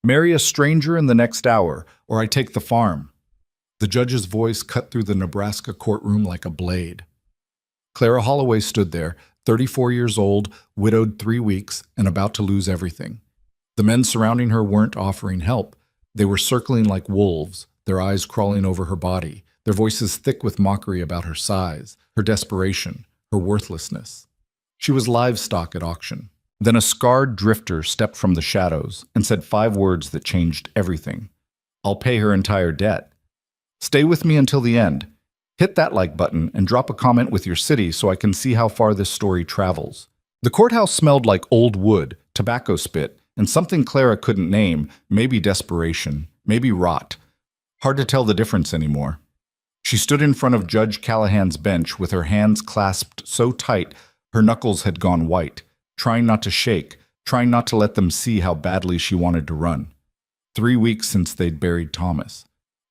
Marry a stranger in the next hour, or I take the farm. The judge's voice cut through the Nebraska courtroom like a blade. Clara Holloway stood there, 34 years old, widowed 3 weeks, and about to lose everything. The men surrounding her weren't offering help. They were circling like wolves, their eyes crawling over her body, their voices thick with mockery about her size, her desperation, her worthlessness. She was livestock at auction. Then a scarred drifter stepped from the shadows and said 5 words that changed everything. I'll pay her entire debt. Stay with me until the end. Hit that like button and drop a comment with your city so I can see how far this story travels. The courthouse smelled like old wood, tobacco spit, and something Clara couldn't name, maybe desperation, maybe rot. Hard to tell the difference anymore. She stood in front of Judge Callahan's bench with her hands clasped so tight her knuckles had gone white, trying not to shake, trying not to let them see how badly she wanted to run. 3 weeks since they'd buried Thomas.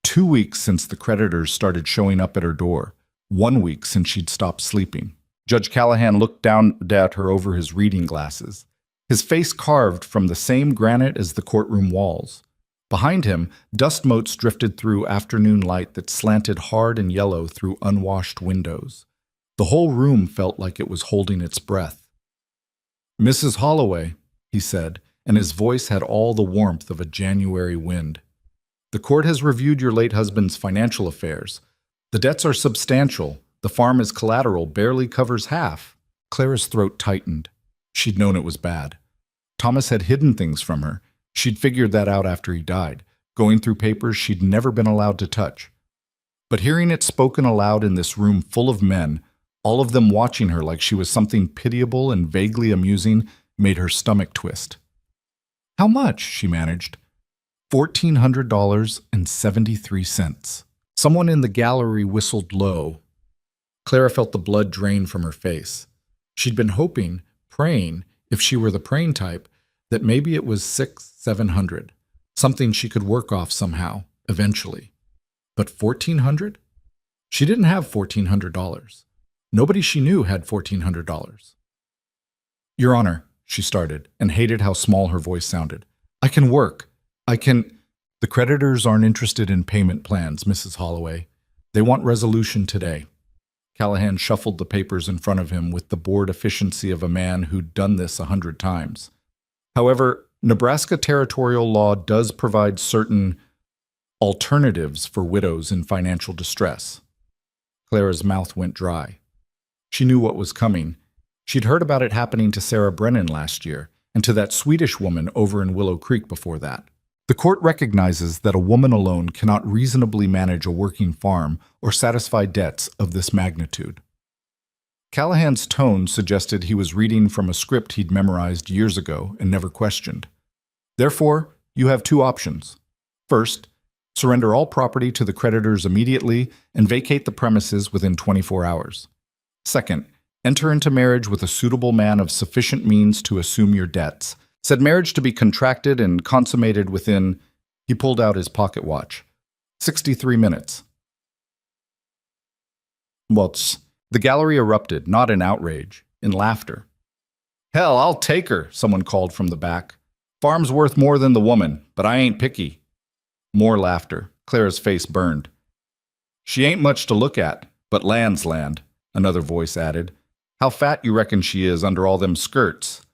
2 weeks since the creditors started showing up at her door. 1 week since she'd stopped sleeping. Judge Callahan looked down at her over his reading glasses, his face carved from the same granite as the courtroom walls. Behind him, dust motes drifted through afternoon light that slanted hard and yellow through unwashed windows. The whole room felt like it was holding its breath. "Mrs. Holloway," he said, and his voice had all the warmth of a January wind. "The court has reviewed your late husband's financial affairs. The debts are substantial. The farm is collateral, barely covers half." Clara's throat tightened. She'd known it was bad. Thomas had hidden things from her. She'd figured that out after he died, going through papers she'd never been allowed to touch. But hearing it spoken aloud in this room full of men, all of them watching her like she was something pitiable and vaguely amusing, made her stomach twist. "How much?" she managed. $1,400.73. Someone in the gallery whistled low. Clara felt the blood drain from her face. She'd been hoping, praying, if she were the praying type, that maybe it was 700, something she could work off somehow, eventually. But 1,400? She didn't have $1,400. Nobody she knew had $1,400. "Your Honor," she started, and hated how small her voice sounded. "I can work. I can—" "The creditors aren't interested in payment plans, Mrs. Holloway. They want resolution today." Callahan shuffled the papers in front of him with the bored efficiency of a man who'd done this 100 times. "However, Nebraska territorial law does provide certain alternatives for widows in financial distress." Clara's mouth went dry. She knew what was coming. She'd heard about it happening to Sarah Brennan last year, and to that Swedish woman over in Willow Creek before that. The court recognizes that a woman alone cannot reasonably manage a working farm or satisfy debts of this magnitude. Callahan's tone suggested he was reading from a script he'd memorized years ago and never questioned. "Therefore, you have 2 options. First, surrender all property to the creditors immediately and vacate the premises within 24 hours. Second, enter into marriage with a suitable man of sufficient means to assume your debts. Said marriage to be contracted and consummated within," he pulled out his pocket watch, "63 minutes. The gallery erupted, not in outrage, in laughter. "Hell, I'll take her," someone called from the back. "Farm's worth more than the woman, but I ain't picky." More laughter. Clara's face burned. "She ain't much to look at, but land's land," another voice added. "How fat you reckon she is under all them skirts?"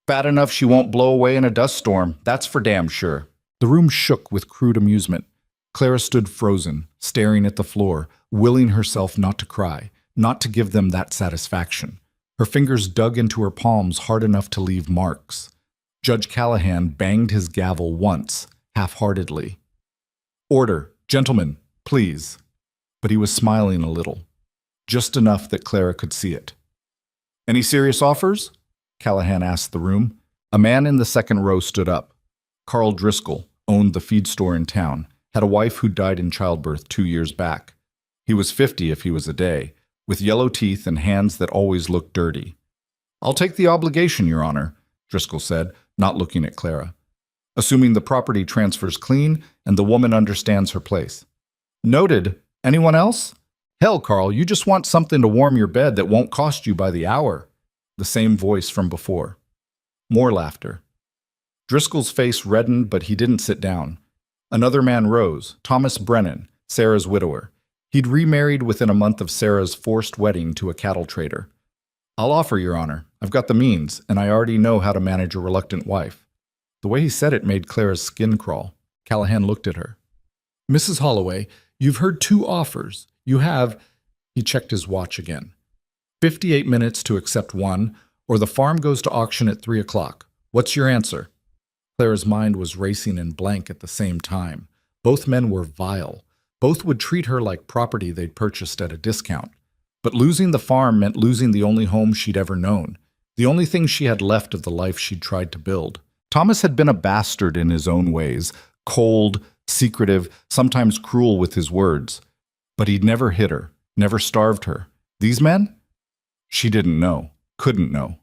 "Fat enough she won't blow away in a dust storm, that's for damn sure." The room shook with crude amusement. Clara stood frozen, staring at the floor, willing herself not to cry, not to give them that satisfaction. Her fingers dug into her palms hard enough to leave marks. Judge Callahan banged his gavel once, half-heartedly. "Order, gentlemen, please." But he was smiling a little, just enough that Clara could see it. "Any serious offers?" Callahan asked the room. A man in the second row stood up. Carl Driscoll owned the feed store in town, had a wife who died in childbirth 2 years back. He was 50 if he was a day, with yellow teeth and hands that always looked dirty. "I'll take the obligation, Your Honor," Driscoll said, not looking at Clara. "Assuming the property transfers clean and the woman understands her place." "Noted. Anyone else?" "Hell, Carl, you just want something to warm your bed that won't cost you by the hour." The same voice from before. More laughter. Driscoll's face reddened, but he didn't sit down. Another man rose, Thomas Brennan, Sarah's widower. He'd remarried within a month of Sarah's forced wedding to a cattle trader. I'll offer, Your Honor. I've got the means, and I already know how to manage a reluctant wife. The way he said it made Clara's skin crawl. Callahan looked at her. Mrs. Holloway, you've heard two offers. You have, he checked his watch again, 58 minutes to accept one, or the farm goes to auction at 3 o'clock. What's your answer? Clara's mind was racing and blank at the same time. Both men were vile. Both would treat her like property they'd purchased at a discount. But losing the farm meant losing the only home she'd ever known, the only thing she had left of the life she'd tried to build. Thomas had been a bastard in his own ways, cold, secretive, sometimes cruel with his words. But he'd never hit her, never starved her. These men? She didn't know, couldn't know.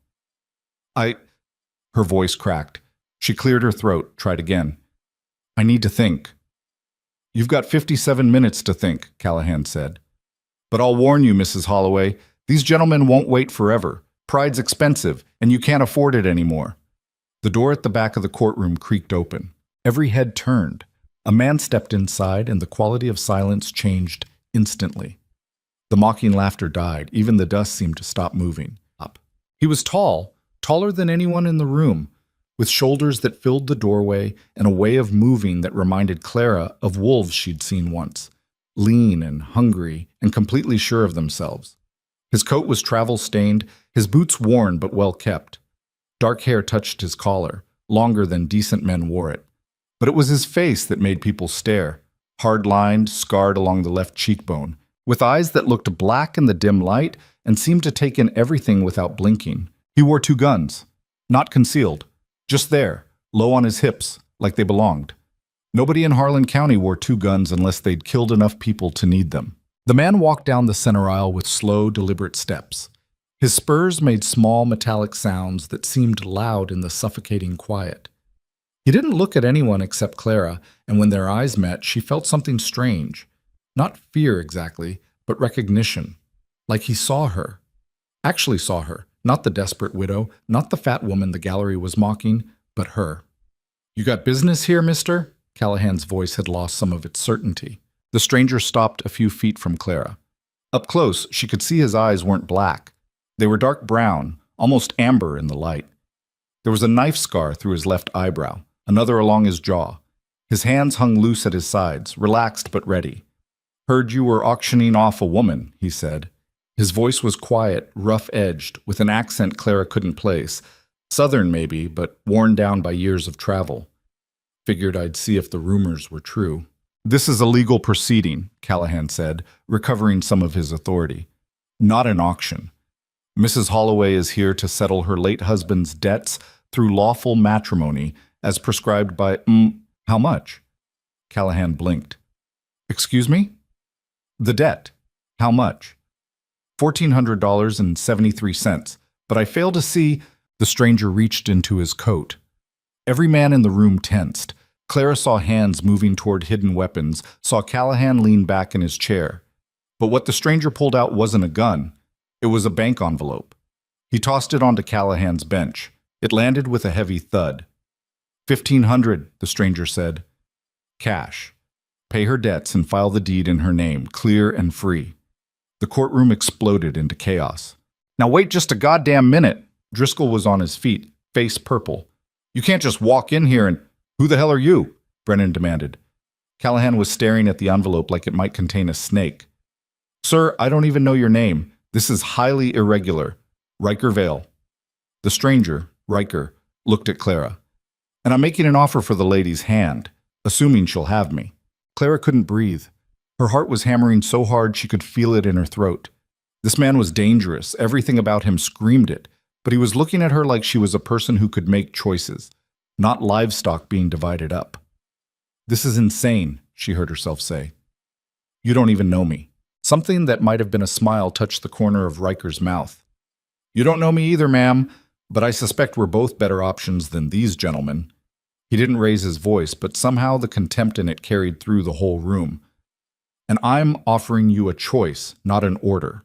Her voice cracked. She cleared her throat, tried again. I need to think. You've got 57 minutes to think, Callahan said. But I'll warn you, Mrs. Holloway, these gentlemen won't wait forever. Pride's expensive, and you can't afford it anymore. The door at the back of the courtroom creaked open. Every head turned. A man stepped inside, and the quality of silence changed instantly. The mocking laughter died. Even the dust seemed to stop moving. He was tall, taller than anyone in the room, with shoulders that filled the doorway and a way of moving that reminded Clara of wolves she'd seen once, lean and hungry and completely sure of themselves. His coat was travel-stained, his boots worn but well-kept. Dark hair touched his collar, longer than decent men wore it. But it was his face that made people stare, hard-lined, scarred along the left cheekbone, with eyes that looked black in the dim light and seemed to take in everything without blinking. He wore two guns, not concealed, just there, low on his hips, like they belonged. Nobody in Harlan County wore two guns unless they'd killed enough people to need them. The man walked down the center aisle with slow, deliberate steps. His spurs made small, metallic sounds that seemed loud in the suffocating quiet. He didn't look at anyone except Clara, and when their eyes met, she felt something strange. Not fear exactly, but recognition. Like he saw her. Actually saw her. Not the desperate widow, not the fat woman the gallery was mocking, but her. You got business here, mister? Callahan's voice had lost some of its certainty. The stranger stopped a few feet from Clara. Up close, she could see his eyes weren't black. They were dark brown, almost amber in the light. There was a knife scar through his left eyebrow, another along his jaw. His hands hung loose at his sides, relaxed but ready. Heard you were auctioning off a woman, he said. His voice was quiet, rough-edged, with an accent Clara couldn't place. Southern, maybe, but worn down by years of travel. Figured I'd see if the rumors were true. This is a legal proceeding, Callahan said, recovering some of his authority. Not an auction. Mrs. Holloway is here to settle her late husband's debts through lawful matrimony, as prescribed by, how much? Callahan blinked. Excuse me? The debt. How much? $1,400.73, but I fail to see. The stranger reached into his coat. Every man in the room tensed. Clara saw hands moving toward hidden weapons, saw Callahan lean back in his chair. But what the stranger pulled out wasn't a gun. It was a bank envelope. He tossed it onto Callahan's bench. It landed with a heavy thud. $1,500, the stranger said. Cash. Pay her debts and file the deed in her name, clear and free. The courtroom exploded into chaos. Now wait just a goddamn minute. Driscoll was on his feet, face purple. You can't just walk in here and... Who the hell are you? Brennan demanded. Callahan was staring at the envelope like it might contain a snake. Sir, I don't even know your name. This is highly irregular. Riker Vale. The stranger, Riker, looked at Clara. And I'm making an offer for the lady's hand, assuming she'll have me. Clara couldn't breathe. Her heart was hammering so hard she could feel it in her throat. This man was dangerous. Everything about him screamed it. But he was looking at her like she was a person who could make choices, not livestock being divided up. This is insane, she heard herself say. You don't even know me. Something that might have been a smile touched the corner of Riker's mouth. You don't know me either, ma'am, but I suspect we're both better options than these gentlemen. He didn't raise his voice, but somehow the contempt in it carried through the whole room. And I'm offering you a choice, not an order.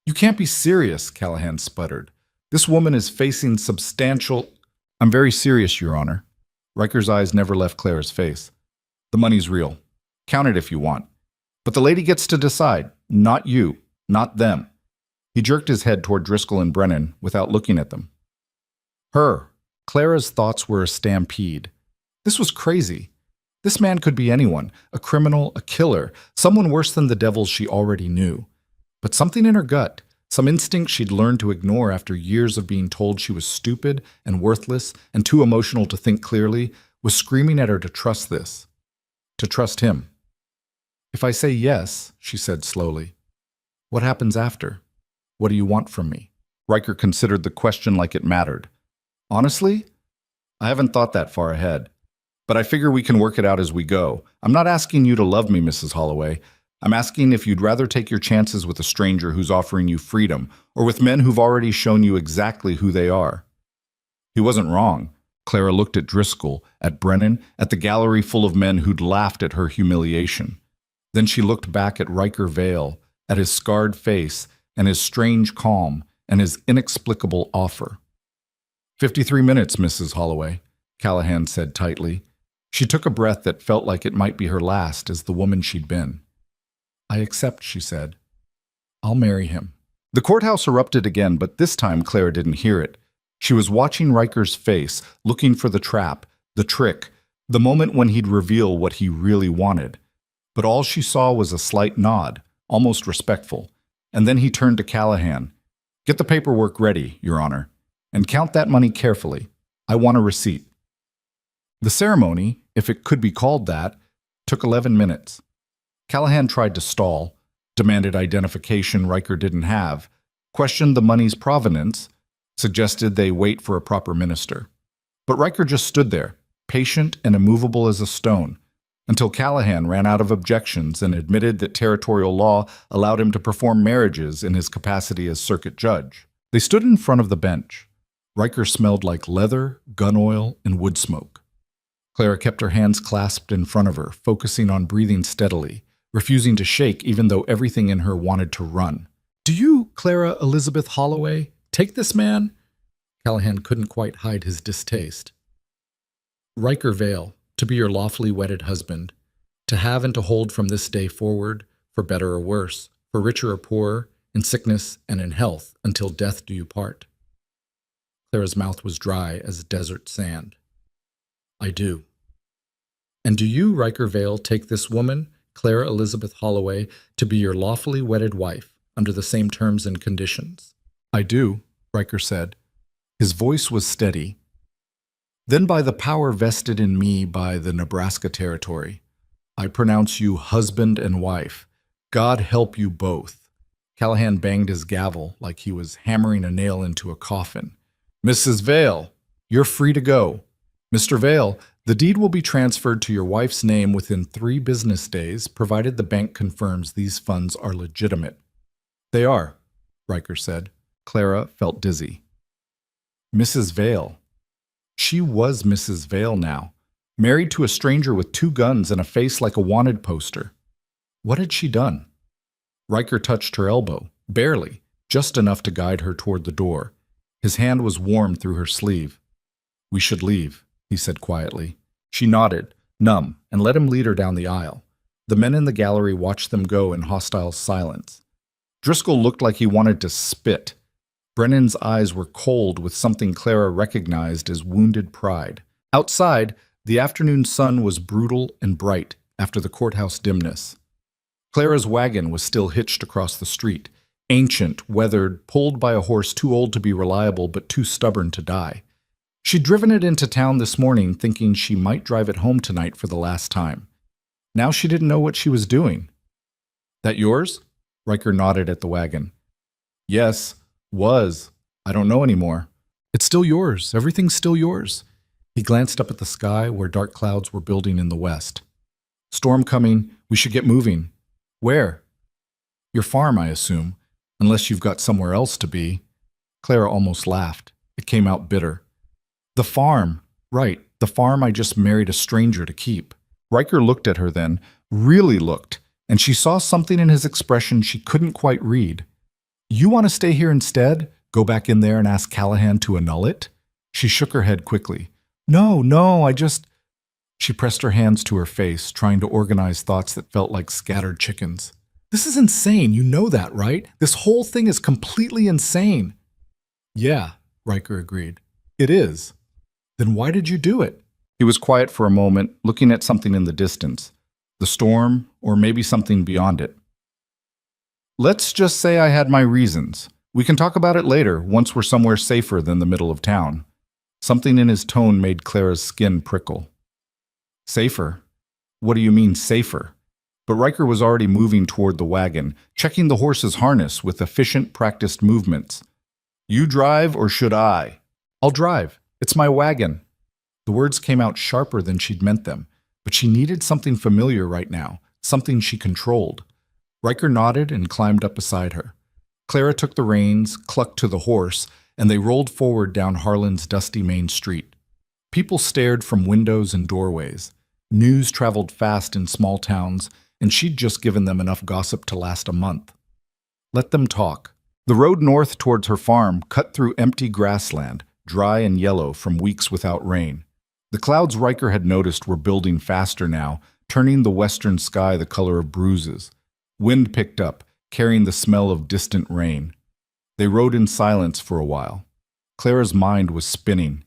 You can't be serious, Callahan sputtered. This woman is facing substantial... I'm very serious, Your Honor. Riker's eyes never left Clara's face. The money's real. Count it if you want. But the lady gets to decide, not you, not them. He jerked his head toward Driscoll and Brennan without looking at them. Her. Clara's thoughts were a stampede. This was crazy. This man could be anyone, a criminal, a killer, someone worse than the devils she already knew. But something in her gut, some instinct she'd learned to ignore after years of being told she was stupid and worthless and too emotional to think clearly, was screaming at her to trust this. To trust him. If I say yes, she said slowly, what happens after? What do you want from me? Riker considered the question like it mattered. Honestly, I haven't thought that far ahead. But I figure we can work it out as we go. I'm not asking you to love me, Mrs. Holloway. I'm asking if you'd rather take your chances with a stranger who's offering you freedom, or with men who've already shown you exactly who they are. He wasn't wrong. Clara looked at Driscoll, at Brennan, at the gallery full of men who'd laughed at her humiliation. Then she looked back at Riker Vale, at his scarred face, and his strange calm, and his inexplicable offer. 53 minutes, Mrs. Holloway, Callahan said tightly. She took a breath that felt like it might be her last as the woman she'd been. I accept, she said. I'll marry him. The courthouse erupted again, but this time Clara didn't hear it. She was watching Riker's face, looking for the trap, the trick, the moment when he'd reveal what he really wanted. But all she saw was a slight nod, almost respectful. And then he turned to Callahan. Get the paperwork ready, Your Honor, and count that money carefully. I want a receipt. The ceremony, if it could be called that, took 11 minutes. Callahan tried to stall, demanded identification Riker didn't have, questioned the money's provenance, suggested they wait for a proper minister. But Riker just stood there, patient and immovable as a stone, until Callahan ran out of objections and admitted that territorial law allowed him to perform marriages in his capacity as circuit judge. They stood in front of the bench. Riker smelled like leather, gun oil, and wood smoke. Clara kept her hands clasped in front of her, focusing on breathing steadily, refusing to shake even though everything in her wanted to run. Do you, Clara Elizabeth Holloway, take this man? Callahan couldn't quite hide his distaste. Riker Vale, to be your lawfully wedded husband, to have and to hold from this day forward, for better or worse, for richer or poorer, in sickness and in health, until death do you part. Clara's mouth was dry as desert sand. I do. And do you, Riker Vale, take this woman, Clara Elizabeth Holloway, to be your lawfully wedded wife, under the same terms and conditions? I do, Riker said. His voice was steady. Then by the power vested in me by the Nebraska Territory, I pronounce you husband and wife. God help you both. Callahan banged his gavel like he was hammering a nail into a coffin. Mrs. Vale, you're free to go. Mr. Vale, the deed will be transferred to your wife's name within 3 business days, provided the bank confirms these funds are legitimate. They are, Riker said. Clara felt dizzy. Mrs. Vale. She was Mrs. Vale now, married to a stranger with 2 guns and a face like a wanted poster. What had she done? Riker touched her elbow, barely, just enough to guide her toward the door. His hand was warm through her sleeve. We should leave, he said quietly. She nodded, numb, and let him lead her down the aisle. The men in the gallery watched them go in hostile silence. Driscoll looked like he wanted to spit. Brennan's eyes were cold with something Clara recognized as wounded pride. Outside, the afternoon sun was brutal and bright after the courthouse dimness. Clara's wagon was still hitched across the street, ancient, weathered, pulled by a horse too old to be reliable but too stubborn to die. She'd driven it into town this morning thinking she might drive it home tonight for the last time. Now she didn't know what she was doing. That yours? Riker nodded at the wagon. Yes, was. I don't know anymore. It's still yours. Everything's still yours. He glanced up at the sky where dark clouds were building in the west. Storm coming. We should get moving. Where? Your farm, I assume, unless you've got somewhere else to be. Clara almost laughed. It came out bitter. The farm. Right, the farm I just married a stranger to keep. Riker looked at her then, really looked, and she saw something in his expression she couldn't quite read. You want to stay here instead? Go back in there and ask Callahan to annul it? She shook her head quickly. No, She pressed her hands to her face, trying to organize thoughts that felt like scattered chickens. This is insane, you know that, right? This whole thing is completely insane. Yeah, Riker agreed. It is. Then why did you do it? He was quiet for a moment, looking at something in the distance. The storm, or maybe something beyond it. Let's just say I had my reasons. We can talk about it later, once we're somewhere safer than the middle of town. Something in his tone made Clara's skin prickle. Safer? What do you mean, safer? But Riker was already moving toward the wagon, checking the horse's harness with efficient, practiced movements. You drive, or should I? I'll drive. It's my wagon. The words came out sharper than she'd meant them, but she needed something familiar right now, something she controlled. Riker nodded and climbed up beside her. Clara took the reins, clucked to the horse, and they rolled forward down Harlan's dusty main street. People stared from windows and doorways. News traveled fast in small towns, and she'd just given them enough gossip to last a month. Let them talk. The road north towards her farm cut through empty grassland, dry and yellow from weeks without rain. The clouds Riker had noticed were building faster now, turning the western sky the color of bruises. Wind picked up, carrying the smell of distant rain. They rode in silence for a while. Clara's mind was spinning.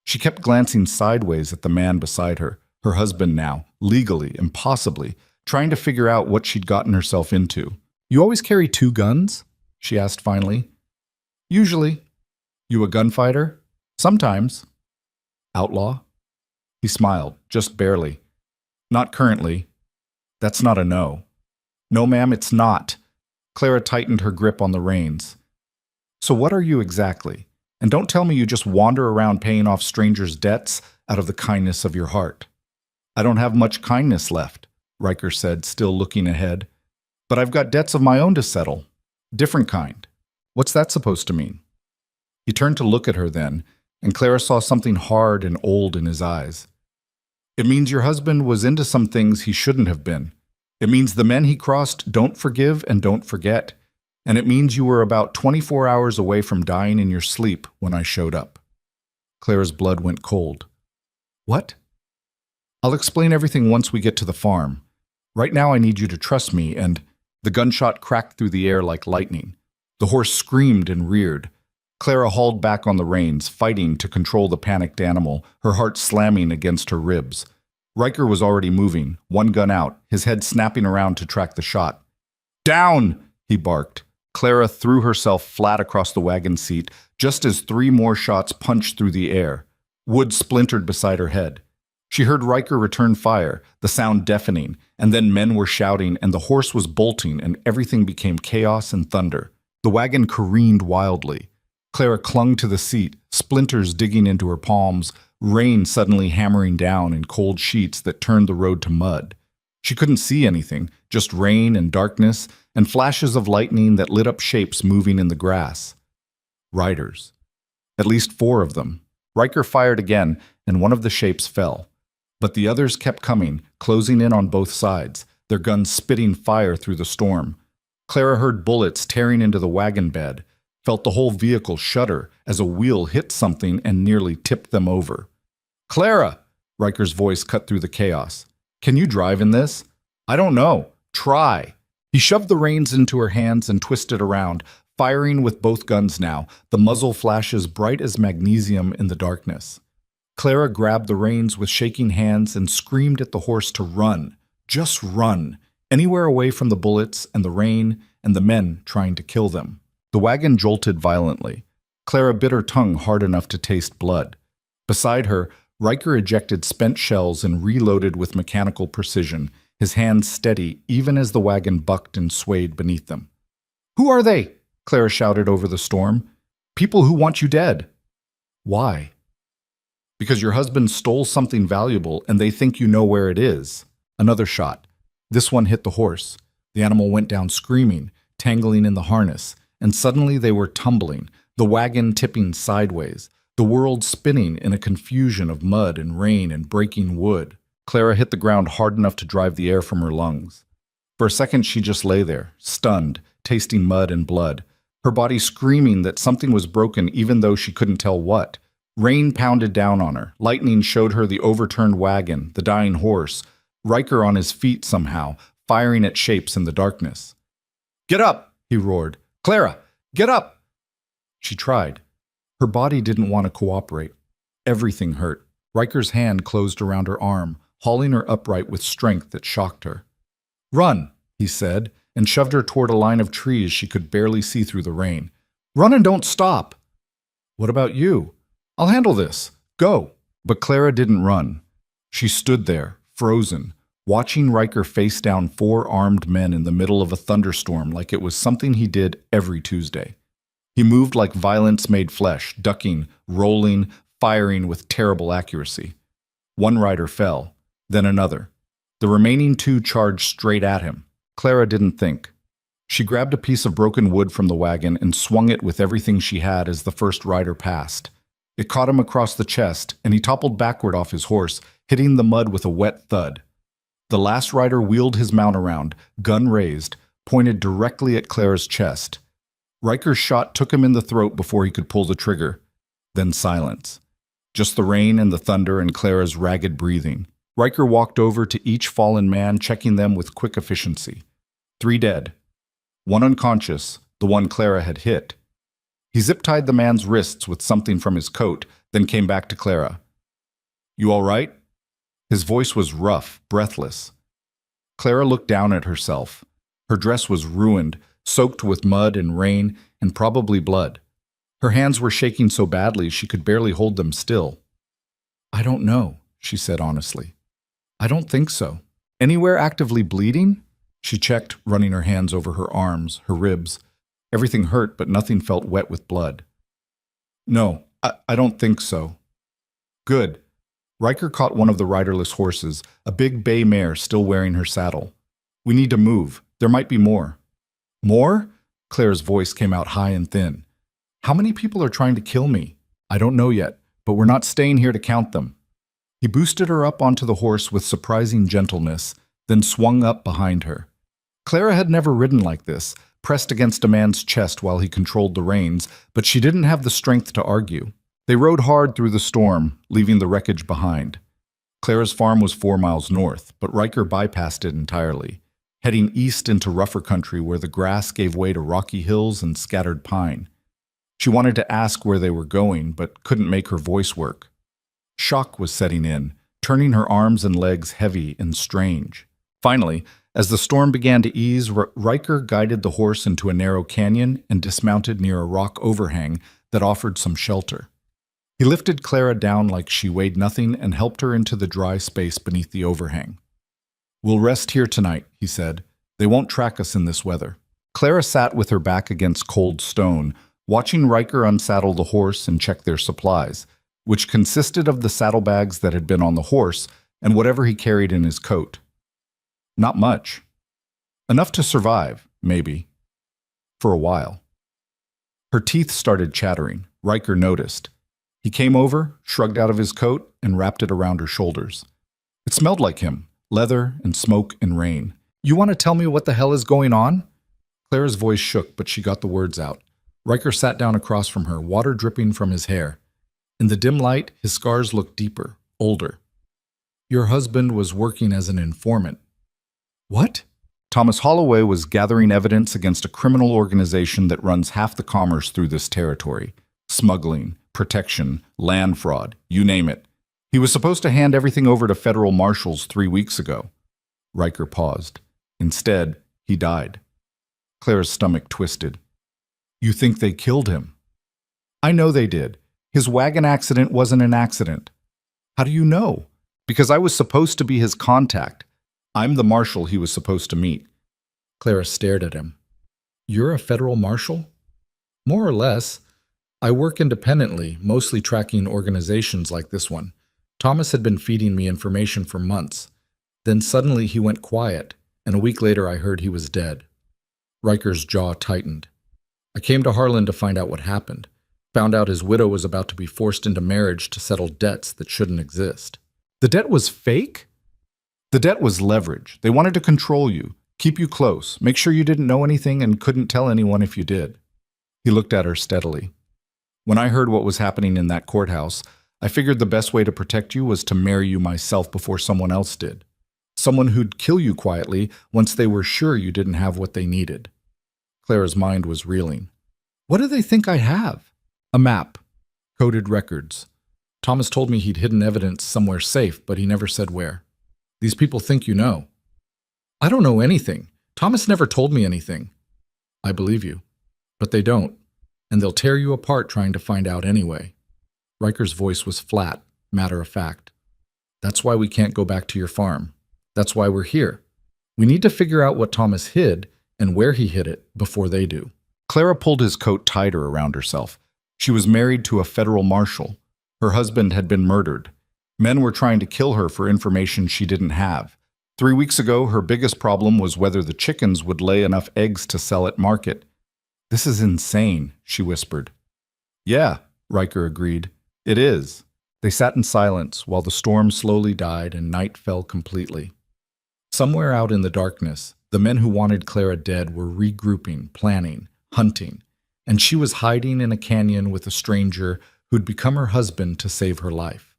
She kept glancing sideways at the man beside her, her husband now, legally, impossibly, trying to figure out what she'd gotten herself into. You always carry 2 guns? She asked finally. Usually. You a gunfighter? Sometimes. Outlaw? He smiled, just barely. Not currently. That's not a no. No, ma'am, it's not. Clara tightened her grip on the reins. So what are you exactly? And don't tell me you just wander around paying off strangers' debts out of the kindness of your heart. I don't have much kindness left, Riker said, still looking ahead. But I've got debts of my own to settle. Different kind. What's that supposed to mean? He turned to look at her then, and Clara saw something hard and old in his eyes. It means your husband was into some things he shouldn't have been. It means the men he crossed don't forgive and don't forget. And it means you were about 24 hours away from dying in your sleep when I showed up. Clara's blood went cold. What? I'll explain everything once we get to the farm. Right now I need you to trust me, and the gunshot cracked through the air like lightning. The horse screamed and reared. Clara hauled back on the reins, fighting to control the panicked animal, her heart slamming against her ribs. Riker was already moving, one gun out, his head snapping around to track the shot. Down! He barked. Clara threw herself flat across the wagon seat, just as 3 more shots punched through the air. Wood splintered beside her head. She heard Riker return fire, the sound deafening, and then men were shouting, and the horse was bolting, and everything became chaos and thunder. The wagon careened wildly. Clara clung to the seat, splinters digging into her palms, rain suddenly hammering down in cold sheets that turned the road to mud. She couldn't see anything, just rain and darkness, and flashes of lightning that lit up shapes moving in the grass. Riders. At least 4 of them. Riker fired again, and one of the shapes fell. But the others kept coming, closing in on both sides, their guns spitting fire through the storm. Clara heard bullets tearing into the wagon bed, felt the whole vehicle shudder as a wheel hit something and nearly tipped them over. Clara! Riker's voice cut through the chaos. Can you drive in this? I don't know. Try. He shoved the reins into her hands and twisted around, firing with both guns now, the muzzle flashes bright as magnesium in the darkness. Clara grabbed the reins with shaking hands and screamed at the horse to run. Just run. Anywhere away from the bullets and the rain and the men trying to kill them. The wagon jolted violently. Clara bit her tongue hard enough to taste blood. Beside her, Riker ejected spent shells and reloaded with mechanical precision, his hands steady even as the wagon bucked and swayed beneath them. Who are they? Clara shouted over the storm. People who want you dead. Why? Because your husband stole something valuable and they think you know where it is. Another shot. This one hit the horse. The animal went down screaming, tangling in the harness, and suddenly they were tumbling, the wagon tipping sideways, the world spinning in a confusion of mud and rain and breaking wood. Clara hit the ground hard enough to drive the air from her lungs. For a second she just lay there, stunned, tasting mud and blood, her body screaming that something was broken even though she couldn't tell what. Rain pounded down on her. Lightning showed her the overturned wagon, the dying horse, Riker on his feet somehow, firing at shapes in the darkness. "Get up!" he roared. "Clara, get up!" She tried. Her body didn't want to cooperate. Everything hurt. Riker's hand closed around her arm, hauling her upright with strength that shocked her. "Run," he said, and shoved her toward a line of trees she could barely see through the rain. "Run and don't stop." "What about you?" "I'll handle this. Go." But Clara didn't run. She stood there, frozen, watching Riker face down 4 armed men in the middle of a thunderstorm like it was something he did every Tuesday. He moved like violence made flesh, ducking, rolling, firing with terrible accuracy. One rider fell, then another. The remaining 2 charged straight at him. Clara didn't think. She grabbed a piece of broken wood from the wagon and swung it with everything she had as the first rider passed. It caught him across the chest, and he toppled backward off his horse, hitting the mud with a wet thud. The last rider wheeled his mount around, gun raised, pointed directly at Clara's chest. Riker's shot took him in the throat before he could pull the trigger. Then silence. Just the rain and the thunder and Clara's ragged breathing. Riker walked over to each fallen man, checking them with quick efficiency. 3 dead. 1 unconscious, the one Clara had hit. He zip-tied the man's wrists with something from his coat, then came back to Clara. "You all right?" His voice was rough, breathless. Clara looked down at herself. Her dress was ruined, soaked with mud and rain, and probably blood. Her hands were shaking so badly she could barely hold them still. "I don't know," she said honestly. "I don't think so." "Anywhere actively bleeding?" She checked, running her hands over her arms, her ribs. Everything hurt, but nothing felt wet with blood. "No, I don't think so." "Good." Riker caught one of the riderless horses, a big bay mare still wearing her saddle. "We need to move. There might be more." "More?" Claire's voice came out high and thin. "How many people are trying to kill me?" "I don't know yet, but we're not staying here to count them." He boosted her up onto the horse with surprising gentleness, then swung up behind her. Clara had never ridden like this, pressed against a man's chest while he controlled the reins, but she didn't have the strength to argue. They rode hard through the storm, leaving the wreckage behind. Clara's farm was 4 miles north, but Riker bypassed it entirely, heading east into rougher country where the grass gave way to rocky hills and scattered pine. She wanted to ask where they were going, but couldn't make her voice work. Shock was setting in, turning her arms and legs heavy and strange. Finally, as the storm began to ease, Riker guided the horse into a narrow canyon and dismounted near a rock overhang that offered some shelter. He lifted Clara down like she weighed nothing and helped her into the dry space beneath the overhang. "We'll rest here tonight," he said. "They won't track us in this weather." Clara sat with her back against cold stone, watching Riker unsaddle the horse and check their supplies, which consisted of the saddlebags that had been on the horse and whatever he carried in his coat. Not much. Enough to survive, maybe. For a while. Her teeth started chattering. Riker noticed. He came over, shrugged out of his coat, and wrapped it around her shoulders. It smelled like him, leather and smoke and rain. "You want to tell me what the hell is going on?" Clara's voice shook, but she got the words out. Riker sat down across from her, water dripping from his hair. In the dim light, his scars looked deeper, older. "Your husband was working as an informant." "What?" Thomas Holloway was gathering evidence against a criminal organization that runs half the commerce through this territory. Smuggling, protection, land fraud, you name it. He was supposed to hand everything over to federal marshals 3 weeks ago. Riker paused. Instead, he died. Clara's stomach twisted. "You think they killed him?" "I know they did. His wagon accident wasn't an accident." "How do you know?" "Because I was supposed to be his contact. I'm the marshal he was supposed to meet." Clara stared at him. "You're a federal marshal?" "More or less. I work independently, mostly tracking organizations like this one. Thomas had been feeding me information for months. Then suddenly he went quiet, and a week later I heard he was dead." Riker's jaw tightened. "I came to Harlan to find out what happened. Found out his widow was about to be forced into marriage to settle debts that shouldn't exist." "The debt was fake?" "The debt was leverage. They wanted to control you, keep you close, make sure you didn't know anything and couldn't tell anyone if you did." He looked at her steadily. When I heard what was happening in that courthouse, I figured the best way to protect you was to marry you myself before someone else did. Someone who'd kill you quietly once they were sure you didn't have what they needed. Clara's mind was reeling. What do they think I have? A map. Coded records. Thomas told me he'd hidden evidence somewhere safe, but he never said where. These people think you know. I don't know anything. Thomas never told me anything. I believe you. But they don't, and they'll tear you apart trying to find out anyway. Riker's voice was flat, matter of fact. That's why we can't go back to your farm. That's why we're here. We need to figure out what Thomas hid and where he hid it before they do. Clara pulled his coat tighter around herself. She was married to a federal marshal. Her husband had been murdered. Men were trying to kill her for information she didn't have. 3 weeks ago, her biggest problem was whether the chickens would lay enough eggs to sell at market. This is insane, she whispered. Yeah, Riker agreed. It is. They sat in silence while the storm slowly died and night fell completely. Somewhere out in the darkness, the men who wanted Clara dead were regrouping, planning, hunting, and she was hiding in a canyon with a stranger who'd become her husband to save her life.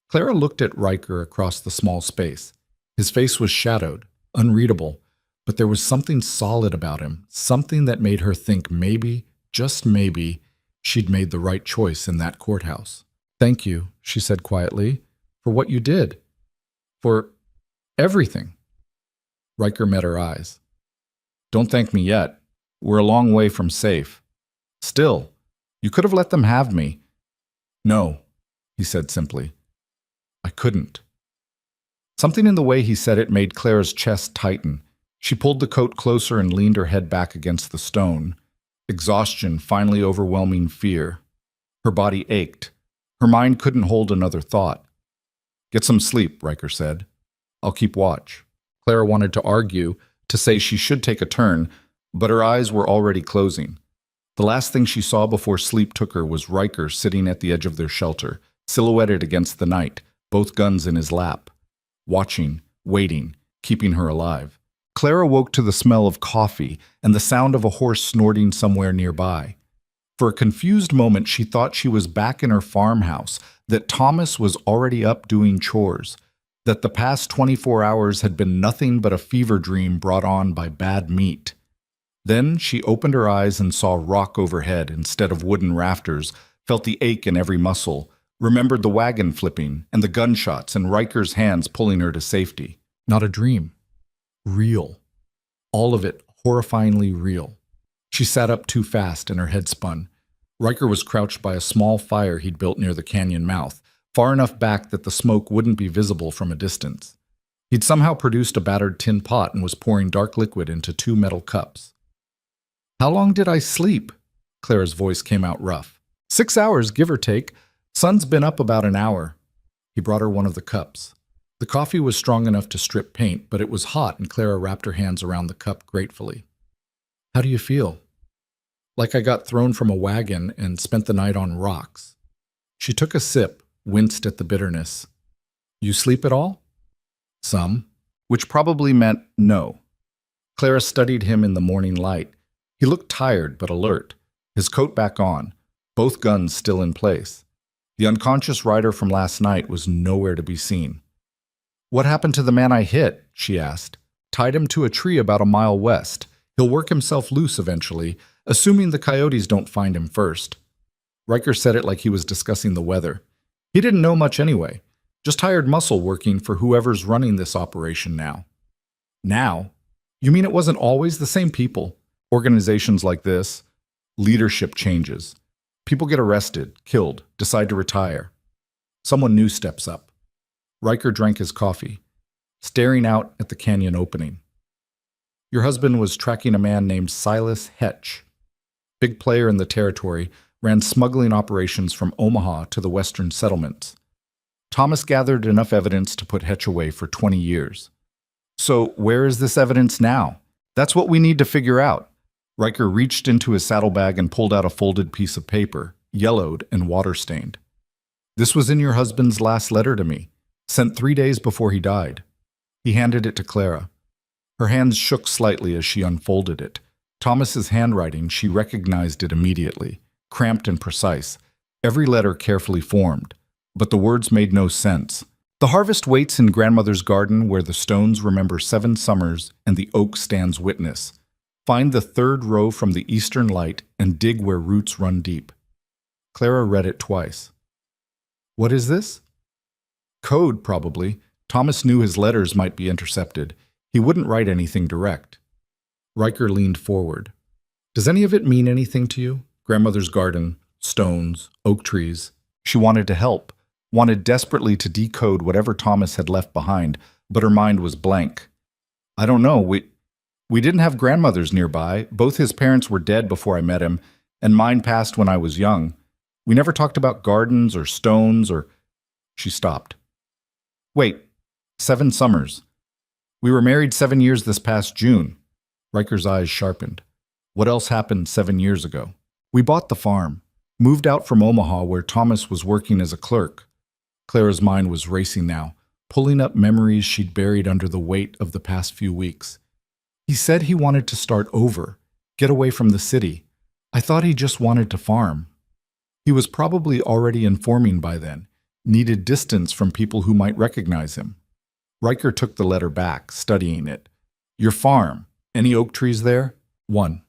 Clara looked at Riker across the small space. His face was shadowed, unreadable, but there was something solid about him, something that made her think maybe, just maybe, she'd made the right choice in that courthouse. Thank you, she said quietly, for what you did. For everything. Riker met her eyes. Don't thank me yet. We're a long way from safe. Still, you could have let them have me. No, he said simply. I couldn't. Something in the way he said it made Clara's chest tighten. She pulled the coat closer and leaned her head back against the stone. Exhaustion finally overwhelming fear. Her body ached. Her mind couldn't hold another thought. Get some sleep, Riker said. I'll keep watch. Clara wanted to argue, to say she should take a turn, but her eyes were already closing. The last thing she saw before sleep took her was Riker sitting at the edge of their shelter, silhouetted against the night, both guns in his lap. Watching, waiting, keeping her alive. Clara woke to the smell of coffee and the sound of a horse snorting somewhere nearby. For a confused moment, she thought she was back in her farmhouse, that Thomas was already up doing chores, that the past 24 hours had been nothing but a fever dream brought on by bad meat. Then she opened her eyes and saw rock overhead instead of wooden rafters, felt the ache in every muscle, remembered the wagon flipping and the gunshots and Riker's hands pulling her to safety. Not a dream. Real. All of it horrifyingly real. She sat up too fast and her head spun. Riker was crouched by a small fire he'd built near the canyon mouth, far enough back that the smoke wouldn't be visible from a distance. He'd somehow produced a battered tin pot and was pouring dark liquid into 2 metal cups. How long did I sleep? Clara's voice came out rough. 6 hours, give or take. Sun's been up about an hour. He brought her one of the cups. The coffee was strong enough to strip paint, but it was hot and Clara wrapped her hands around the cup gratefully. How do you feel? Like I got thrown from a wagon and spent the night on rocks. She took a sip, winced at the bitterness. You sleep at all? Some, which probably meant no. Clara studied him in the morning light. He looked tired but alert, his coat back on, both guns still in place. The unconscious rider from last night was nowhere to be seen. What happened to the man I hit? She asked. Tied him to a tree about a mile west. He'll work himself loose eventually, assuming the coyotes don't find him first. Riker said it like he was discussing the weather. He didn't know much anyway, just hired muscle working for whoever's running this operation now. Now? You mean it wasn't always the same people? Organizations like this, leadership changes. People get arrested, killed, decide to retire. Someone new steps up. Riker drank his coffee, staring out at the canyon opening. Your husband was tracking a man named Silas Hetch. Big player in the territory, ran smuggling operations from Omaha to the western settlements. Thomas gathered enough evidence to put Hetch away for 20 years. So where is this evidence now? That's what we need to figure out. Riker reached into his saddlebag and pulled out a folded piece of paper, yellowed and water-stained. This was in your husband's last letter to me, sent 3 days before he died. He handed it to Clara. Her hands shook slightly as she unfolded it. Thomas's handwriting, she recognized it immediately. cramped and precise, every letter carefully formed, but the words made no sense. The harvest waits in grandmother's garden where the stones remember 7 summers and the oak stands witness. Find the 3rd row from the eastern light and dig where roots run deep. Clara read it twice. What is this? Code, probably. Thomas knew his letters might be intercepted. He wouldn't write anything direct. Riker leaned forward. Does any of it mean anything to you? Grandmother's garden, stones, oak trees. She wanted to help, wanted desperately to decode whatever Thomas had left behind, but her mind was blank. I don't know. We didn't have grandmothers nearby. Both his parents were dead before I met him, and mine passed when I was young. We never talked about gardens or stones or... She stopped. Wait, 7 summers. We were married 7 years this past June. Riker's eyes sharpened. What else happened 7 years ago? We bought the farm, moved out from Omaha where Thomas was working as a clerk. Clara's mind was racing now, pulling up memories she'd buried under the weight of the past few weeks. He said he wanted to start over, get away from the city. I thought he just wanted to farm. He was probably already informing by then, needed distance from people who might recognize him. Riker took the letter back, studying it. Your farm. Any oak trees there? 1.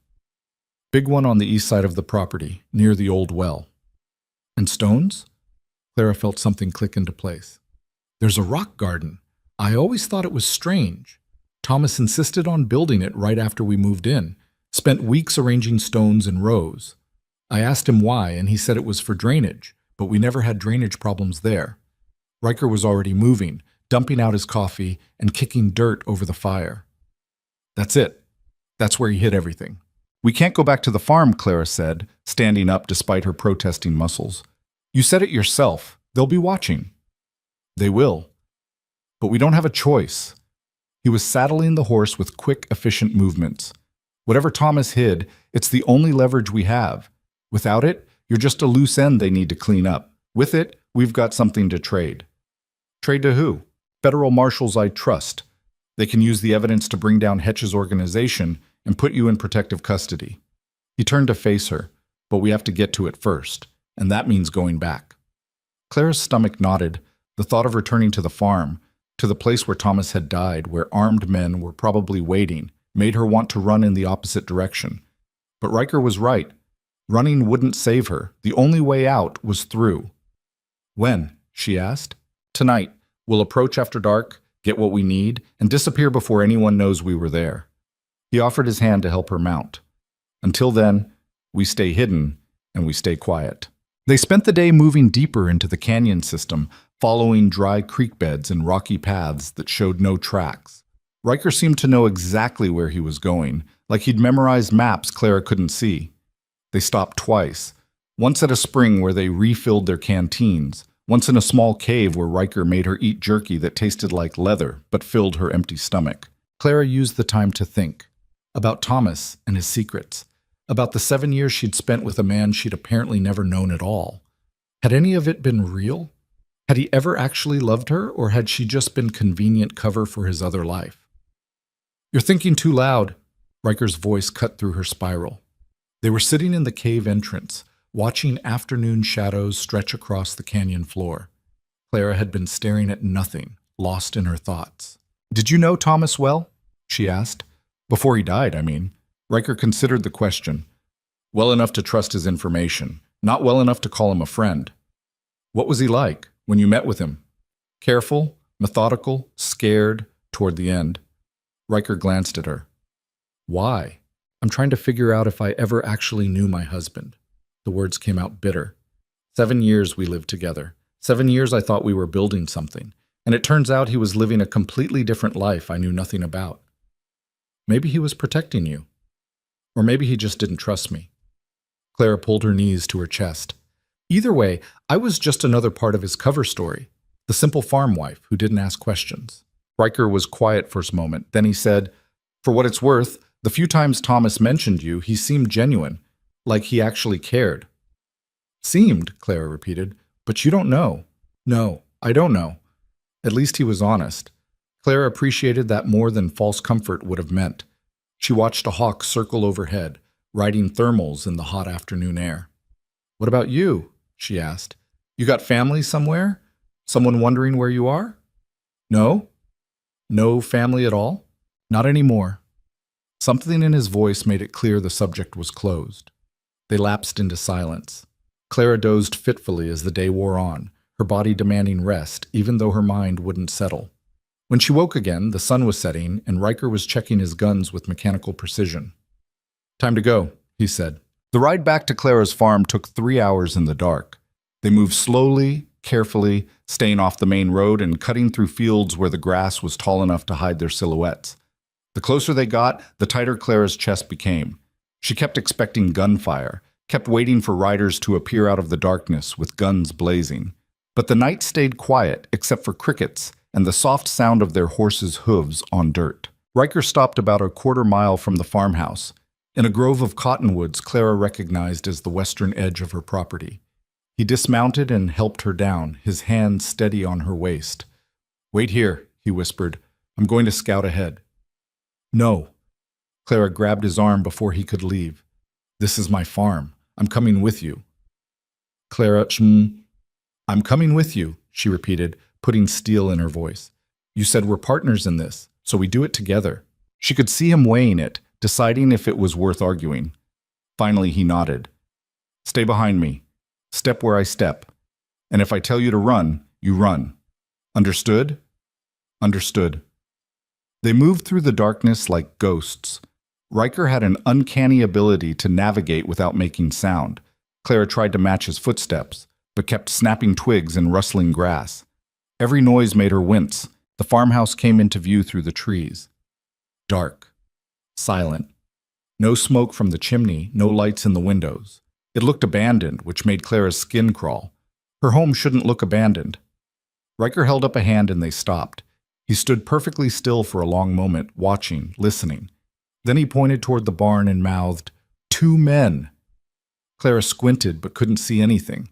Big one on the east side of the property, near the old well. And stones? Clara felt something click into place. There's a rock garden. I always thought it was strange. Thomas insisted on building it right after we moved in, spent weeks arranging stones in rows. I asked him why, and he said it was for drainage, but we never had drainage problems there. Riker was already moving, dumping out his coffee and kicking dirt over the fire. That's it. That's where he hid everything. We can't go back to the farm, Clara said, standing up despite her protesting muscles. You said it yourself. They'll be watching. They will. But we don't have a choice. He was saddling the horse with quick, efficient movements. Whatever Thomas hid, it's the only leverage we have. Without it, you're just a loose end they need to clean up. With it, we've got something to trade. Trade to who? Federal marshals I trust. They can use the evidence to bring down Hetch's organization and put you in protective custody. He turned to face her, but we have to get to it first, and that means going back. Clara's stomach knotted, the thought of returning to the farm, to the place where Thomas had died, where armed men were probably waiting, made her want to run in the opposite direction. But Riker was right. Running wouldn't save her. The only way out was through. When? She asked. Tonight. We'll approach after dark, get what we need, and disappear before anyone knows we were there. He offered his hand to help her mount. Until then, we stay hidden and we stay quiet. They spent the day moving deeper into the canyon system, following dry creek beds and rocky paths that showed no tracks. Riker seemed to know exactly where he was going, like he'd memorized maps Clara couldn't see. They stopped twice, once at a spring where they refilled their canteens, once in a small cave where Riker made her eat jerky that tasted like leather but filled her empty stomach. Clara used the time to think. About Thomas and his secrets. About the 7 years she'd spent with a man she'd apparently never known at all. Had any of it been real? Had he ever actually loved her, or had she just been convenient cover for his other life? You're thinking too loud. Riker's voice cut through her spiral. They were sitting in the cave entrance, watching afternoon shadows stretch across the canyon floor. Clara had been staring at nothing, lost in her thoughts. Did you know Thomas well? She asked. Before he died, I mean. Riker considered the question. Well enough to trust his information, not well enough to call him a friend. What was he like when you met with him? Careful, methodical, scared, toward the end. Riker glanced at her. Why? I'm trying to figure out if I ever actually knew my husband. The words came out bitter. 7 years we lived together. 7 years I thought we were building something, and it turns out he was living a completely different life I knew nothing about. Maybe he was protecting you. Or maybe he just didn't trust me. Clara pulled her knees to her chest. Either way, I was just another part of his cover story, the simple farm wife who didn't ask questions. Riker was quiet for a moment. Then he said, For what it's worth, the few times Thomas mentioned you, he seemed genuine, like he actually cared. Seemed, Clara repeated, but you don't know. No, I don't know. At least he was honest. Clara appreciated that more than false comfort would have meant. She watched a hawk circle overhead, riding thermals in the hot afternoon air. What about you? She asked. You got family somewhere? Someone wondering where you are? No? No family at all? Not anymore. Something in his voice made it clear the subject was closed. They lapsed into silence. Clara dozed fitfully as the day wore on, her body demanding rest, even though her mind wouldn't settle. When she woke again, the sun was setting, and Riker was checking his guns with mechanical precision. Time to go, he said. The ride back to Clara's farm took 3 hours in the dark. They moved slowly, carefully, staying off the main road and cutting through fields where the grass was tall enough to hide their silhouettes. The closer they got, the tighter Clara's chest became. She kept expecting gunfire, kept waiting for riders to appear out of the darkness with guns blazing. But the night stayed quiet, except for crickets and the soft sound of their horses' hooves on dirt. Riker stopped about a quarter-mile from the farmhouse, in a grove of cottonwoods Clara recognized as the western edge of her property. He dismounted and helped her down, his hand steady on her waist. "Wait here," he whispered. "I'm going to scout ahead." "No." Clara grabbed his arm before he could leave. "This is my farm. I'm coming with you." Clara, "I'm coming with you," she repeated, putting steel in her voice. "You said we're partners in this, so we do it together." She could see him weighing it, deciding if it was worth arguing. Finally, he nodded. "Stay behind me. Step where I step. And if I tell you to run, you run. Understood?" "Understood." They moved through the darkness like ghosts. Riker had an uncanny ability to navigate without making sound. Clara tried to match his footsteps, but kept snapping twigs and rustling grass. Every noise made her wince. The farmhouse came into view through the trees. Dark. Silent. No smoke from the chimney, no lights in the windows. It looked abandoned, which made Clara's skin crawl. Her home shouldn't look abandoned. Riker held up a hand and they stopped. He stood perfectly still for a long moment, watching, listening. Then he pointed toward the barn and mouthed, "2 men!" Clara squinted but couldn't see anything.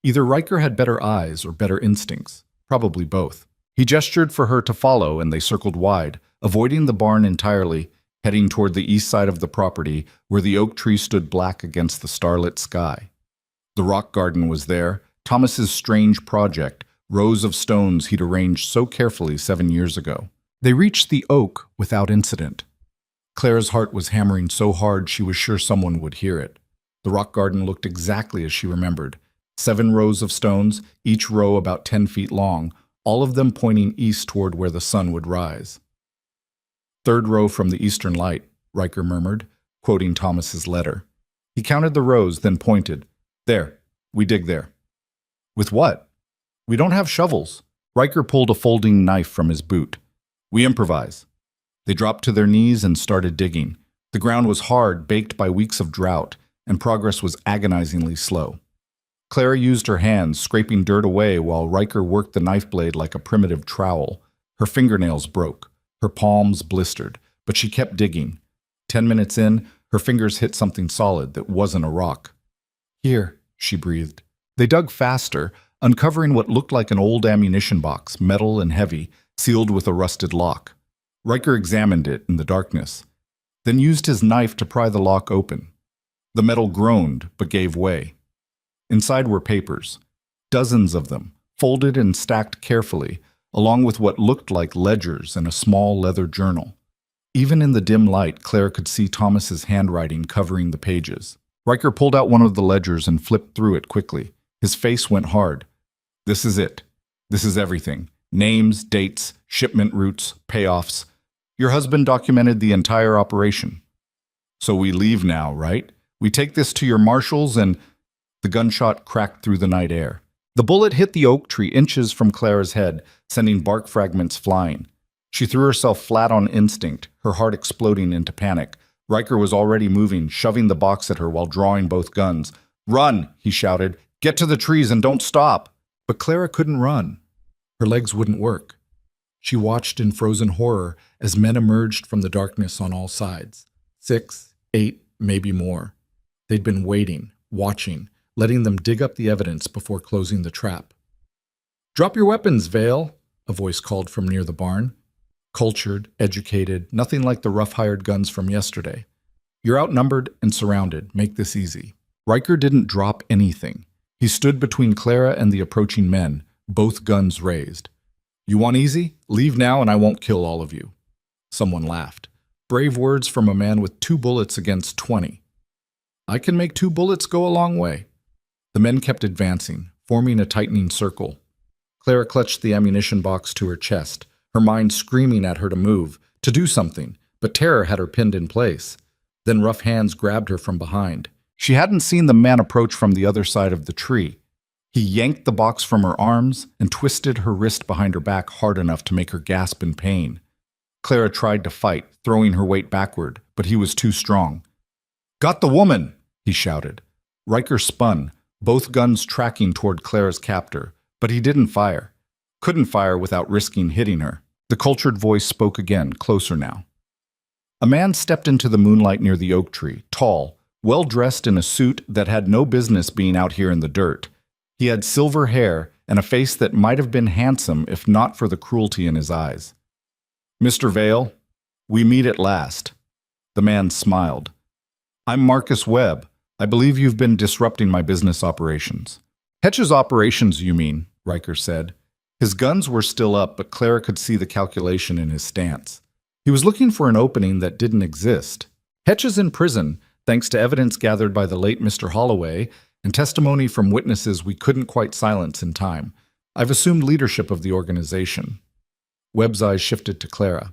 Either Riker had better eyes or better instincts. Probably both. He gestured for her to follow and they circled wide, avoiding the barn entirely, heading toward the east side of the property where the oak tree stood black against the starlit sky. The rock garden was there, Thomas's strange project, rows of stones he'd arranged so carefully 7 years ago. They reached the oak without incident. Clara's heart was hammering so hard she was sure someone would hear it. The rock garden looked exactly as she remembered. 7 rows of stones, each row about 10 feet long, all of them pointing east toward where the sun would rise. "Third row from the eastern light," Riker murmured, quoting Thomas's letter. He counted the rows, then pointed. "There, we dig there." "With what?" "We don't have shovels." Riker pulled a folding knife from his boot. "We improvise." They dropped to their knees and started digging. The ground was hard, baked by weeks of drought, and progress was agonizingly slow. Clara used her hands, scraping dirt away while Riker worked the knife blade like a primitive trowel. Her fingernails broke. Her palms blistered, but she kept digging. 10 minutes in, her fingers hit something solid that wasn't a rock. "Here," she breathed. They dug faster, uncovering what looked like an old ammunition box, metal and heavy, sealed with a rusted lock. Riker examined it in the darkness, then used his knife to pry the lock open. The metal groaned, but gave way. Inside were papers, dozens of them, folded and stacked carefully, along with what looked like ledgers and a small leather journal. Even in the dim light, Claire could see Thomas's handwriting covering the pages. Riker pulled out one of the ledgers and flipped through it quickly. His face went hard. "This is it. This is everything. Names, dates, shipment routes, payoffs. Your husband documented the entire operation. So we leave now, right? We take this to your marshals and—" The gunshot cracked through the night air. The bullet hit the oak tree inches from Clara's head, sending bark fragments flying. She threw herself flat on instinct, her heart exploding into panic. Riker was already moving, shoving the box at her while drawing both guns. "Run!" he shouted. "Get to the trees and don't stop!" But Clara couldn't run. Her legs wouldn't work. She watched in frozen horror as men emerged from the darkness on all sides. 6, 8, maybe more. They'd been waiting, watching, letting them dig up the evidence before closing the trap. "Drop your weapons, Vale," a voice called from near the barn. Cultured, educated, nothing like the rough-hired guns from yesterday. "You're outnumbered and surrounded. Make this easy." Riker didn't drop anything. He stood between Clara and the approaching men, both guns raised. "You want easy? Leave now and I won't kill all of you." Someone laughed. Brave words from a man with 2 bullets against 20. "I can make 2 bullets go a long way." The men kept advancing, forming a tightening circle. Clara clutched the ammunition box to her chest, her mind screaming at her to move, to do something, but terror had her pinned in place. Then rough hands grabbed her from behind. She hadn't seen the man approach from the other side of the tree. He yanked the box from her arms and twisted her wrist behind her back hard enough to make her gasp in pain. Clara tried to fight, throwing her weight backward, but he was too strong. "Got the woman!" he shouted. Riker spun, both guns tracking toward Clara's captor, but he didn't fire. Couldn't fire without risking hitting her. The cultured voice spoke again, closer now. A man stepped into the moonlight near the oak tree, tall, well-dressed in a suit that had no business being out here in the dirt. He had silver hair and a face that might have been handsome if not for the cruelty in his eyes. "Mr. Vale, we meet at last." The man smiled. "I'm Marcus Webb. I believe you've been disrupting my business operations." "Hetch's operations, you mean," Riker said. His guns were still up, but Clara could see the calculation in his stance. He was looking for an opening that didn't exist. "Hetch is in prison, thanks to evidence gathered by the late Mr. Holloway and testimony from witnesses we couldn't quite silence in time. I've assumed leadership of the organization." Webb's eyes shifted to Clara.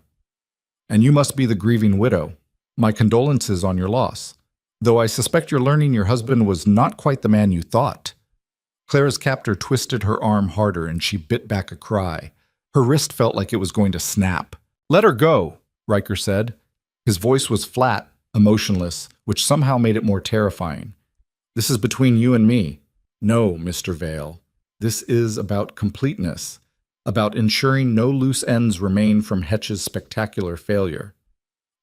"And you must be the grieving widow. My condolences on your loss. Though I suspect you're learning your husband was not quite the man you thought." Clara's captor twisted her arm harder and she bit back a cry. Her wrist felt like it was going to snap. "Let her go," Riker said. His voice was flat, emotionless, which somehow made it more terrifying. "This is between you and me." "No, Mr. Vale. This is about completeness, about ensuring no loose ends remain from Hetch's spectacular failure."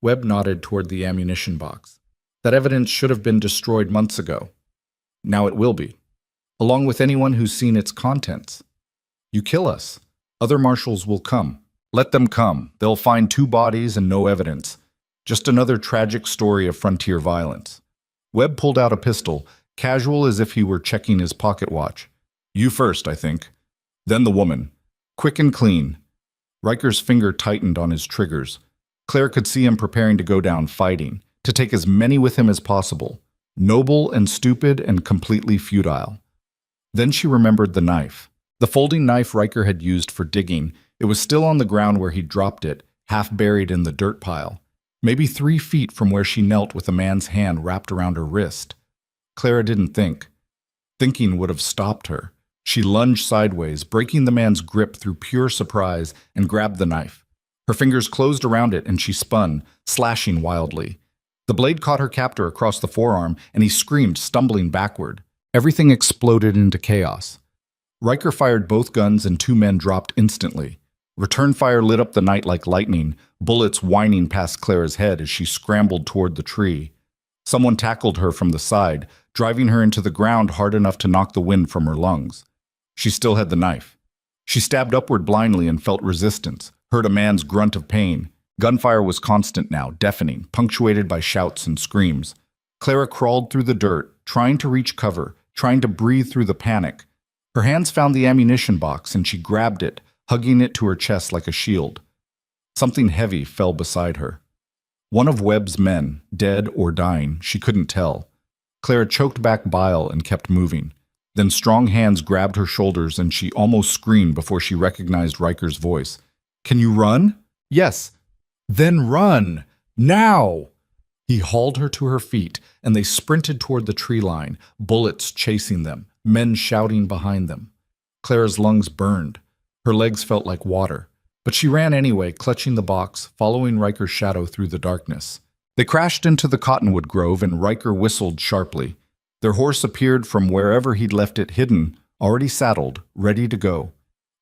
Webb nodded toward the ammunition box. "That evidence should have been destroyed months ago. Now it will be, along with anyone who's seen its contents. You kill us, other marshals will come. Let them come. They'll find 2 bodies and no evidence. Just another tragic story of frontier violence." Webb pulled out a pistol, casual as if he were checking his pocket watch. "You first, I think. Then the woman. Quick and clean." Riker's finger tightened on his triggers. Claire could see him preparing to go down fighting, to take as many with him as possible. Noble and stupid and completely futile. Then she remembered the knife. The folding knife Riker had used for digging. It was still on the ground where he dropped it, half buried in the dirt pile. Maybe 3 feet from where she knelt with a man's hand wrapped around her wrist. Clara didn't think. Thinking would have stopped her. She lunged sideways, breaking the man's grip through pure surprise, and grabbed the knife. Her fingers closed around it and she spun, slashing wildly. The blade caught her captor across the forearm and he screamed, stumbling backward. Everything exploded into chaos. Riker fired both guns and 2 men dropped instantly. Return fire lit up the night like lightning, bullets whining past Clara's head as she scrambled toward the tree. Someone tackled her from the side, driving her into the ground hard enough to knock the wind from her lungs. She still had the knife. She stabbed upward blindly and felt resistance, heard a man's grunt of pain. Gunfire was constant now, deafening, punctuated by shouts and screams. Clara crawled through the dirt, trying to reach cover, trying to breathe through the panic. Her hands found the ammunition box and she grabbed it, hugging it to her chest like a shield. Something heavy fell beside her. One of Webb's men, dead or dying, she couldn't tell. Clara choked back bile and kept moving. Then strong hands grabbed her shoulders and she almost screamed before she recognized Riker's voice. "Can you run?" "Yes." "Then run! Now!" He hauled her to her feet and they sprinted toward the tree line, bullets chasing them, men shouting behind them. Clara's lungs burned. Her legs felt like water. But she ran anyway, clutching the box, following Riker's shadow through the darkness. They crashed into the cottonwood grove and Riker whistled sharply. Their horse appeared from wherever he'd left it hidden, already saddled, ready to go.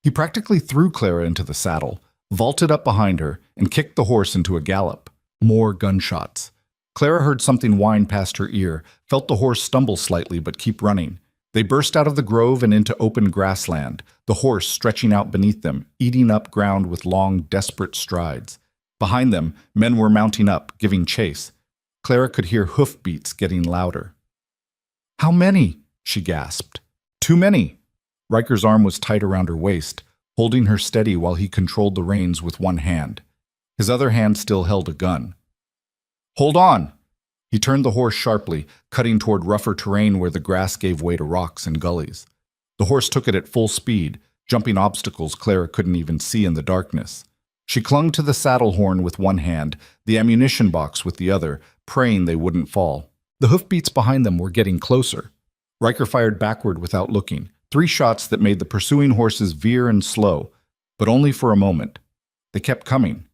He practically threw Clara into the saddle, vaulted up behind her, and kicked the horse into a gallop. More gunshots. Clara heard something whine past her ear, felt the horse stumble slightly but keep running. They burst out of the grove and into open grassland, the horse stretching out beneath them, eating up ground with long, desperate strides. Behind them, men were mounting up, giving chase. Clara could hear hoofbeats getting louder. How many? She gasped. Too many. Riker's arm was tight around her waist, holding her steady while he controlled the reins with one hand. His other hand still held a gun. Hold on! He turned the horse sharply, cutting toward rougher terrain where the grass gave way to rocks and gullies. The horse took it at full speed, jumping obstacles Clara couldn't even see in the darkness. She clung to the saddle horn with one hand, the ammunition box with the other, praying they wouldn't fall. The hoofbeats behind them were getting closer. Riker fired backward without looking, 3 shots that made the pursuing horses veer and slow, but only for a moment. They kept coming.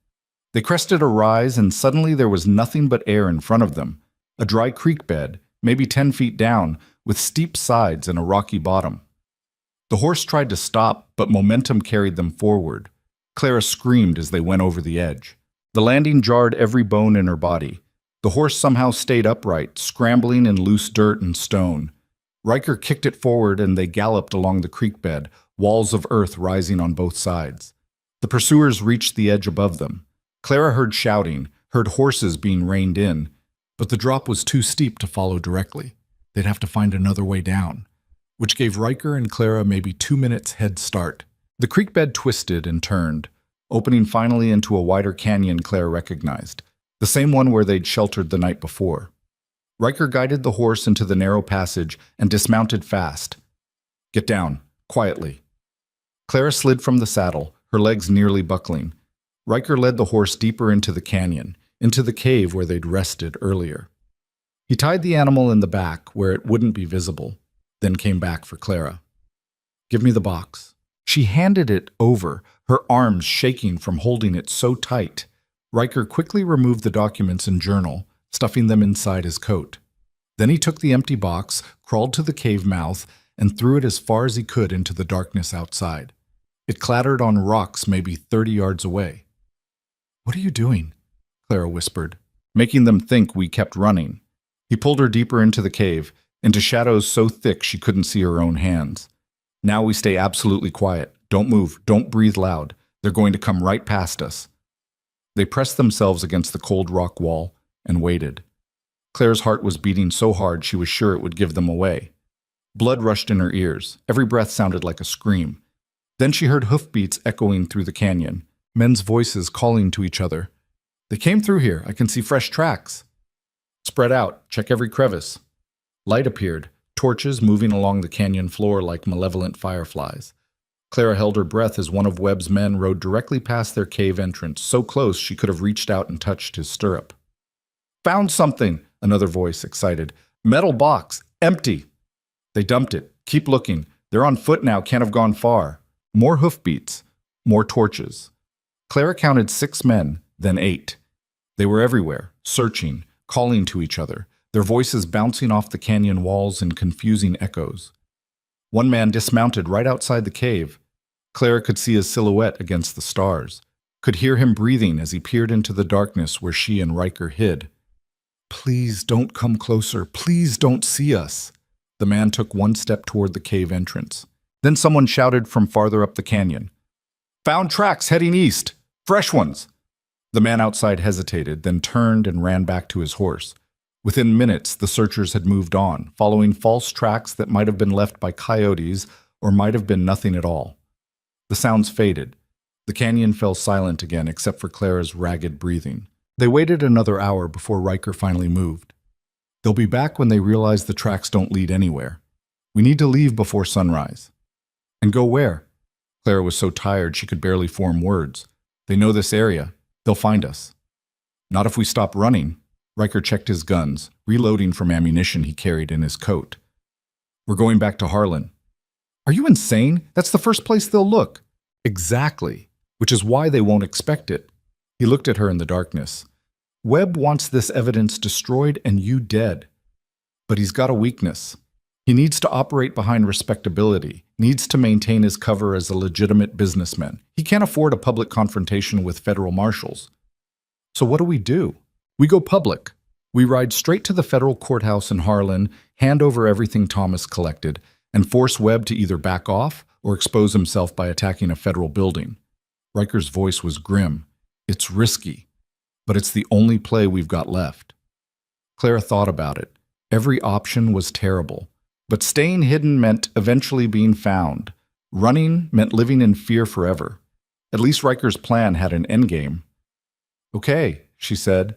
They crested a rise, and suddenly there was nothing but air in front of them, a dry creek bed, maybe 10 feet down, with steep sides and a rocky bottom. The horse tried to stop, but momentum carried them forward. Clara screamed as they went over the edge. The landing jarred every bone in her body. The horse somehow stayed upright, scrambling in loose dirt and stone. Riker kicked it forward and they galloped along the creek bed, walls of earth rising on both sides. The pursuers reached the edge above them. Clara heard shouting, heard horses being reined in, but the drop was too steep to follow directly. They'd have to find another way down, which gave Riker and Clara maybe 2 minutes head start. The creek bed twisted and turned, opening finally into a wider canyon Clara recognized, the same one where they'd sheltered the night before. Riker guided the horse into the narrow passage and dismounted fast. Get down, quietly. Clara slid from the saddle, her legs nearly buckling. Riker led the horse deeper into the canyon, into the cave where they'd rested earlier. He tied the animal in the back where it wouldn't be visible, then came back for Clara. Give me the box. She handed it over, her arms shaking from holding it so tight. Riker quickly removed the documents and journal, stuffing them inside his coat. Then he took the empty box, crawled to the cave mouth, and threw it as far as he could into the darkness outside. It clattered on rocks maybe 30 yards away. What are you doing? Clara whispered, making them think we kept running. He pulled her deeper into the cave, into shadows so thick she couldn't see her own hands. Now we stay absolutely quiet. Don't move. Don't breathe loud. They're going to come right past us. They pressed themselves against the cold rock wall and waited. Claire's heart was beating so hard she was sure it would give them away. Blood rushed in her ears. Every breath sounded like a scream. Then she heard hoofbeats echoing through the canyon, men's voices calling to each other. They came through here. I can see fresh tracks. Spread out. Check every crevice. Light appeared, torches moving along the canyon floor like malevolent fireflies. Clara held her breath as one of Webb's men rode directly past their cave entrance, so close she could have reached out and touched his stirrup. Found something, another voice excited. Metal box, empty. They dumped it. Keep looking. They're on foot now, can't have gone far. More hoofbeats, more torches. Clara counted 6 men, then 8. They were everywhere, searching, calling to each other, their voices bouncing off the canyon walls in confusing echoes. One man dismounted right outside the cave. Clara could see his silhouette against the stars, could hear him breathing as he peered into the darkness where she and Riker hid. Please don't come closer. Please don't see us. The man took one step toward the cave entrance. Then someone shouted from farther up the canyon. Found tracks heading east. Fresh ones. The man outside hesitated, then turned and ran back to his horse. Within minutes, the searchers had moved on, following false tracks that might have been left by coyotes or might have been nothing at all. The sounds faded. The canyon fell silent again except for Clara's ragged breathing. They waited another hour before Riker finally moved. They'll be back when they realize the tracks don't lead anywhere. We need to leave before sunrise. And go where? Clara was so tired she could barely form words. They know this area. They'll find us. Not if we stop running. Riker checked his guns, reloading from ammunition he carried in his coat. We're going back to Harlan. Are you insane? That's the first place they'll look. Exactly, which is why they won't expect it. He looked at her in the darkness. Webb wants this evidence destroyed and you dead. But he's got a weakness. He needs to operate behind respectability, needs to maintain his cover as a legitimate businessman. He can't afford a public confrontation with federal marshals. So what do? We go public. We ride straight to the federal courthouse in Harlan, hand over everything Thomas collected, and force Webb to either back off or expose himself by attacking a federal building. Riker's voice was grim. It's risky, but it's the only play we've got left. Clara thought about it. Every option was terrible. But staying hidden meant eventually being found. Running meant living in fear forever. At least Riker's plan had an endgame. "Okay," she said.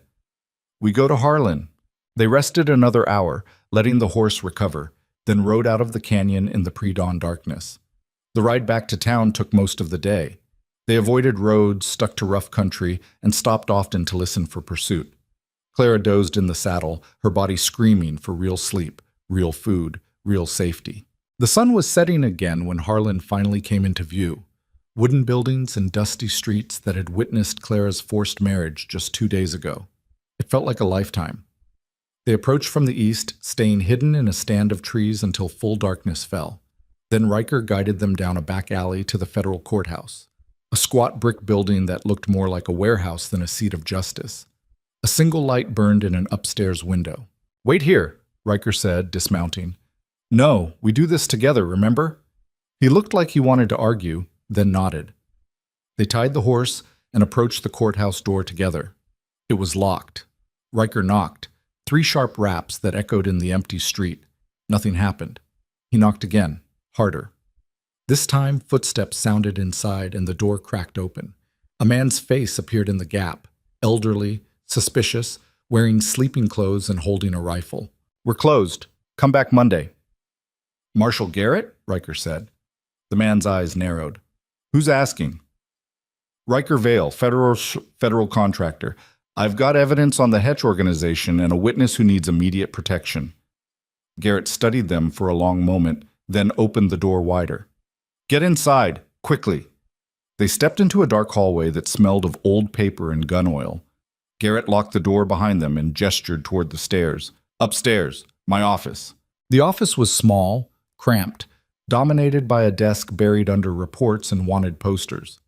"We go to Harlan." They rested another hour, letting the horse recover, then rode out of the canyon in the pre-dawn darkness. The ride back to town took most of the day. They avoided roads, stuck to rough country, and stopped often to listen for pursuit. Clara dozed in the saddle, her body screaming for real sleep, real food, real safety. The sun was setting again when Harlan finally came into view. Wooden buildings and dusty streets that had witnessed Clara's forced marriage just 2 days ago. It felt like a lifetime. They approached from the east, staying hidden in a stand of trees until full darkness fell. Then Riker guided them down a back alley to the federal courthouse, a squat brick building that looked more like a warehouse than a seat of justice. A single light burned in an upstairs window. "Wait here," Riker said, dismounting. "No, we do this together, remember?" He looked like he wanted to argue, then nodded. They tied the horse and approached the courthouse door together. It was locked. Riker knocked. 3 sharp raps that echoed in the empty street. Nothing happened. He knocked again, harder. This time, footsteps sounded inside and the door cracked open. A man's face appeared in the gap, elderly, suspicious, wearing sleeping clothes and holding a rifle. "We're closed. Come back Monday." "Marshal Garrett?" Riker said. The man's eyes narrowed. "Who's asking?" "Riker Vale, federal contractor. I've got evidence on the Hetch organization and a witness who needs immediate protection." Garrett studied them for a long moment, then opened the door wider. "Get inside, quickly." They stepped into a dark hallway that smelled of old paper and gun oil. Garrett locked the door behind them and gestured toward the stairs. "Upstairs, my office." The office was small, cramped, dominated by a desk buried under reports and wanted posters.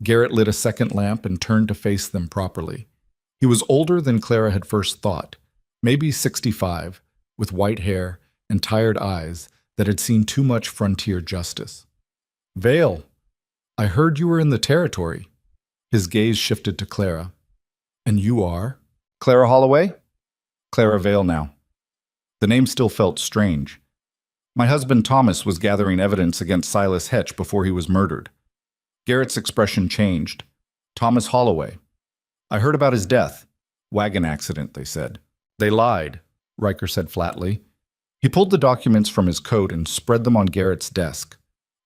Garrett lit a second lamp and turned to face them properly. He was older than Clara had first thought, maybe 65, with white hair and tired eyes that had seen too much frontier justice. "Vale, I heard you were in the territory." His gaze shifted to Clara. "And you are?" "Clara Holloway?" "Clara Vale now." The name still felt strange. "My husband Thomas was gathering evidence against Silas Hetch before he was murdered." Garrett's expression changed. "Thomas Holloway. I heard about his death. Wagon accident, they said." "They lied," Riker said flatly. He pulled the documents from his coat and spread them on Garrett's desk.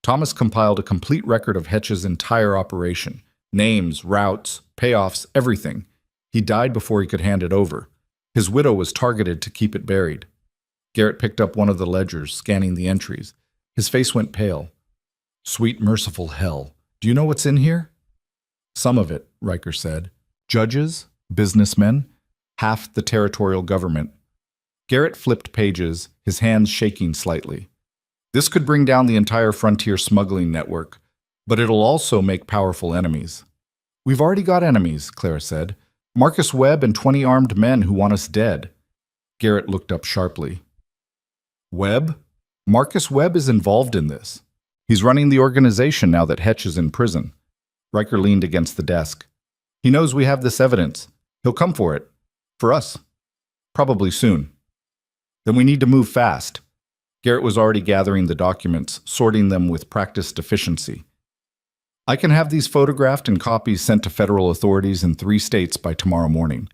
Thomas compiled a complete record of Hetch's entire operation. Names, routes, payoffs, everything. He died before he could hand it over. His widow was targeted to keep it buried. Garrett picked up one of the ledgers, scanning the entries. His face went pale. "Sweet merciful hell. Do you know what's in here?" "Some of it," Riker said. "Judges, businessmen, half the territorial government." Garrett flipped pages, his hands shaking slightly. "This could bring down the entire frontier smuggling network, but it'll also make powerful enemies." "We've already got enemies," Clara said. "Marcus Webb and 20 armed men who want us dead." Garrett looked up sharply. "Webb? Marcus Webb is involved in this. He's running the organization now that Hetch is in prison." Riker leaned against the desk. "He knows we have this evidence. He'll come for it. For us. Probably soon. Then we need to move fast." Garrett was already gathering the documents, sorting them with practiced efficiency. "I can have these photographed and copies sent to federal authorities in 3 states by tomorrow morning.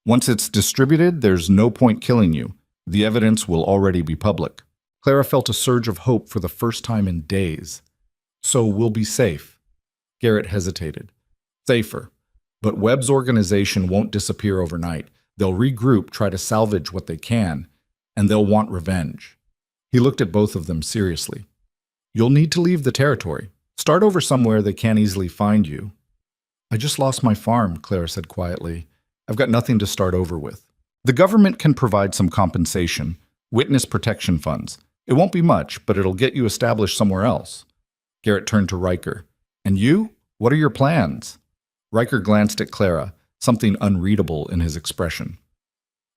Once it's distributed, there's no point killing you. The evidence will already be public." Clara felt a surge of hope for the first time in days. "So we'll be safe." Garrett hesitated. "Safer. But Webb's organization won't disappear overnight. They'll regroup, try to salvage what they can, and they'll want revenge." He looked at both of them seriously. "You'll need to leave the territory. Start over somewhere they can't easily find you." "I just lost my farm," Clara said quietly. "I've got nothing to start over with. The government can provide some compensation, witness protection funds. It won't be much, but it'll get you established somewhere else." Garrett turned to Riker. "And you? What are your plans?" Riker glanced at Clara, something unreadable in his expression.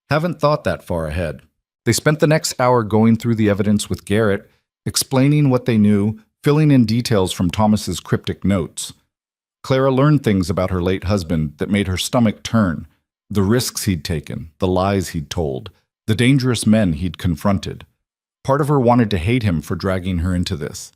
"Haven't thought that far ahead." They spent the next hour going through the evidence with Garrett, explaining what they knew, filling in details from Thomas's cryptic notes. Clara learned things about her late husband that made her stomach turn, the risks he'd taken, the lies he'd told, the dangerous men he'd confronted. Part of her wanted to hate him for dragging her into this.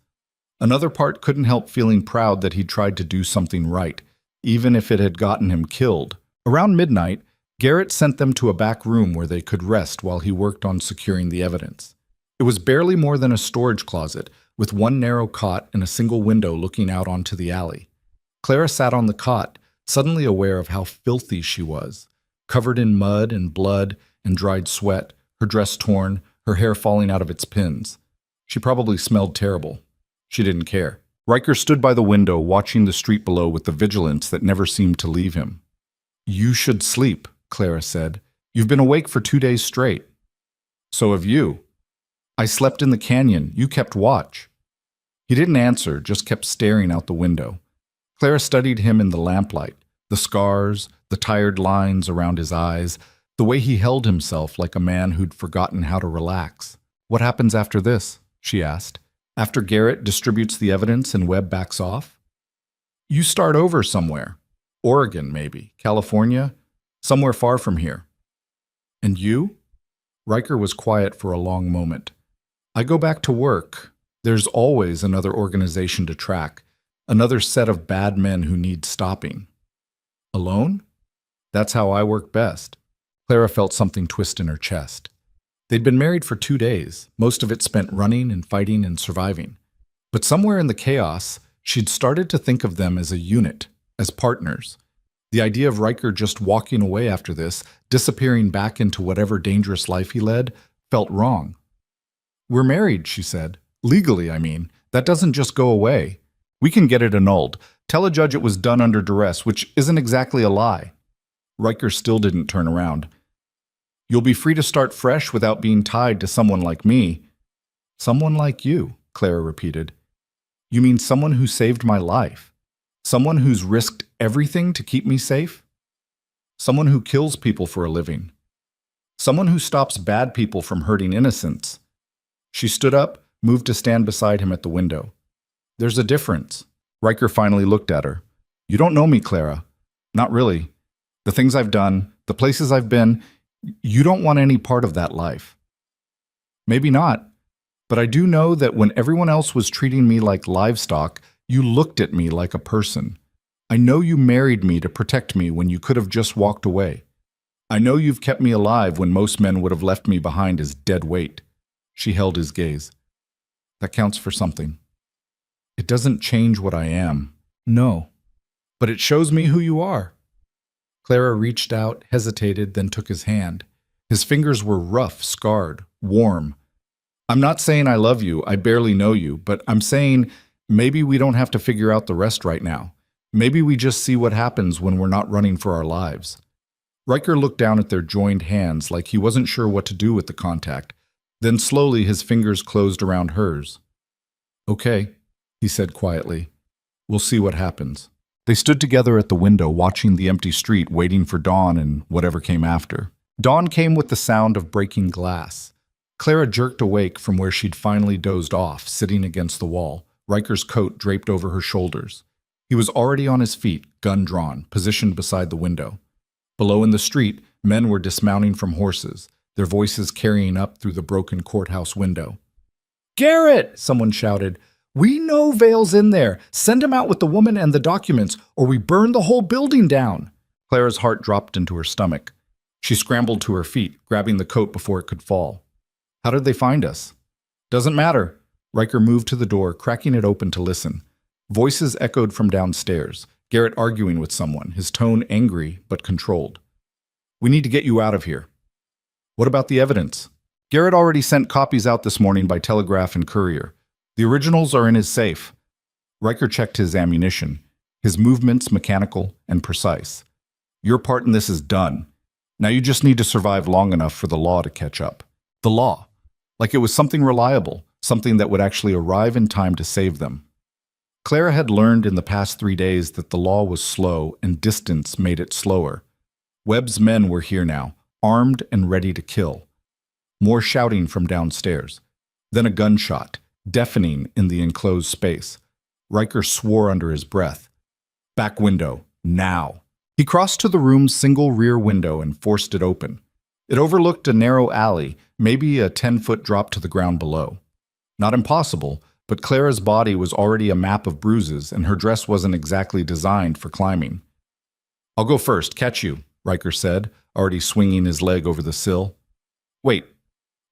Another part couldn't help feeling proud that he'd tried to do something right, even if it had gotten him killed. Around midnight, Garrett sent them to a back room where they could rest while he worked on securing the evidence. It was barely more than a storage closet, with one narrow cot and a single window looking out onto the alley. Clara sat on the cot, suddenly aware of how filthy she was, covered in mud and blood and dried sweat, her dress torn, her hair falling out of its pins. She probably smelled terrible. She didn't care. Riker stood by the window, watching the street below with the vigilance that never seemed to leave him. "You should sleep," Clara said. "You've been awake for 2 days straight." "So have you." "I slept in the canyon. You kept watch." He didn't answer, just kept staring out the window. Clara studied him in the lamplight, the scars, the tired lines around his eyes, the way he held himself like a man who'd forgotten how to relax. "What happens after this?" she asked. "After Garrett distributes the evidence and Webb backs off?" "You start over somewhere. Oregon, maybe. California. Somewhere far from here." "And you?" Riker was quiet for a long moment. "I go back to work. There's always another organization to track, another set of bad men who need stopping." "Alone?" "That's how I work best." Clara felt something twist in her chest. They'd been married for 2 days, most of it spent running and fighting and surviving. But somewhere in the chaos, she'd started to think of them as a unit, as partners. The idea of Riker just walking away after this, disappearing back into whatever dangerous life he led, felt wrong. "We're married," she said. "Legally, I mean. That doesn't just go away. We can get it annulled. Tell a judge it was done under duress, which isn't exactly a lie." Riker still didn't turn around. "You'll be free to start fresh without being tied to someone like me." "Someone like you," Clara repeated. "You mean someone who saved my life? Someone who's risked everything to keep me safe? Someone who kills people for a living? Someone who stops bad people from hurting innocents?" She stood up, moved to stand beside him at the window. "There's a difference." Riker finally looked at her. "You don't know me, Clara. Not really. The things I've done, the places I've been, you don't want any part of that life." "Maybe not. But I do know that when everyone else was treating me like livestock, you looked at me like a person. I know you married me to protect me when you could have just walked away. I know you've kept me alive when most men would have left me behind as dead weight." She held his gaze. "That counts for something." "It doesn't change what I am." "No. But it shows me who you are." Clara reached out, hesitated, then took his hand. His fingers were rough, scarred, warm. "I'm not saying I love you, I barely know you, but I'm saying maybe we don't have to figure out the rest right now. Maybe we just see what happens when we're not running for our lives." Riker looked down at their joined hands like he wasn't sure what to do with the contact. Then slowly his fingers closed around hers. "Okay," he said quietly. "We'll see what happens." They stood together at the window, watching the empty street, waiting for dawn and whatever came after. Dawn came with the sound of breaking glass. Clara jerked awake from where she'd finally dozed off, sitting against the wall, Riker's coat draped over her shoulders. He was already on his feet, gun drawn, positioned beside the window. Below in the street, men were dismounting from horses, their voices carrying up through the broken courthouse window. "Garrett!" someone shouted. "We know Vale's in there. Send him out with the woman and the documents, or we burn the whole building down." Clara's heart dropped into her stomach. She scrambled to her feet, grabbing the coat before it could fall. "How did they find us?" "Doesn't matter." Riker moved to the door, cracking it open to listen. Voices echoed from downstairs, Garrett arguing with someone, his tone angry but controlled. "We need to get you out of here." "What about the evidence?" "Garrett already sent copies out this morning by telegraph and courier. The originals are in his safe." Riker checked his ammunition, his movements mechanical and precise. "Your part in this is done. Now you just need to survive long enough for the law to catch up." The law. Like it was something reliable, something that would actually arrive in time to save them. Clara had learned in the past 3 days that the law was slow and distance made it slower. Webb's men were here now, armed and ready to kill. More shouting from downstairs. Then a gunshot, deafening in the enclosed space. Riker swore under his breath. Back window, now. He crossed to the room's single rear window and forced it open. It overlooked a narrow alley, maybe a 10-foot drop to the ground below. Not impossible, but Clara's body was already a map of bruises, and her dress wasn't exactly designed for climbing. "I'll go first, catch you," Riker said, already swinging his leg over the sill. "Wait,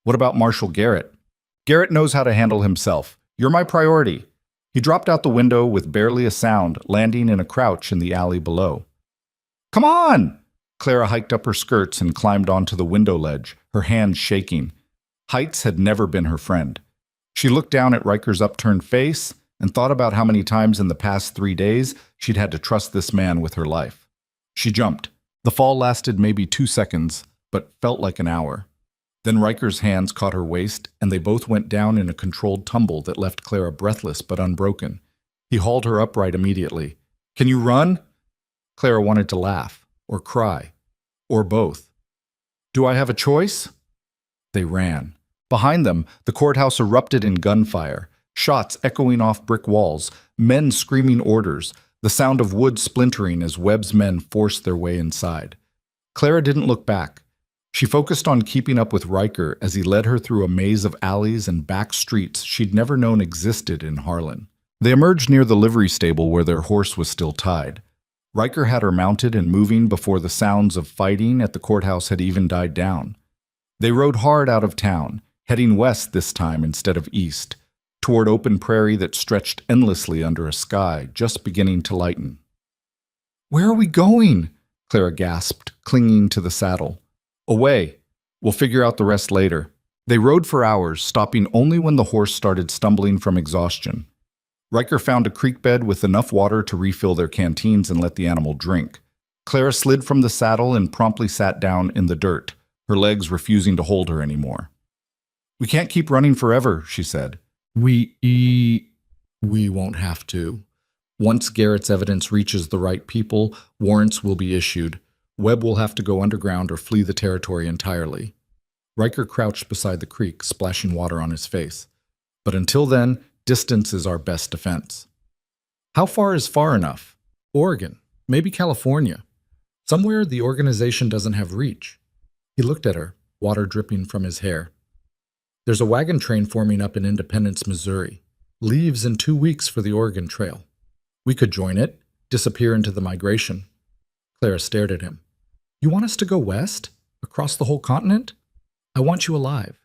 what about Marshal Garrett?" "Garrett knows how to handle himself. You're my priority." He dropped out the window with barely a sound, landing in a crouch in the alley below. "Come on!" Clara hiked up her skirts and climbed onto the window ledge, her hands shaking. Heights had never been her friend. She looked down at Riker's upturned face and thought about how many times in the past 3 days she'd had to trust this man with her life. She jumped. The fall lasted maybe 2 seconds, but felt like an hour. Then Riker's hands caught her waist, and they both went down in a controlled tumble that left Clara breathless but unbroken. He hauled her upright immediately. "Can you run?" Clara wanted to laugh, or cry, or both. "Do I have a choice?" They ran. Behind them, the courthouse erupted in gunfire, shots echoing off brick walls, men screaming orders, the sound of wood splintering as Webb's men forced their way inside. Clara didn't look back. She focused on keeping up with Riker as he led her through a maze of alleys and back streets she'd never known existed in Harlan. They emerged near the livery stable where their horse was still tied. Riker had her mounted and moving before the sounds of fighting at the courthouse had even died down. They rode hard out of town, heading west this time instead of east, toward open prairie that stretched endlessly under a sky just beginning to lighten. "Where are we going?" Clara gasped, clinging to the saddle. "Away. We'll figure out the rest later." They rode for hours, stopping only when the horse started stumbling from exhaustion. Riker found a creek bed with enough water to refill their canteens and let the animal drink. Clara slid from the saddle and promptly sat down in the dirt, her legs refusing to hold her anymore. "We can't keep running forever," she said. We won't have to. Once Garrett's evidence reaches the right people, warrants will be issued. Webb will have to go underground or flee the territory entirely." Riker crouched beside the creek, splashing water on his face. "But until then, distance is our best defense." "How far is far enough?" "Oregon, maybe California. Somewhere the organization doesn't have reach." He looked at her, water dripping from his hair. "There's a wagon train forming up in Independence, Missouri. Leaves in 2 weeks for the Oregon Trail. We could join it, disappear into the migration." Clara stared at him. "You want us to go west? Across the whole continent? I want you alive.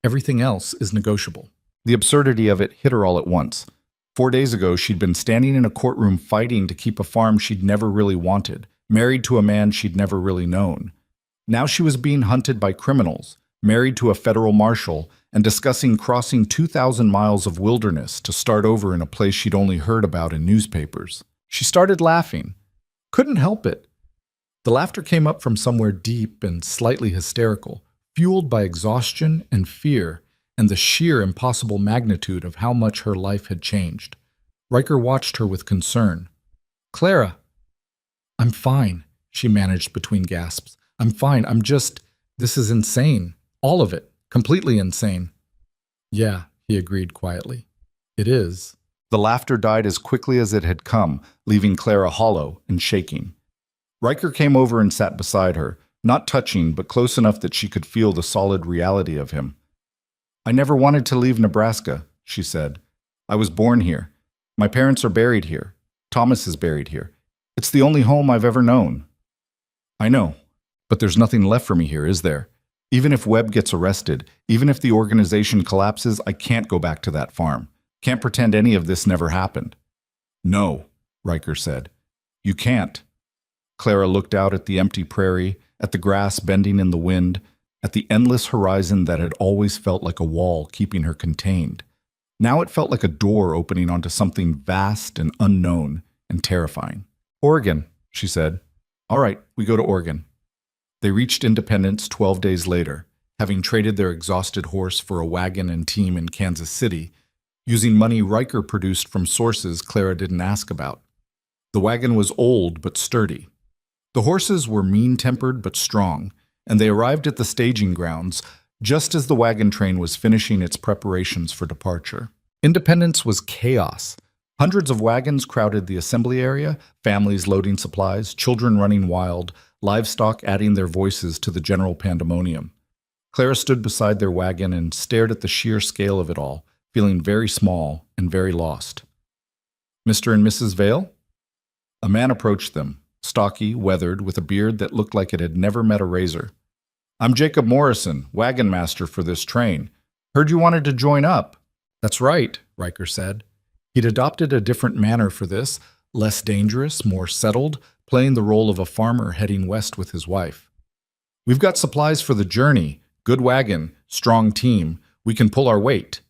Everything else is negotiable." The absurdity of it hit her all at once. 4 days ago, she'd been standing in a courtroom fighting to keep a farm she'd never really wanted, married to a man she'd never really known. Now she was being hunted by criminals, married to a federal marshal, and discussing crossing 2,000 miles of wilderness to start over in a place she'd only heard about in newspapers. She started laughing. Couldn't help it. The laughter came up from somewhere deep and slightly hysterical, fueled by exhaustion and fear and the sheer impossible magnitude of how much her life had changed. Riker watched her with concern. "Clara." "I'm fine," she managed between gasps. "I'm fine. This is insane. All of it. Completely insane." "Yeah," he agreed quietly. "It is." The laughter died as quickly as it had come, leaving Clara hollow and shaking. Riker came over and sat beside her, not touching, but close enough that she could feel the solid reality of him. "I never wanted to leave Nebraska," she said. "I was born here. My parents are buried here. Thomas is buried here. It's the only home I've ever known." "I know, but there's nothing left for me here, is there? Even if Webb gets arrested, even if the organization collapses, I can't go back to that farm. Can't pretend any of this never happened." "No," Riker said. "You can't." Clara looked out at the empty prairie, at the grass bending in the wind, at the endless horizon that had always felt like a wall keeping her contained. Now it felt like a door opening onto something vast and unknown and terrifying. "Oregon," she said. "All right, we go to Oregon." They reached Independence 12 days later, having traded their exhausted horse for a wagon and team in Kansas City, using money Riker produced from sources Clara didn't ask about. The wagon was old but sturdy. The horses were mean-tempered but strong, and they arrived at the staging grounds just as the wagon train was finishing its preparations for departure. Independence was chaos. Hundreds of wagons crowded the assembly area, families loading supplies, children running wild, livestock adding their voices to the general pandemonium. Clara stood beside their wagon and stared at the sheer scale of it all, feeling very small and very lost. Mr. and Mrs. Vale? A man approached them, stocky, weathered, with a beard that looked like it had never met a razor. I'm Jacob Morrison, wagon master for this train. Heard you wanted to join up. That's right, Riker said. He'd adopted a different manner for this, less dangerous, more settled, playing the role of a farmer heading west with his wife. We've got supplies for the journey, good wagon, strong team. We can pull our weight.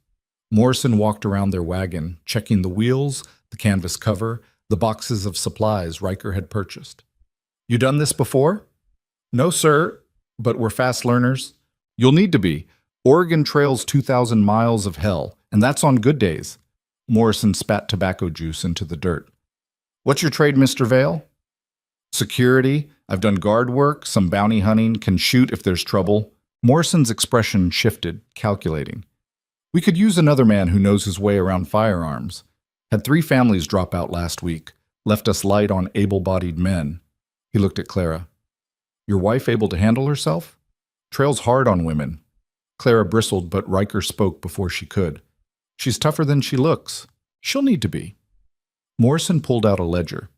Morrison walked around their wagon, checking the wheels, the canvas cover, the boxes of supplies Riker had purchased. You done this before? No, sir, but we're fast learners. You'll need to be. Oregon trails 2,000 miles of hell, and that's on good days. Morrison spat tobacco juice into the dirt. What's your trade, Mr. Vale? Security. I've done guard work, some bounty hunting, can shoot if there's trouble. Morrison's expression shifted, calculating. We could use another man who knows his way around firearms. Had 3 families drop out last week, left us light on able-bodied men. He looked at Clara. Your wife able to handle herself? Trail's hard on women. Clara bristled, but Riker spoke before she could. She's tougher than she looks. She'll need to be. Morrison pulled out a ledger.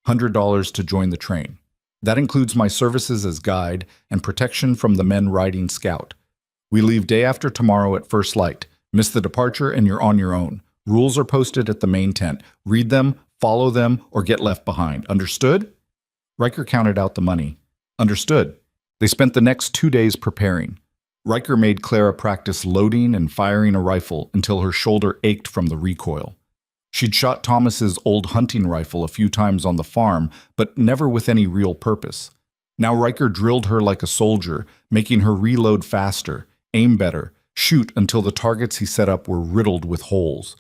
$100 to join the train. That includes my services as guide and protection from the men riding scout. We leave day after tomorrow at first light. Miss the departure and you're on your own. Rules are posted at the main tent. Read them, follow them, or get left behind. Understood? Riker counted out the money. Understood. They spent the next 2 days preparing. Riker made Clara practice loading and firing a rifle until her shoulder ached from the recoil. She'd shot Thomas's old hunting rifle a few times on the farm, but never with any real purpose. Now Riker drilled her like a soldier, making her reload faster, aim better, shoot until the targets he set up were riddled with holes.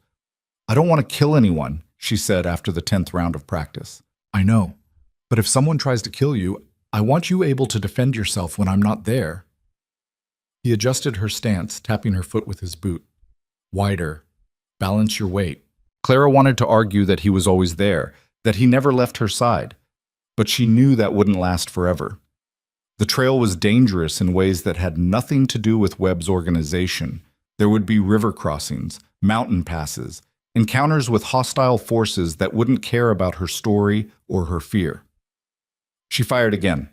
I don't want to kill anyone, she said after the 10th round of practice. I know, but if someone tries to kill you, I want you able to defend yourself when I'm not there. He adjusted her stance, tapping her foot with his boot. Wider. Balance your weight. Clara wanted to argue that he was always there, that he never left her side, but she knew that wouldn't last forever. The trail was dangerous in ways that had nothing to do with Webb's organization. There would be river crossings, mountain passes, encounters with hostile forces that wouldn't care about her story or her fear. She fired again.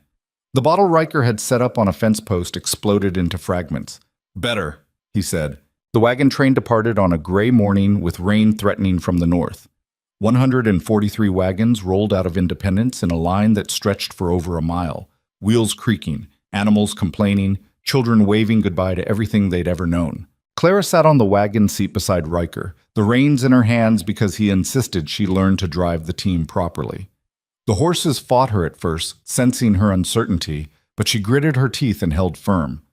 The bottle Riker had set up on a fence post exploded into fragments. Better, he said. The wagon train departed on a gray morning with rain threatening from the north. 143 wagons rolled out of Independence in a line that stretched for over a mile, wheels creaking, animals complaining, children waving goodbye to everything they'd ever known. Clara sat on the wagon seat beside Riker, the reins in her hands because he insisted she learn to drive the team properly. The horses fought her at first, sensing her uncertainty, but she gritted her teeth and held firm.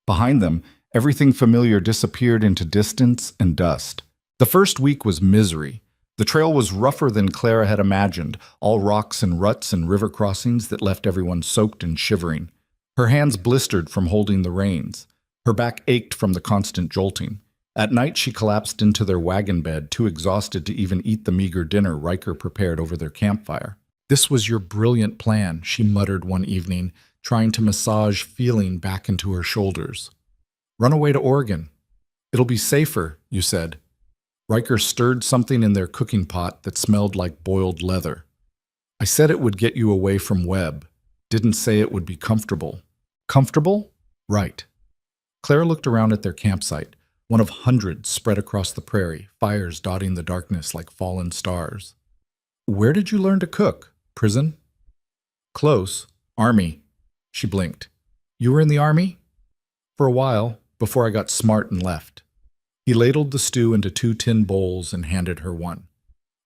Behind them, everything familiar disappeared into distance and dust. The first week was misery. The trail was rougher than Clara had imagined, all rocks and ruts and river crossings that left everyone soaked and shivering. Her hands blistered from holding the reins. Her back ached from the constant jolting. At night she collapsed into their wagon bed, too exhausted to even eat the meager dinner Riker prepared over their campfire. This was your brilliant plan, she muttered one evening, trying to massage feeling back into her shoulders. Run away to Oregon. It'll be safer, you said. Riker stirred something in their cooking pot that smelled like boiled leather. I said it would get you away from Webb. Didn't say it would be comfortable. Comfortable? Right. Clara looked around at their campsite, one of hundreds spread across the prairie, fires dotting the darkness like fallen stars. Where did you learn to cook? Prison? Close. Army. She blinked. You were in the Army? For a while, before I got smart and left. He ladled the stew into 2 tin bowls and handed her one.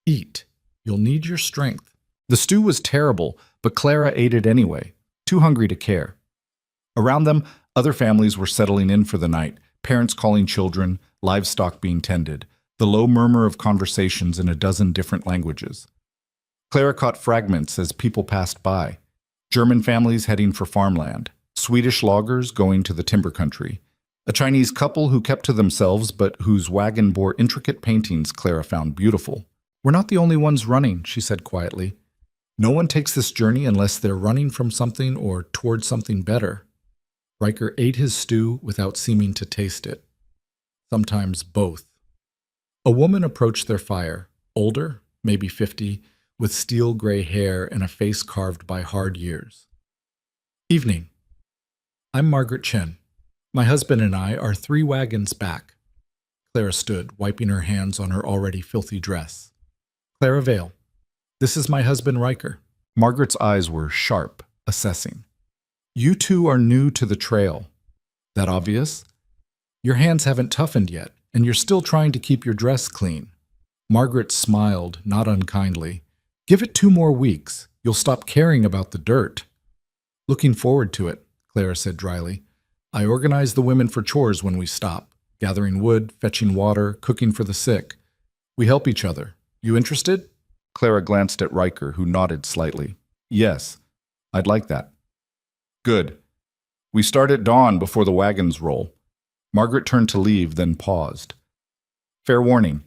Eat. You'll need your strength. The stew was terrible, but Clara ate it anyway, too hungry to care. Around them, other families were settling in for the night, parents calling children, livestock being tended, the low murmur of conversations in a dozen different languages. Clara caught fragments as people passed by. German families heading for farmland, Swedish loggers going to the timber country, a Chinese couple who kept to themselves but whose wagon bore intricate paintings Clara found beautiful. We're not the only ones running, she said quietly. No one takes this journey unless they're running from something or towards something better. Riker ate his stew without seeming to taste it. Sometimes both. A woman approached their fire, older, maybe 50, with steel gray hair and a face carved by hard years. Evening. I'm Margaret Chen. My husband and I are 3 wagons back. Clara stood, wiping her hands on her already filthy dress. Clara Vale. This is my husband Riker. Margaret's eyes were sharp, assessing. You two are new to the trail. That obvious? Your hands haven't toughened yet, and you're still trying to keep your dress clean. Margaret smiled, not unkindly. Give it 2 more weeks. You'll stop caring about the dirt. Looking forward to it, Clara said dryly. I organize the women for chores when we stop, gathering wood, fetching water, cooking for the sick. We help each other. You interested? Clara glanced at Riker, who nodded slightly. Yes, I'd like that. Good. We start at dawn before the wagons roll. Margaret turned to leave, then paused. Fair warning.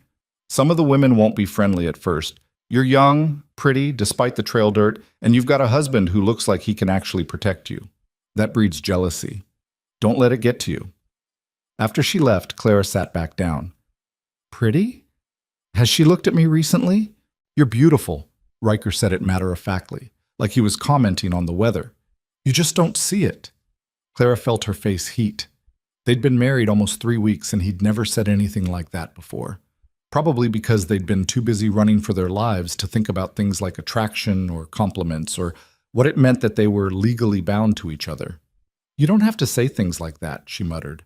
Some of the women won't be friendly at first. You're young, pretty, despite the trail dirt, and you've got a husband who looks like he can actually protect you. That breeds jealousy. Don't let it get to you. After she left, Clara sat back down. Pretty? Has she looked at me recently? You're beautiful, Riker said it matter-of-factly, like he was commenting on the weather. You just don't see it. Clara felt her face heat. They'd been married almost 3 weeks, and he'd never said anything like that before. Probably because they'd been too busy running for their lives to think about things like attraction or compliments or what it meant that they were legally bound to each other. You don't have to say things like that, she muttered.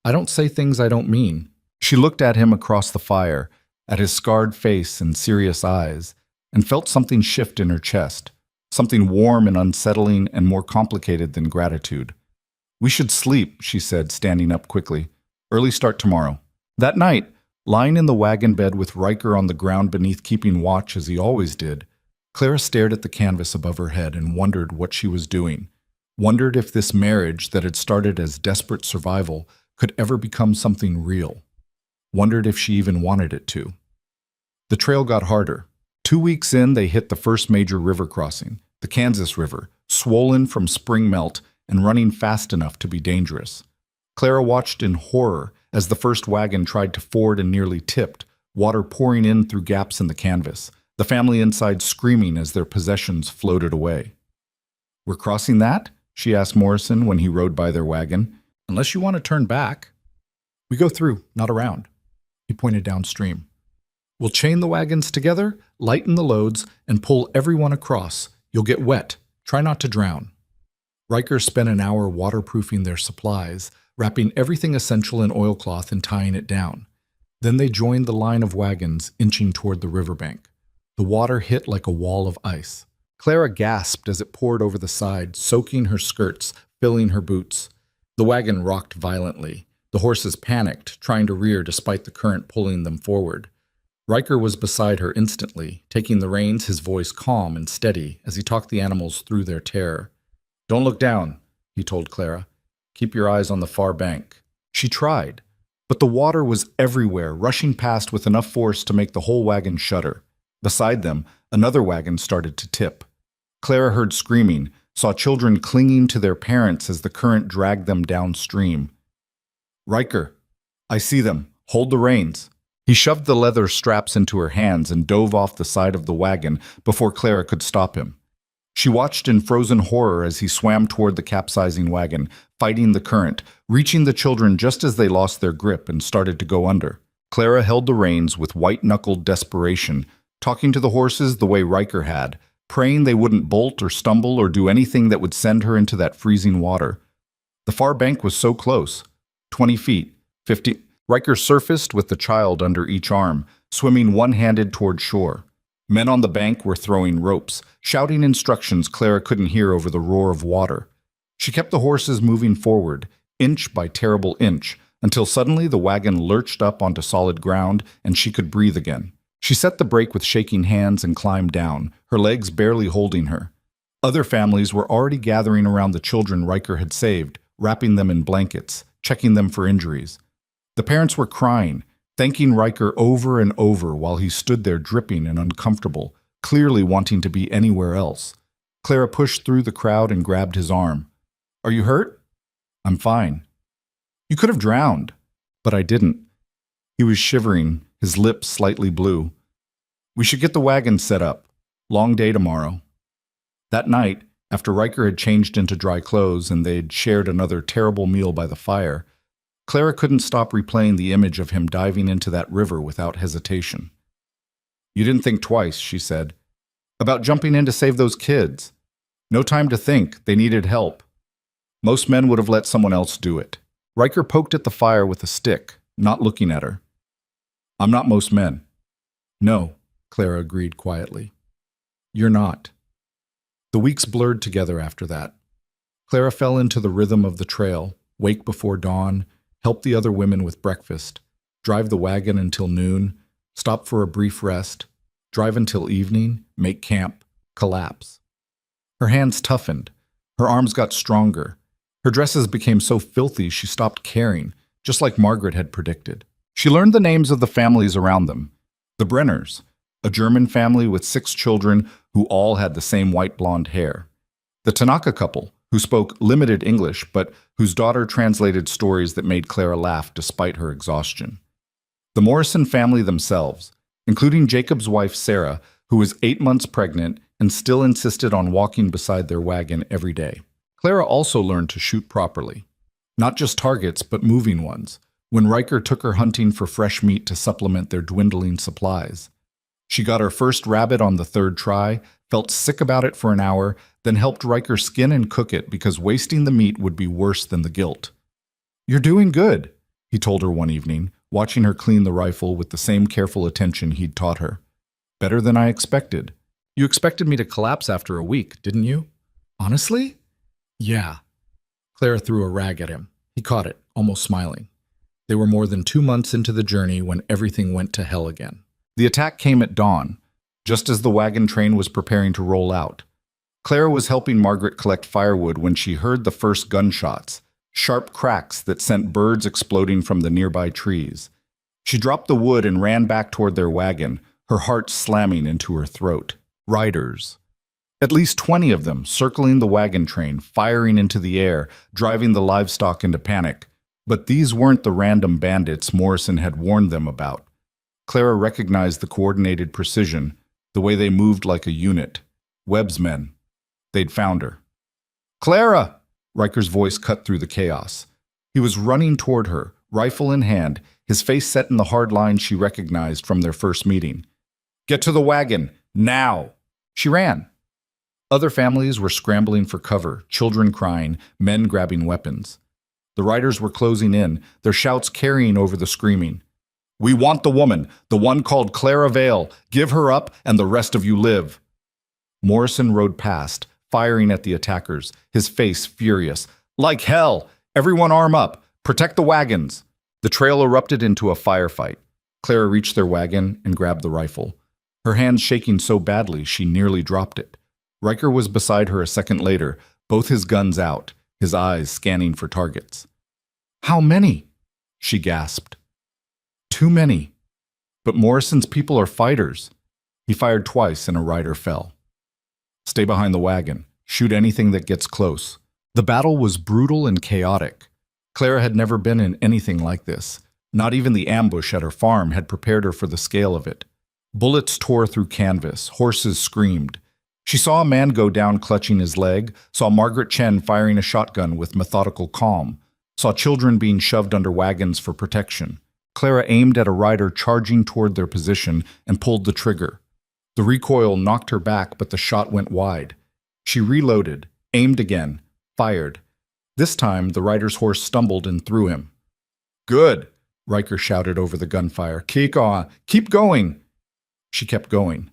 I don't say things I don't mean. She looked at him across the fire, at his scarred face and serious eyes, and felt something shift in her chest, something warm and unsettling and more complicated than gratitude. We should sleep, she said, standing up quickly. Early start tomorrow. That night, lying in the wagon bed with Riker on the ground beneath keeping watch as he always did, Clara stared at the canvas above her head and wondered what she was doing, wondered if this marriage that had started as desperate survival could ever become something real, wondered if she even wanted it to. The trail got harder. 2 weeks in, they hit the first major river crossing, the Kansas River, swollen from spring melt and running fast enough to be dangerous. Clara watched in horror as the first wagon tried to ford and nearly tipped, water pouring in through gaps in the canvas, the family inside screaming as their possessions floated away. We're crossing that? She asked Morrison when he rode by their wagon. Unless you want to turn back. We go through, not around. He pointed downstream. We'll chain the wagons together, lighten the loads, and pull everyone across. You'll get wet. Try not to drown. Riker spent an hour waterproofing their supplies, wrapping everything essential in oilcloth and tying it down. Then they joined the line of wagons, inching toward the riverbank. The water hit like a wall of ice. Clara gasped as it poured over the side, soaking her skirts, filling her boots. The wagon rocked violently. The horses panicked, trying to rear despite the current pulling them forward. Riker was beside her instantly, taking the reins, his voice calm and steady as he talked the animals through their terror. Don't look down, he told Clara. Keep your eyes on the far bank. She tried, but the water was everywhere, rushing past with enough force to make the whole wagon shudder. Beside them, another wagon started to tip. Clara heard screaming, saw children clinging to their parents as the current dragged them downstream. Riker, I see them. Hold the reins. He shoved the leather straps into her hands and dove off the side of the wagon before Clara could stop him. She watched in frozen horror as he swam toward the capsizing wagon, fighting the current, reaching the children just as they lost their grip and started to go under. Clara held the reins with white-knuckled desperation, talking to the horses the way Riker had, praying they wouldn't bolt or stumble or do anything that would send her into that freezing water. The far bank was so close. 20 feet, 50... Riker surfaced with the child under each arm, swimming one-handed toward shore. Men on the bank were throwing ropes, shouting instructions Clara couldn't hear over the roar of water. She kept the horses moving forward, inch by terrible inch, until suddenly the wagon lurched up onto solid ground and she could breathe again. She set the brake with shaking hands and climbed down, her legs barely holding her. Other families were already gathering around the children Riker had saved, wrapping them in blankets, checking them for injuries. The parents were crying, thanking Riker over and over while he stood there dripping and uncomfortable, clearly wanting to be anywhere else. Clara pushed through the crowd and grabbed his arm. "Are you hurt?" "I'm fine." "You could have drowned." "But I didn't." He was shivering, his lips slightly blue. "We should get the wagon set up. Long day tomorrow." That night, after Riker had changed into dry clothes and they'd shared another terrible meal by the fire, Clara couldn't stop replaying the image of him diving into that river without hesitation. "You didn't think twice," she said, "about jumping in to save those kids. No time to think, they needed help. Most men would have let someone else do it." Riker poked at the fire with a stick, not looking at her. "I'm not most men." "No," Clara agreed quietly. "You're not." The weeks blurred together after that. Clara fell into the rhythm of the trail, wake before dawn, help the other women with breakfast, drive the wagon until noon, stop for a brief rest, drive until evening, make camp, collapse. Her hands toughened. Her arms got stronger. Her dresses became so filthy she stopped caring, just like Margaret had predicted. She learned the names of the families around them. The Brenners, a German family with 6 children who all had the same white blonde hair. The Tanaka couple, who spoke limited English but whose daughter translated stories that made Clara laugh despite her exhaustion. The Morrison family themselves, including Jacob's wife Sarah, who was 8 months pregnant and still insisted on walking beside their wagon every day. Clara also learned to shoot properly. Not just targets, but moving ones, when Riker took her hunting for fresh meat to supplement their dwindling supplies. She got her first rabbit on the 3rd try, felt sick about it for an hour, then helped Riker skin and cook it because wasting the meat would be worse than the guilt. "You're doing good," he told her one evening, watching her clean the rifle with the same careful attention he'd taught her. "Better than I expected." "You expected me to collapse after a week, didn't you?" "Honestly?" "Yeah." Clara threw a rag at him. He caught it, almost smiling. They were more than 2 months into the journey when everything went to hell again. The attack came at dawn, just as the wagon train was preparing to roll out. Clara was helping Margaret collect firewood when she heard the first gunshots, sharp cracks that sent birds exploding from the nearby trees. She dropped the wood and ran back toward their wagon, her heart slamming into her throat. Riders. At least 20 of them circling the wagon train, firing into the air, driving the livestock into panic. But these weren't the random bandits Morrison had warned them about. Clara recognized the coordinated precision, the way they moved like a unit. Webb's men. They'd found her. "Clara!" Riker's voice cut through the chaos. He was running toward her, rifle in hand, his face set in the hard lines she recognized from their first meeting. "Get to the wagon, now!" She ran. Other families were scrambling for cover, children crying, men grabbing weapons. The riders were closing in, their shouts carrying over the screaming. "We want the woman, the one called Clara Vale. Give her up, and the rest of you live." Morrison rode past, firing at the attackers, his face furious. "Like hell! Everyone arm up! Protect the wagons!" The trail erupted into a firefight. Clara reached their wagon and grabbed the rifle. Her hands shaking so badly she nearly dropped it. Riker was beside her a second later, both his guns out, his eyes scanning for targets. "How many?" she gasped. "Too many. But Morrison's people are fighters." He fired twice and a rider fell. "Stay behind the wagon. Shoot anything that gets close." The battle was brutal and chaotic. Clara had never been in anything like this. Not even the ambush at her farm had prepared her for the scale of it. Bullets tore through canvas. Horses screamed. She saw a man go down clutching his leg, saw Margaret Chen firing a shotgun with methodical calm, saw children being shoved under wagons for protection. Clara aimed at a rider charging toward their position and pulled the trigger. The recoil knocked her back, but the shot went wide. She reloaded, aimed again, fired. This time, the rider's horse stumbled and threw him. "Good," Riker shouted over the gunfire. "Keep on! Keep going!" She kept going.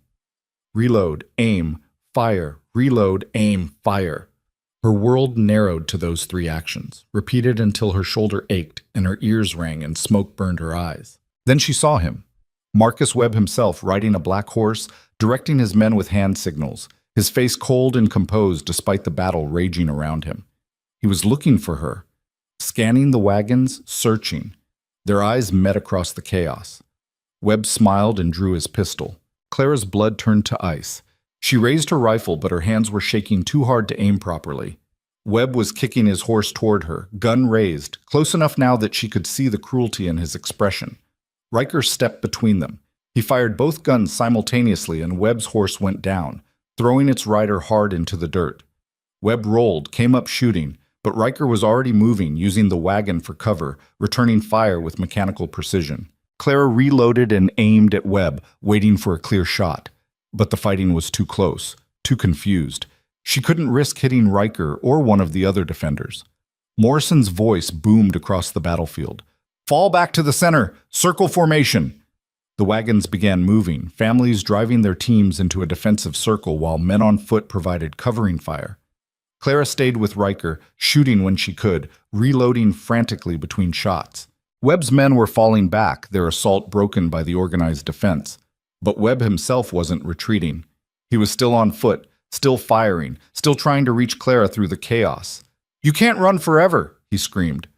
Reload, aim, fire, reload, aim, fire. Her world narrowed to those 3 actions, repeated until her shoulder ached and her ears rang and smoke burned her eyes. Then she saw him. Marcus Webb himself riding a black horse, directing his men with hand signals, his face cold and composed despite the battle raging around him. He was looking for her, scanning the wagons, searching. Their eyes met across the chaos. Webb smiled and drew his pistol. Clara's blood turned to ice. She raised her rifle, but her hands were shaking too hard to aim properly. Webb was kicking his horse toward her, gun raised, close enough now that she could see the cruelty in his expression. Riker stepped between them. He fired both guns simultaneously, and Webb's horse went down, throwing its rider hard into the dirt. Webb rolled, came up shooting, but Riker was already moving, using the wagon for cover, returning fire with mechanical precision. Clara reloaded and aimed at Webb, waiting for a clear shot. But the fighting was too close, too confused. She couldn't risk hitting Riker or one of the other defenders. Morrison's voice boomed across the battlefield. "Fall back to the center! Circle formation!" The wagons began moving, families driving their teams into a defensive circle while men on foot provided covering fire. Clara stayed with Riker, shooting when she could, reloading frantically between shots. Webb's men were falling back, their assault broken by the organized defense. But Webb himself wasn't retreating. He was still on foot, still firing, still trying to reach Clara through the chaos. "You can't run forever," he screamed.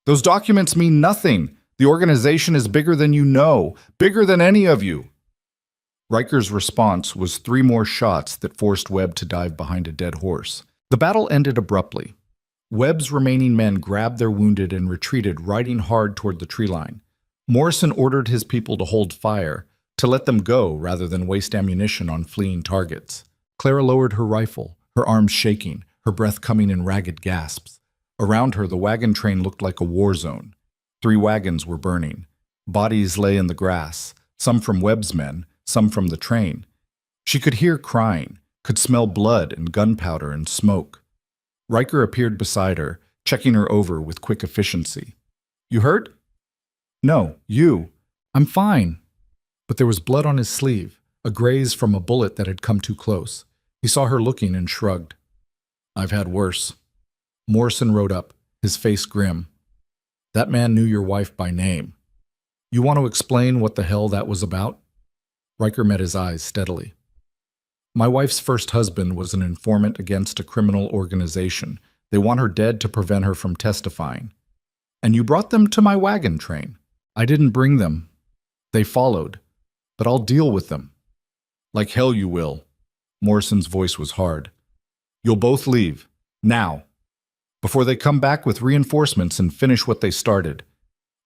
"Those documents mean nothing. The organization is bigger than you know, bigger than any of you." Riker's response was 3 more shots that forced Webb to dive behind a dead horse. The battle ended abruptly. Webb's remaining men grabbed their wounded and retreated, riding hard toward the tree line. Morrison ordered his people to hold fire, to let them go rather than waste ammunition on fleeing targets. Clara lowered her rifle, her arms shaking, her breath coming in ragged gasps. Around her, the wagon train looked like a war zone. 3 wagons were burning. Bodies lay in the grass, some from Webb's men, some from the train. She could hear crying, could smell blood and gunpowder and smoke. Riker appeared beside her, checking her over with quick efficiency. "You hurt?" "No, you." "I'm fine." But there was blood on his sleeve, a graze from a bullet that had come too close. He saw her looking and shrugged. "I've had worse." Morrison rode up, his face grim. "That man knew your wife by name. You want to explain what the hell that was about?" Riker met his eyes steadily. "My wife's first husband was an informant against a criminal organization. They want her dead to prevent her from testifying. And you brought them to my wagon train." "I didn't bring them. They followed. But I'll deal with them." "Like hell you will." Morrison's voice was hard. "You'll both leave. Now. Before they come back with reinforcements and finish what they started."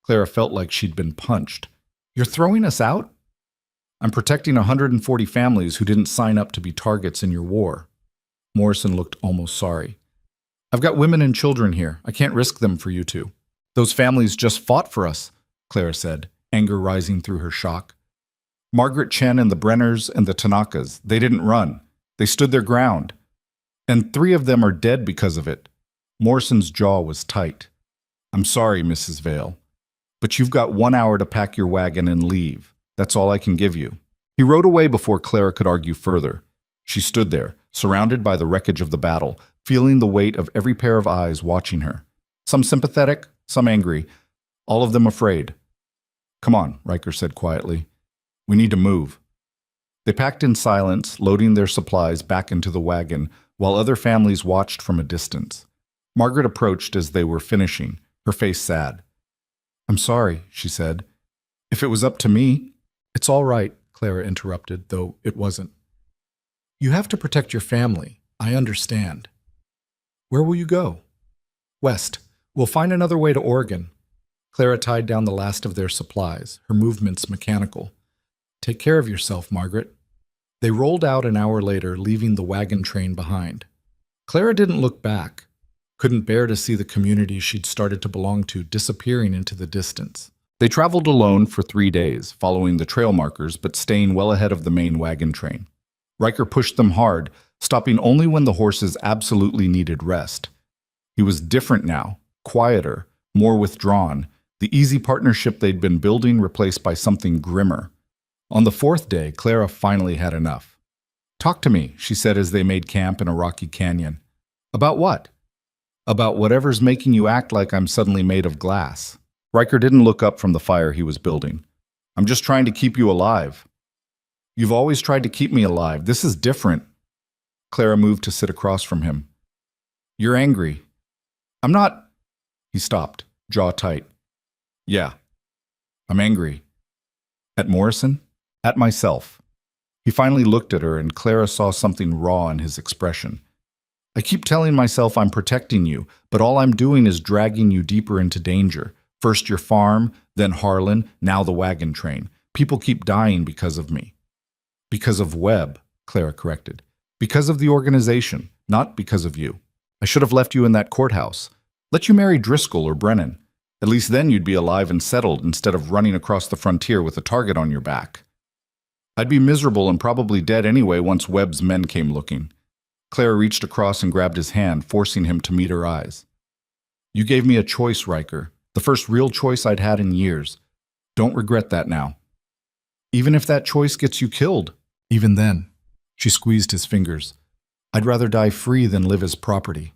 Clara felt like she'd been punched. "You're throwing us out?" "I'm protecting 140 families who didn't sign up to be targets in your war." Morrison looked almost sorry. "I've got women and children here. I can't risk them for you two." "Those families just fought for us," Clara said, anger rising through her shock. "Margaret Chen and the Brenners and the Tanakas, they didn't run. They stood their ground. And 3 of them are dead because of it." Morrison's jaw was tight. "I'm sorry, Mrs. Vale, but you've got 1 hour to pack your wagon and leave. That's all I can give you." He rode away before Clara could argue further. She stood there, surrounded by the wreckage of the battle, feeling the weight of every pair of eyes watching her. Some sympathetic, some angry, all of them afraid. "Come on," Riker said quietly. "We need to move." They packed in silence, loading their supplies back into the wagon, while other families watched from a distance. Margaret approached as they were finishing, her face sad. "I'm sorry," she said. "If it was up to me—" "It's all right," Clara interrupted, though it wasn't. "You have to protect your family. I understand." "Where will you go?" "West. We'll find another way to Oregon." Clara tied down the last of their supplies, her movements mechanical. "Take care of yourself, Margaret." They rolled out an hour later, leaving the wagon train behind. Clara didn't look back, couldn't bear to see the community she'd started to belong to disappearing into the distance. They traveled alone for 3 days, following the trail markers but staying well ahead of the main wagon train. Riker pushed them hard, stopping only when the horses absolutely needed rest. He was different now, quieter, more withdrawn, the easy partnership they'd been building replaced by something grimmer. On the 4th day, Clara finally had enough. "Talk to me," she said as they made camp in a rocky canyon. "About what?" "About whatever's making you act like I'm suddenly made of glass." Riker didn't look up from the fire he was building. "I'm just trying to keep you alive." "You've always tried to keep me alive. This is different." Clara moved to sit across from him. "You're angry." "I'm not—" He stopped, jaw tight. "Yeah, I'm angry." "At Morrison?" "At myself." He finally looked at her, and Clara saw something raw in his expression. I keep telling myself I'm protecting you, but all I'm doing is dragging you deeper into danger. First your farm, then Harlan, now the wagon train. People keep dying because of me. Because of Webb, Clara corrected. Because of the organization, not because of you. I should have left you in that courthouse. Let you marry Driscoll or Brennan. At least then you'd be alive and settled instead of running across the frontier with a target on your back. I'd be miserable and probably dead anyway once Webb's men came looking. Clara reached across and grabbed his hand, forcing him to meet her eyes. You gave me a choice, Riker. The first real choice I'd had in years. Don't regret that now. Even if that choice gets you killed. Even then. She squeezed his fingers. I'd rather die free than live as property.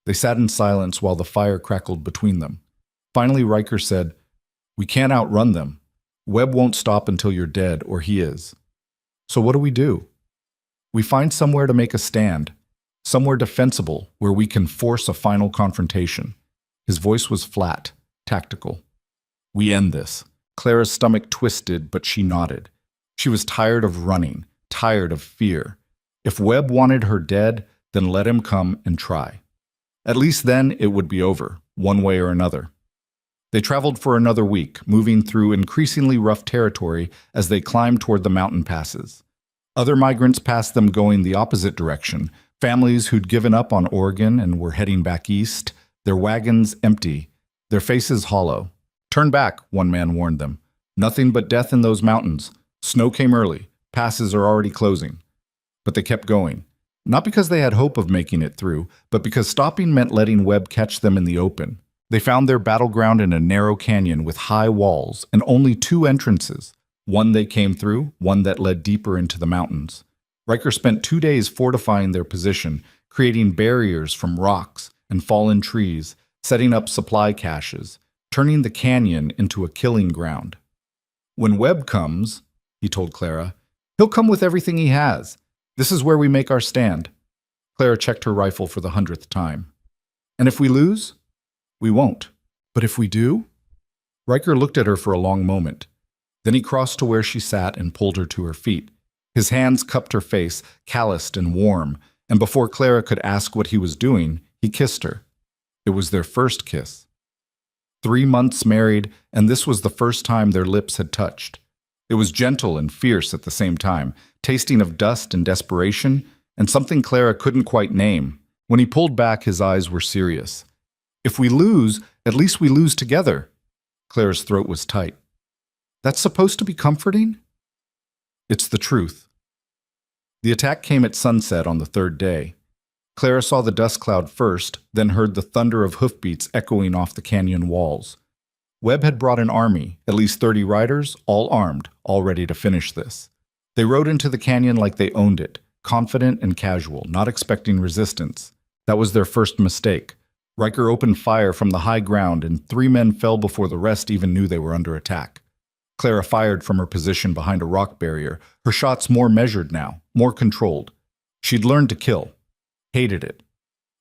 They sat in silence while the fire crackled between them. Finally, Riker said, We can't outrun them. Webb won't stop until you're dead, or he is. So what do? We find somewhere to make a stand, somewhere defensible where we can force a final confrontation. His voice was flat, tactical. We end this. Clara's stomach twisted, but she nodded. She was tired of running, tired of fear. If Webb wanted her dead, then let him come and try. At least then it would be over, one way or another. They traveled for another week, moving through increasingly rough territory as they climbed toward the mountain passes. Other migrants passed them going the opposite direction, families who'd given up on Oregon and were heading back east, their wagons empty, their faces hollow. Turn back, one man warned them. Nothing but death in those mountains. Snow came early. Passes are already closing. But they kept going. Not because they had hope of making it through, but because stopping meant letting Webb catch them in the open. They found their battleground in a narrow canyon with high walls and only 2 entrances. One they came through, one that led deeper into the mountains. Riker spent 2 days fortifying their position, creating barriers from rocks and fallen trees, setting up supply caches, turning the canyon into a killing ground. When Webb comes, he told Clara, he'll come with everything he has. This is where we make our stand. Clara checked her rifle for the 100th time. And if we lose? We won't. But if we do? Riker looked at her for a long moment. Then he crossed to where she sat and pulled her to her feet. His hands cupped her face, calloused and warm, and before Clara could ask what he was doing, he kissed her. It was their first kiss. 3 months married, and this was the first time their lips had touched. It was gentle and fierce at the same time, tasting of dust and desperation, and something Clara couldn't quite name. When he pulled back, his eyes were serious. If we lose, at least we lose together. Clara's throat was tight. That's supposed to be comforting? It's the truth. The attack came at sunset on the 3rd day. Clara saw the dust cloud first, then heard the thunder of hoofbeats echoing off the canyon walls. Webb had brought an army, at least 30 riders, all armed, all ready to finish this. They rode into the canyon like they owned it, confident and casual, not expecting resistance. That was their first mistake. Riker opened fire from the high ground, and 3 men fell before the rest even knew they were under attack. Clara fired from her position behind a rock barrier, her shots more measured now, more controlled. She'd learned to kill, hated it,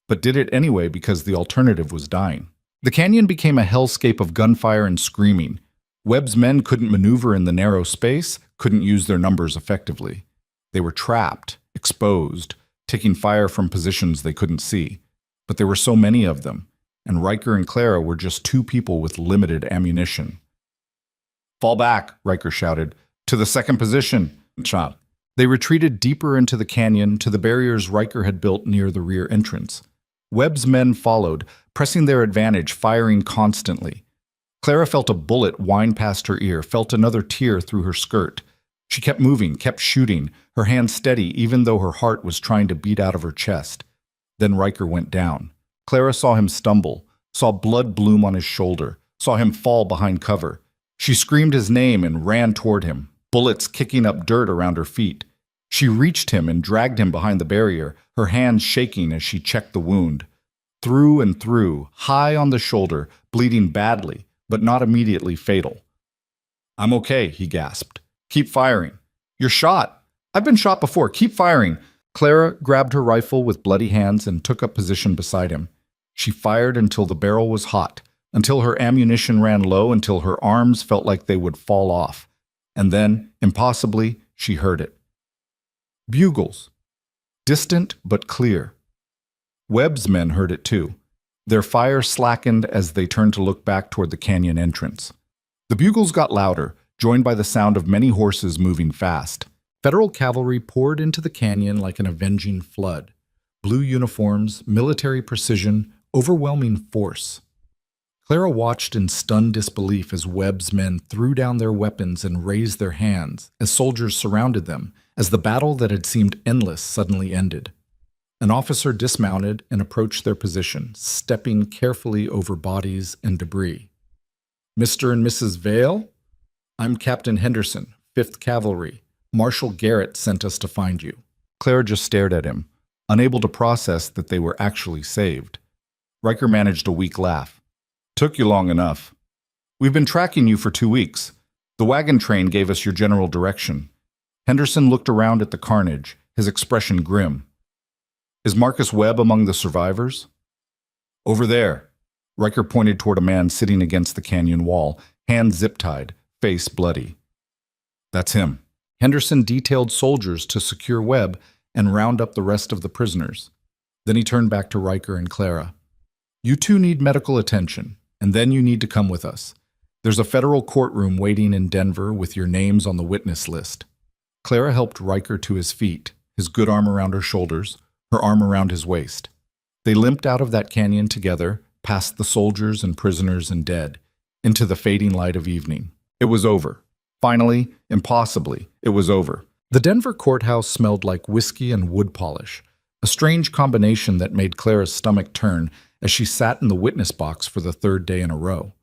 but did it anyway because the alternative was dying. The canyon became a hellscape of gunfire and screaming. Webb's men couldn't maneuver in the narrow space, couldn't use their numbers effectively. They were trapped, exposed, taking fire from positions they couldn't see. But there were so many of them, and Riker and Clara were just 2 people with limited ammunition. Fall back, Riker shouted. To the 2nd position. Shot. They retreated deeper into the canyon to the barriers Riker had built near the rear entrance. Webb's men followed, pressing their advantage, firing constantly. Clara felt a bullet whine past her ear, felt another tear through her skirt. She kept moving, kept shooting, her hand steady even though her heart was trying to beat out of her chest. Then Riker went down. Clara saw him stumble, saw blood bloom on his shoulder, saw him fall behind cover. She screamed his name and ran toward him, bullets kicking up dirt around her feet. She reached him and dragged him behind the barrier, her hands shaking as she checked the wound. Through and through, high on the shoulder, bleeding badly, but not immediately fatal. I'm okay, he gasped. Keep firing. You're shot. I've been shot before. Keep firing. Clara grabbed her rifle with bloody hands and took up position beside him. She fired until the barrel was hot, until her ammunition ran low, until her arms felt like they would fall off. And then, impossibly, she heard it. Bugles. Distant but clear. Webb's men heard it too. Their fire slackened as they turned to look back toward the canyon entrance. The bugles got louder, joined by the sound of many horses moving fast. Federal cavalry poured into the canyon like an avenging flood. Blue uniforms, military precision, overwhelming force. Clara watched in stunned disbelief as Webb's men threw down their weapons and raised their hands as soldiers surrounded them, as the battle that had seemed endless suddenly ended. An officer dismounted and approached their position, stepping carefully over bodies and debris. "Mr. and Mrs. Vale? I'm Captain Henderson, 5th Cavalry. Marshal Garrett sent us to find you." Clara just stared at him, unable to process that they were actually saved. Riker managed a weak laugh. "Took you long enough. We've been tracking you for 2 weeks. The wagon train gave us your general direction." Henderson looked around at the carnage, his expression grim. "Is Marcus Webb among the survivors?" "Over there." Riker pointed toward a man sitting against the canyon wall, hands zip-tied, face bloody. "That's him." Henderson detailed soldiers to secure Webb and round up the rest of the prisoners. Then he turned back to Riker and Clara. "You two need medical attention, and then you need to come with us. There's a federal courtroom waiting in Denver with your names on the witness list." Clara helped Riker to his feet, his good arm around her shoulders, her arm around his waist. They limped out of that canyon together, past the soldiers and prisoners and dead, into the fading light of evening. It was over. Finally, impossibly, it was over. The Denver courthouse smelled like whiskey and wood polish, a strange combination that made Clara's stomach turn as she sat in the witness box for the 3rd day in a row.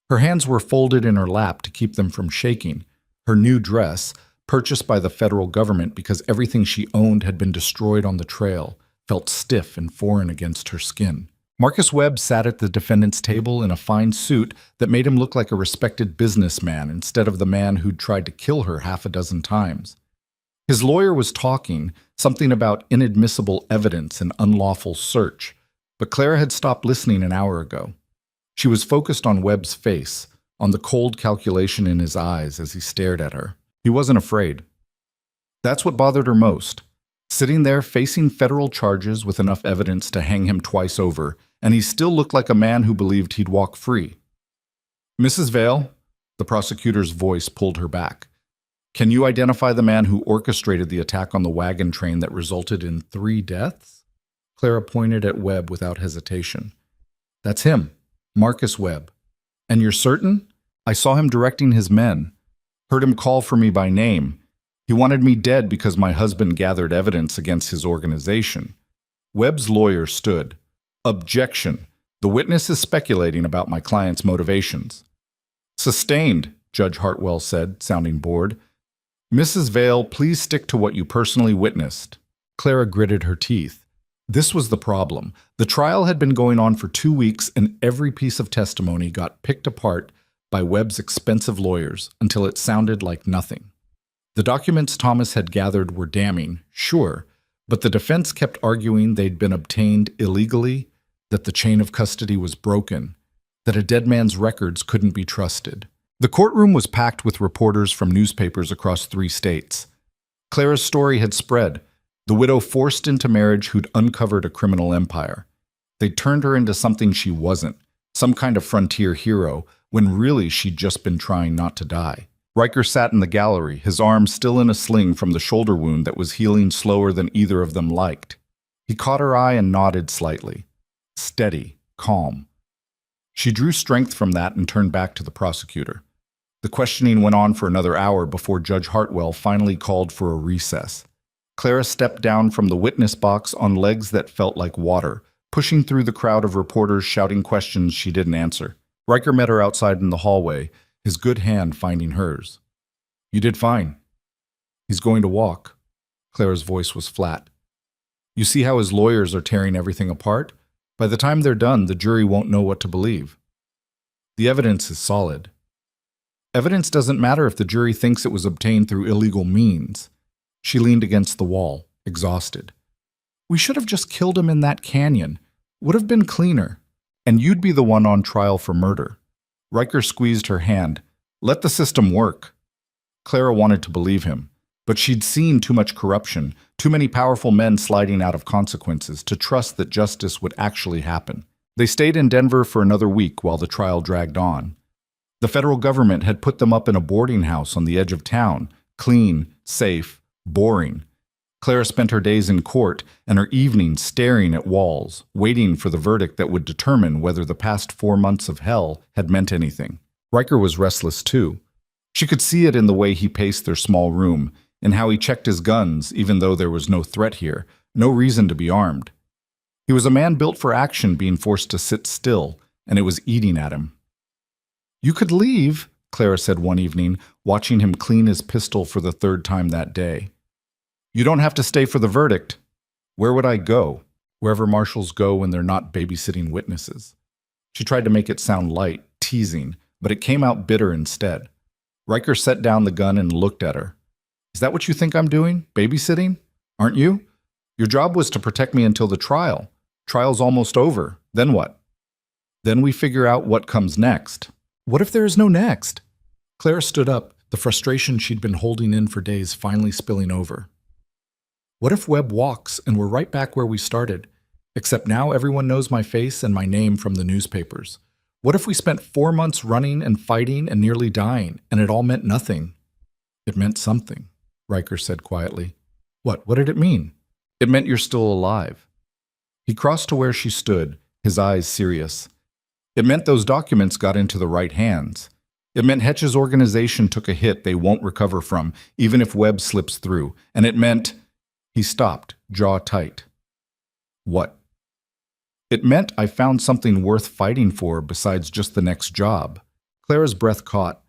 Her hands were folded in her lap to keep them from shaking. Her new dress, purchased by the federal government because everything she owned had been destroyed on the trail, felt stiff and foreign against her skin. Marcus Webb sat at the defendant's table in a fine suit that made him look like a respected businessman instead of the man who'd tried to kill her half a dozen times. His lawyer was talking, something about inadmissible evidence and unlawful search, but Clara had stopped listening an hour ago. She was focused on Webb's face, on the cold calculation in his eyes as he stared at her. He wasn't afraid. That's what bothered her most. Sitting there facing federal charges with enough evidence to hang him twice over, and he still looked like a man who believed he'd walk free. "Mrs. Vale," the prosecutor's voice pulled her back. "Can you identify the man who orchestrated the attack on the wagon train that resulted in 3 deaths? Clara pointed at Webb without hesitation. "That's him, Marcus Webb. And you're certain? I saw him directing his men. Heard him call for me by name. He wanted me dead because my husband gathered evidence against his organization." Webb's lawyer stood. "Objection. The witness is speculating about my client's motivations." "Sustained," Judge Hartwell said, sounding bored. "Mrs. Vale, please stick to what you personally witnessed." Clara gritted her teeth. This was the problem. The trial had been going on for 2 weeks, and every piece of testimony got picked apart by Webb's expensive lawyers until it sounded like nothing. The documents Thomas had gathered were damning, sure, but the defense kept arguing they'd been obtained illegally, that the chain of custody was broken, that a dead man's records couldn't be trusted. The courtroom was packed with reporters from newspapers across 3 states. Clara's story had spread, the widow forced into marriage who'd uncovered a criminal empire. They'd turned her into something she wasn't, some kind of frontier hero, when really she'd just been trying not to die. Riker sat in the gallery, his arm still in a sling from the shoulder wound that was healing slower than either of them liked. He caught her eye and nodded slightly. Steady, calm. She drew strength from that and turned back to the prosecutor. The questioning went on for another hour before Judge Hartwell finally called for a recess. Clara stepped down from the witness box on legs that felt like water, pushing through the crowd of reporters shouting questions she didn't answer. Riker met her outside in the hallway, his good hand finding hers. "You did fine." "He's going to walk." Clara's voice was flat. "You see how his lawyers are tearing everything apart? By the time they're done, the jury won't know what to believe. The evidence is solid. Evidence doesn't matter if the jury thinks it was obtained through illegal means." She leaned against the wall, exhausted. "We should have just killed him in that canyon. Would have been cleaner. And you'd be the one on trial for murder." Riker squeezed her hand. "Let the system work." Clara wanted to believe him. But she'd seen too much corruption, too many powerful men sliding out of consequences to trust that justice would actually happen. They stayed in Denver for another week while the trial dragged on. The federal government had put them up in a boarding house on the edge of town, clean, safe, boring. Clara spent her days in court and her evenings staring at walls, waiting for the verdict that would determine whether the past 4 months of hell had meant anything. Riker was restless too. She could see it in the way he paced their small room, in how he checked his guns even though there was no threat here, no reason to be armed. He was a man built for action being forced to sit still, and it was eating at him. "You could leave," Clara said one evening, watching him clean his pistol for the 3rd time that day. "You don't have to stay for the verdict." "Where would I go?" "Wherever marshals go when they're not babysitting witnesses." She tried to make it sound light, teasing, but it came out bitter instead. Riker set down the gun and looked at her. "Is that what you think I'm doing? Babysitting? Aren't you? Your job was to protect me until the trial. Trial's almost over. Then what?" "Then we figure out what comes next." "What if there is no next?" Clara stood up, the frustration she'd been holding in for days finally spilling over. "What if Webb walks and we're right back where we started? Except now everyone knows my face and my name from the newspapers. What if we spent 4 months running and fighting and nearly dying, and it all meant nothing?" "It meant something," Riker said quietly. "What? What did it mean?" "It meant you're still alive." He crossed to where she stood, his eyes serious. "It meant those documents got into the right hands. It meant Hetch's organization took a hit they won't recover from, even if Webb slips through. And it meant—" He stopped, jaw tight. "What?" "It meant I found something worth fighting for besides just the next job." Clara's breath caught.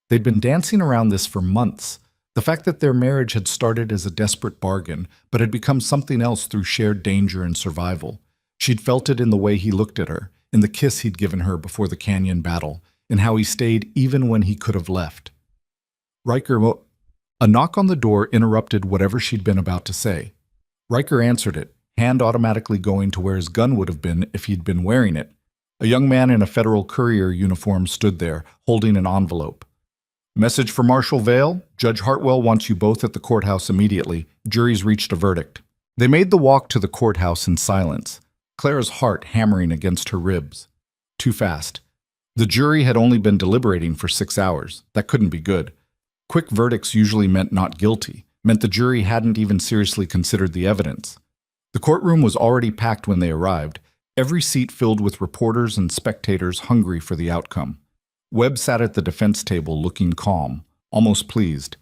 They'd been dancing around this for months. The fact that their marriage had started as a desperate bargain, but had become something else through shared danger and survival. She'd felt it in the way he looked at her, in the kiss he'd given her before the canyon battle, in how he stayed even when he could have left. A knock on the door interrupted whatever she'd been about to say. Riker answered it, hand automatically going to where his gun would have been if he'd been wearing it. A young man in a federal courier uniform stood there, holding an envelope. "Message for Marshal Vale. Judge Hartwell wants you both at the courthouse immediately. Jury's reached a verdict." They made the walk to the courthouse in silence, Clara's heart hammering against her ribs. Too fast. The jury had only been deliberating for 6 hours. That couldn't be good. Quick verdicts usually meant not guilty, meant the jury hadn't even seriously considered the evidence. The courtroom was already packed when they arrived, every seat filled with reporters and spectators hungry for the outcome. Webb sat at the defense table looking calm, almost pleased.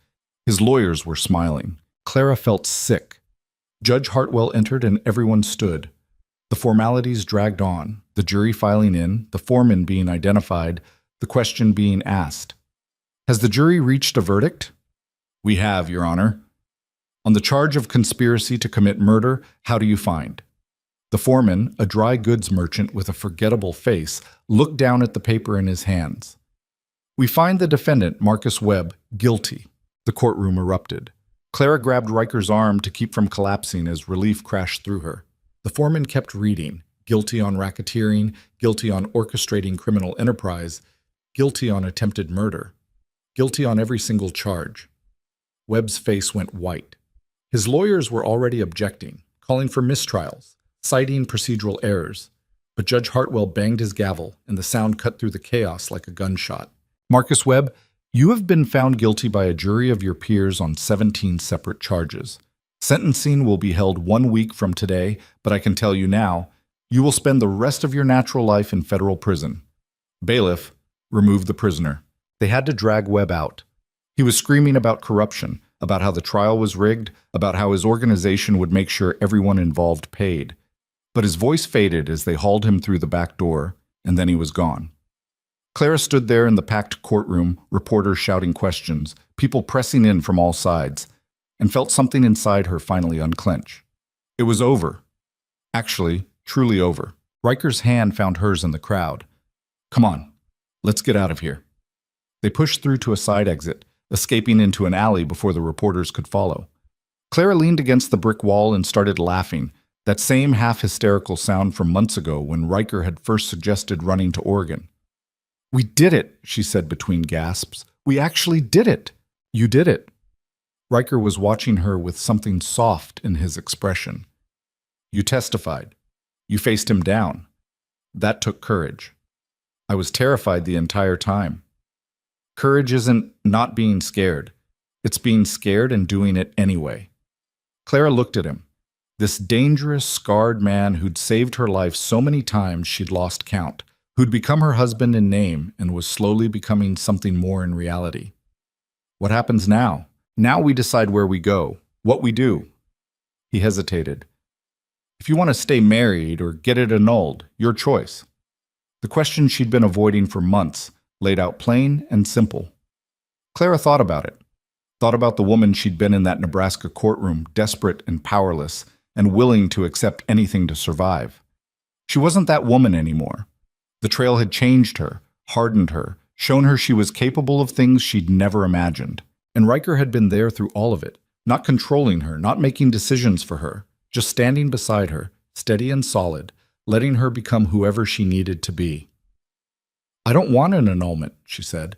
His lawyers were smiling. Clara felt sick. Judge Hartwell entered and everyone stood. The formalities dragged on, the jury filing in, the foreman being identified, the question being asked. "Has the jury reached a verdict?" "We have, Your Honor." "On the charge of conspiracy to commit murder, how do you find?" The foreman, a dry goods merchant with a forgettable face, looked down at the paper in his hands. "We find the defendant, Marcus Webb, guilty." The courtroom erupted. Clara grabbed Riker's arm to keep from collapsing as relief crashed through her. The foreman kept reading, guilty on racketeering, guilty on orchestrating criminal enterprise, guilty on attempted murder, guilty on every single charge. Webb's face went white. His lawyers were already objecting, calling for mistrials, citing procedural errors. But Judge Hartwell banged his gavel, and the sound cut through the chaos like a gunshot. "Marcus Webb, you have been found guilty by a jury of your peers on 17 separate charges. Sentencing will be held 1 week from today, but I can tell you now, you will spend the rest of your natural life in federal prison. Bailiff, remove the prisoner." They had to drag Webb out. He was screaming about corruption, about how the trial was rigged, about how his organization would make sure everyone involved paid. But his voice faded as they hauled him through the back door, and then he was gone. Clara stood there in the packed courtroom, reporters shouting questions, people pressing in from all sides, and felt something inside her finally unclench. It was over. Actually, truly over. Riker's hand found hers in the crowd. "Come on, let's get out of here." They pushed through to a side exit, escaping into an alley before the reporters could follow. Clara leaned against the brick wall and started laughing, that same half-hysterical sound from months ago when Riker had first suggested running to Oregon. "We did it," she said between gasps. "We actually did it." "You did it." Riker was watching her with something soft in his expression. You testified. You faced him down. That took courage. I was terrified the entire time. Courage isn't not being scared. It's being scared and doing it anyway. Clara looked at him. This dangerous, scarred man who'd saved her life so many times she'd lost count, who'd become her husband in name and was slowly becoming something more in reality. What happens now? Now we decide where we go, what we do. He hesitated. If you want to stay married or get it annulled, your choice. The question she'd been avoiding for months, laid out plain and simple. Clara thought about it. Thought about the woman she'd been in that Nebraska courtroom, desperate and powerless, and willing to accept anything to survive. She wasn't that woman anymore. The trail had changed her, hardened her, shown her she was capable of things she'd never imagined. And Riker had been there through all of it, not controlling her, not making decisions for her, just standing beside her, steady and solid, letting her become whoever she needed to be. I don't want an annulment, she said.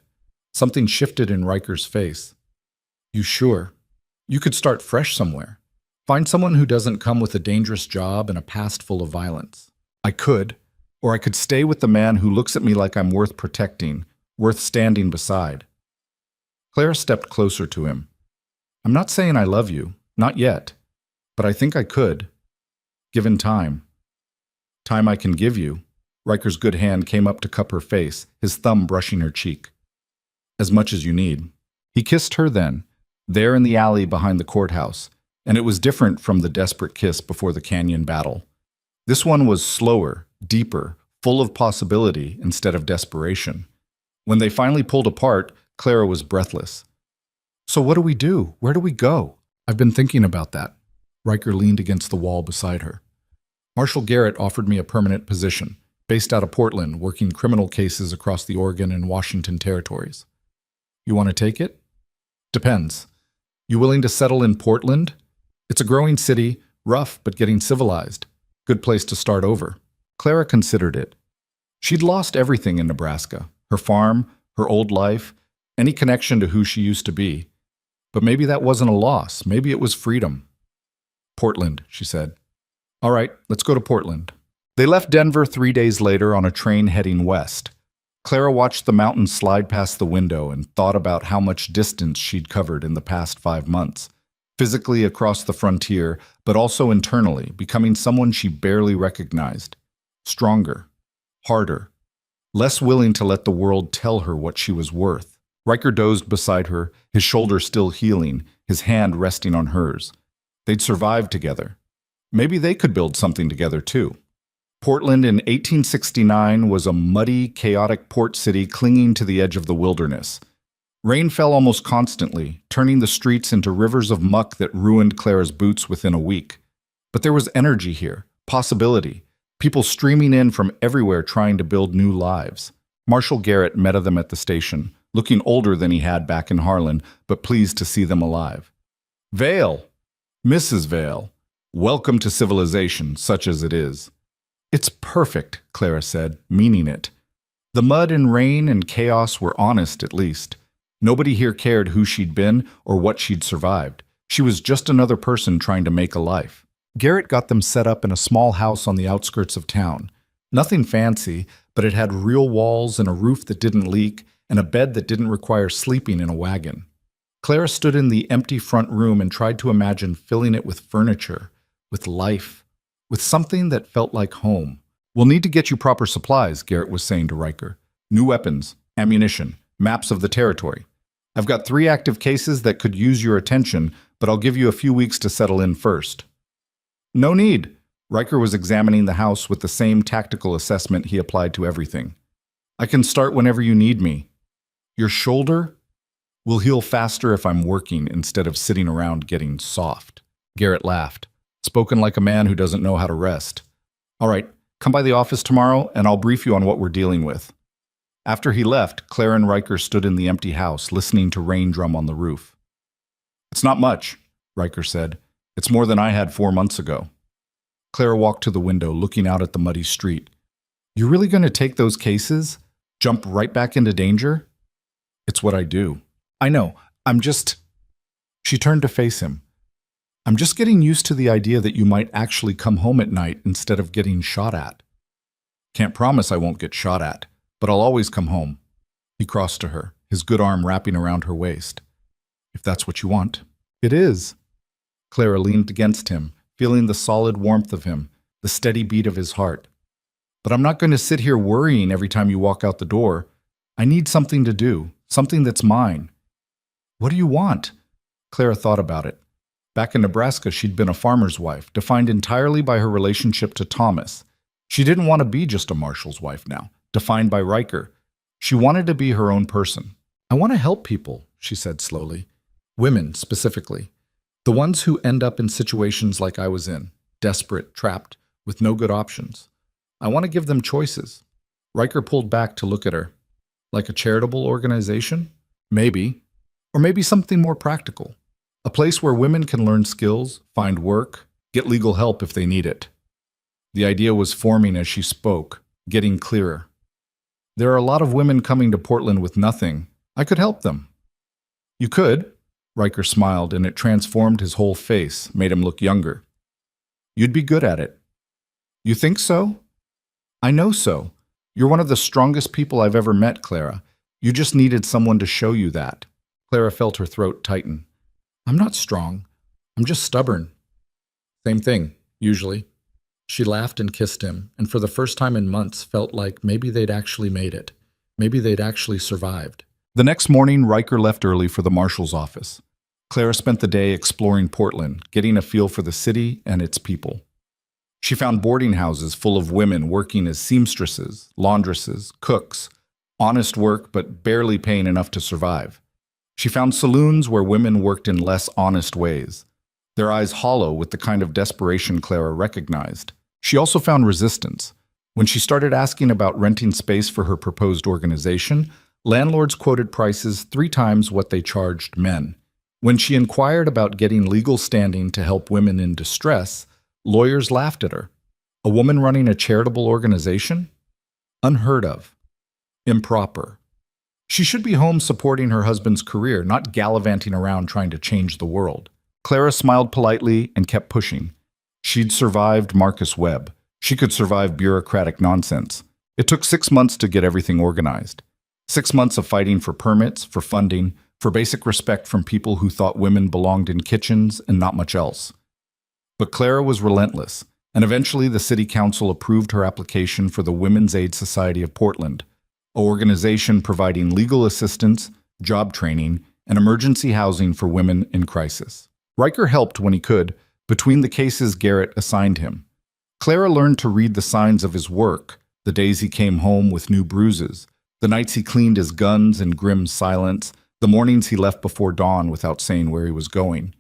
Something shifted in Riker's face. You sure? You could start fresh somewhere. Find someone who doesn't come with a dangerous job and a past full of violence. I could, or I could stay with the man who looks at me like I'm worth protecting, worth standing beside. Claire stepped closer to him. I'm not saying I love you, not yet, but I think I could, given time. Time I can give you. Riker's good hand came up to cup her face, his thumb brushing her cheek. As much as you need. He kissed her then, there in the alley behind the courthouse, and it was different from the desperate kiss before the canyon battle. This one was slower, deeper, full of possibility instead of desperation. When they finally pulled apart, Clara was breathless. So what do we do? Where do we go? I've been thinking about that. Riker leaned against the wall beside her. Marshal Garrett offered me a permanent position, based out of Portland, working criminal cases across the Oregon and Washington territories. You want to take it? Depends. You willing to settle in Portland? It's a growing city, rough but getting civilized. Good place to start over. Clara considered it. She'd lost everything in Nebraska. Her farm, her old life, any connection to who she used to be. But maybe that wasn't a loss. Maybe it was freedom. Portland, she said. All right, let's go to Portland. They left Denver 3 days later on a train heading west. Clara watched the mountains slide past the window and thought about how much distance she'd covered in the past 5 months. Physically across the frontier, but also internally, becoming someone she barely recognized. Stronger. Harder. Less willing to let the world tell her what she was worth. Riker dozed beside her, his shoulder still healing, his hand resting on hers. They'd survived together. Maybe they could build something together too. Portland in 1869 was a muddy, chaotic port city clinging to the edge of the wilderness. Rain fell almost constantly, turning the streets into rivers of muck that ruined Clara's boots within a week. But there was energy here, possibility, people streaming in from everywhere trying to build new lives. Marshal Garrett met them at the station, looking older than he had back in Harlan, but pleased to see them alive. Vale, Mrs. Vale, welcome to civilization, such as it is. It's perfect, Clara said, meaning it. The mud and rain and chaos were honest, at least. Nobody here cared who she'd been or what she'd survived. She was just another person trying to make a life. Garrett got them set up in a small house on the outskirts of town. Nothing fancy, but it had real walls and a roof that didn't leak and a bed that didn't require sleeping in a wagon. Clara stood in the empty front room and tried to imagine filling it with furniture, with life, with something that felt like home. We'll need to get you proper supplies, Garrett was saying to Riker. New weapons, ammunition, maps of the territory. I've got 3 active cases that could use your attention, but I'll give you a few weeks to settle in first. No need. Riker was examining the house with the same tactical assessment he applied to everything. I can start whenever you need me. Your shoulder will heal faster if I'm working instead of sitting around getting soft. Garrett laughed, spoken like a man who doesn't know how to rest. All right, come by the office tomorrow and I'll brief you on what we're dealing with. After he left, Claire and Riker stood in the empty house, listening to rain drum on the roof. It's not much, Riker said. It's more than I had 4 months ago. Claire walked to the window, looking out at the muddy street. You really going to take those cases? Jump right back into danger? It's what I do. I know. I'm just... She turned to face him. I'm just getting used to the idea that you might actually come home at night instead of getting shot at. Can't promise I won't get shot at, but I'll always come home. He crossed to her, his good arm wrapping around her waist. If that's what you want. It is. Clara leaned against him, feeling the solid warmth of him, the steady beat of his heart. But I'm not going to sit here worrying every time you walk out the door. I need something to do, something that's mine. What do you want? Clara thought about it. Back in Nebraska, she'd been a farmer's wife, defined entirely by her relationship to Thomas. She didn't want to be just a marshal's wife now, defined by Riker. She wanted to be her own person. I want to help people, she said slowly. Women, specifically. The ones who end up in situations like I was in, desperate, trapped, with no good options. I want to give them choices. Riker pulled back to look at her. Like a charitable organization? Maybe. Or maybe something more practical. A place where women can learn skills, find work, get legal help if they need it. The idea was forming as she spoke, getting clearer. There are a lot of women coming to Portland with nothing. I could help them. You could? Riker smiled, and it transformed his whole face, made him look younger. You'd be good at it. You think so? I know so. You're one of the strongest people I've ever met, Clara. You just needed someone to show you that. Clara felt her throat tighten. I'm not strong. I'm just stubborn. Same thing, usually. She laughed and kissed him, and for the first time in months felt like maybe they'd actually made it. Maybe they'd actually survived. The next morning, Riker left early for the marshal's office. Clara spent the day exploring Portland, getting a feel for the city and its people. She found boarding houses full of women working as seamstresses, laundresses, cooks, honest work but barely paying enough to survive. She found saloons where women worked in less honest ways, their eyes hollow with the kind of desperation Clara recognized. She also found resistance. When she started asking about renting space for her proposed organization, landlords quoted prices 3 times what they charged men. When she inquired about getting legal standing to help women in distress, lawyers laughed at her. A woman running a charitable organization? Unheard of. Improper. She should be home supporting her husband's career, not gallivanting around trying to change the world. Clara smiled politely and kept pushing. She'd survived Marcus Webb. She could survive bureaucratic nonsense. It took 6 months to get everything organized. 6 months of fighting for permits, for funding, for basic respect from people who thought women belonged in kitchens and not much else. But Clara was relentless, and eventually the city council approved her application for the Women's Aid Society of Portland, an organization providing legal assistance, job training, and emergency housing for women in crisis. Riker helped when he could, between the cases Garrett assigned him. Clara learned to read the signs of his work, the days he came home with new bruises, the nights he cleaned his guns in grim silence, the mornings he left before dawn without saying where he was going.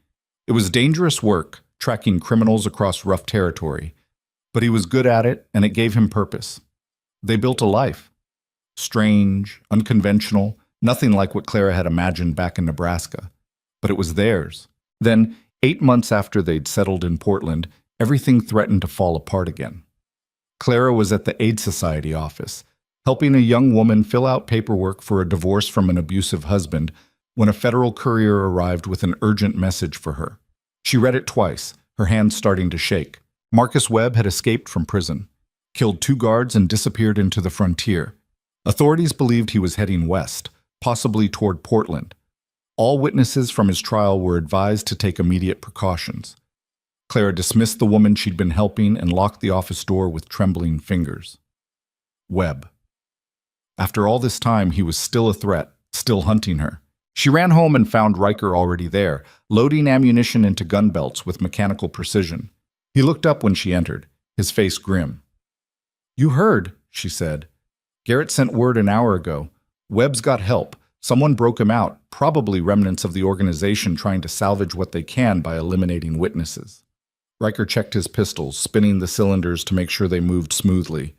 It was dangerous work, tracking criminals across rough territory, but he was good at it, and it gave him purpose. They built a life. Strange, unconventional, nothing like what Clara had imagined back in Nebraska. But it was theirs. Then, 8 months after they'd settled in Portland, everything threatened to fall apart again. Clara was at the Aid Society office, helping a young woman fill out paperwork for a divorce from an abusive husband when a federal courier arrived with an urgent message for her. She read it twice, her hands starting to shake. Marcus Webb had escaped from prison, killed 2 guards and disappeared into the frontier. Authorities believed he was heading west, possibly toward Portland. All witnesses from his trial were advised to take immediate precautions. Clara dismissed the woman she'd been helping and locked the office door with trembling fingers. Webb. After all this time, he was still a threat, still hunting her. She ran home and found Riker already there, loading ammunition into gun belts with mechanical precision. He looked up when she entered, his face grim. "You heard," she said. "Garrett sent word an hour ago. Webb's got help. Someone broke him out, probably remnants of the organization trying to salvage what they can by eliminating witnesses." Riker checked his pistols, spinning the cylinders to make sure they moved smoothly.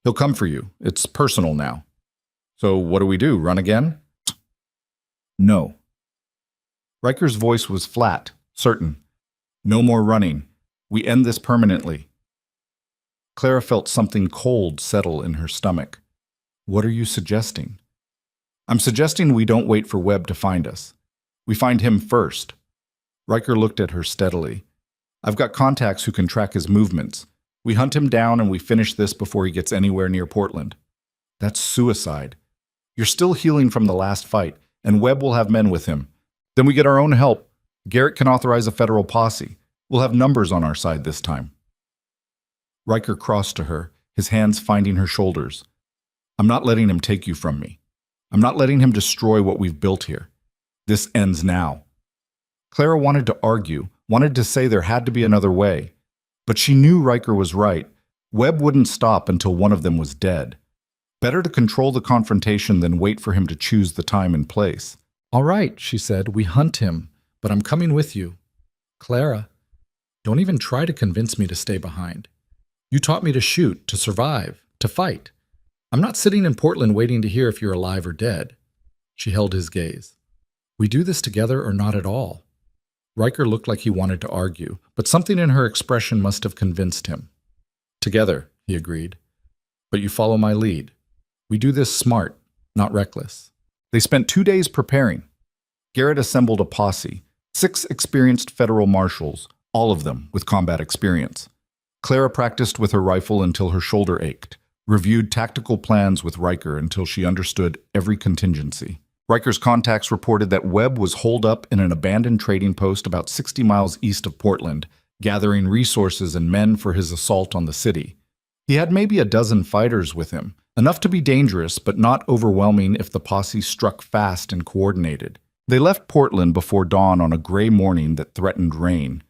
"He'll come for you. It's personal now." "So what do we do, run again?" "No." Riker's voice was flat, certain. "No more running. We end this permanently." Clara felt something cold settle in her stomach. "What are you suggesting?" "I'm suggesting we don't wait for Webb to find us. We find him first. Riker looked at her steadily. I've got contacts who can track his movements. We hunt him down and we finish this before he gets anywhere near Portland. That's suicide. You're still healing from the last fight, and Webb will have men with him. Then we get our own help. Garrett can authorize a federal posse. We'll have numbers on our side this time. Riker crossed to her, his hands finding her shoulders. I'm not letting him take you from me. I'm not letting him destroy what we've built here. This ends now. Clara wanted to argue, wanted to say there had to be another way. But she knew Riker was right. Webb wouldn't stop until one of them was dead. Better to control the confrontation than wait for him to choose the time and place. All right, she said, we hunt him, but I'm coming with you. Clara, don't even try to convince me to stay behind. You taught me to shoot, to survive, to fight. I'm not sitting in Portland waiting to hear if you're alive or dead. She held his gaze. We do this together or not at all. Riker looked like he wanted to argue, but something in her expression must have convinced him. Together, he agreed. But you follow my lead. We do this smart, not reckless. They spent 2 days preparing. Garrett assembled a posse, 6 experienced federal marshals, all of them with combat experience. Clara practiced with her rifle until her shoulder ached, reviewed tactical plans with Riker until she understood every contingency. Riker's contacts reported that Webb was holed up in an abandoned trading post about 60 miles east of Portland, gathering resources and men for his assault on the city. He had maybe a dozen fighters with him, enough to be dangerous but not overwhelming if the posse struck fast and coordinated. They left Portland before dawn on a gray morning that threatened rain.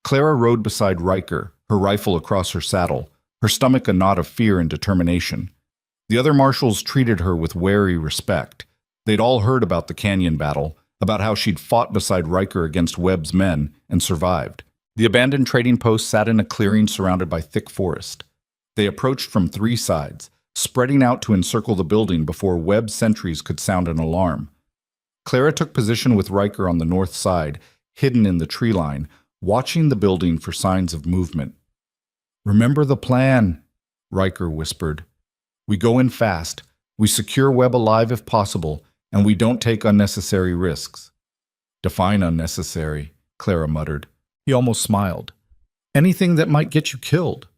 Clara rode beside Riker, her rifle across her saddle, her stomach a knot of fear and determination. The other marshals treated her with wary respect. They'd all heard about the canyon battle, about how she'd fought beside Riker against Webb's men and survived. The abandoned trading post sat in a clearing surrounded by thick forest. They approached from 3 sides, spreading out to encircle the building before Webb's sentries could sound an alarm. Clara took position with Riker on the north side, hidden in the tree line, watching the building for signs of movement. Remember the plan, Riker whispered. We go in fast, we secure Webb alive if possible, and we don't take unnecessary risks. Define unnecessary, Clara muttered. He almost smiled. Anything that might get you killed.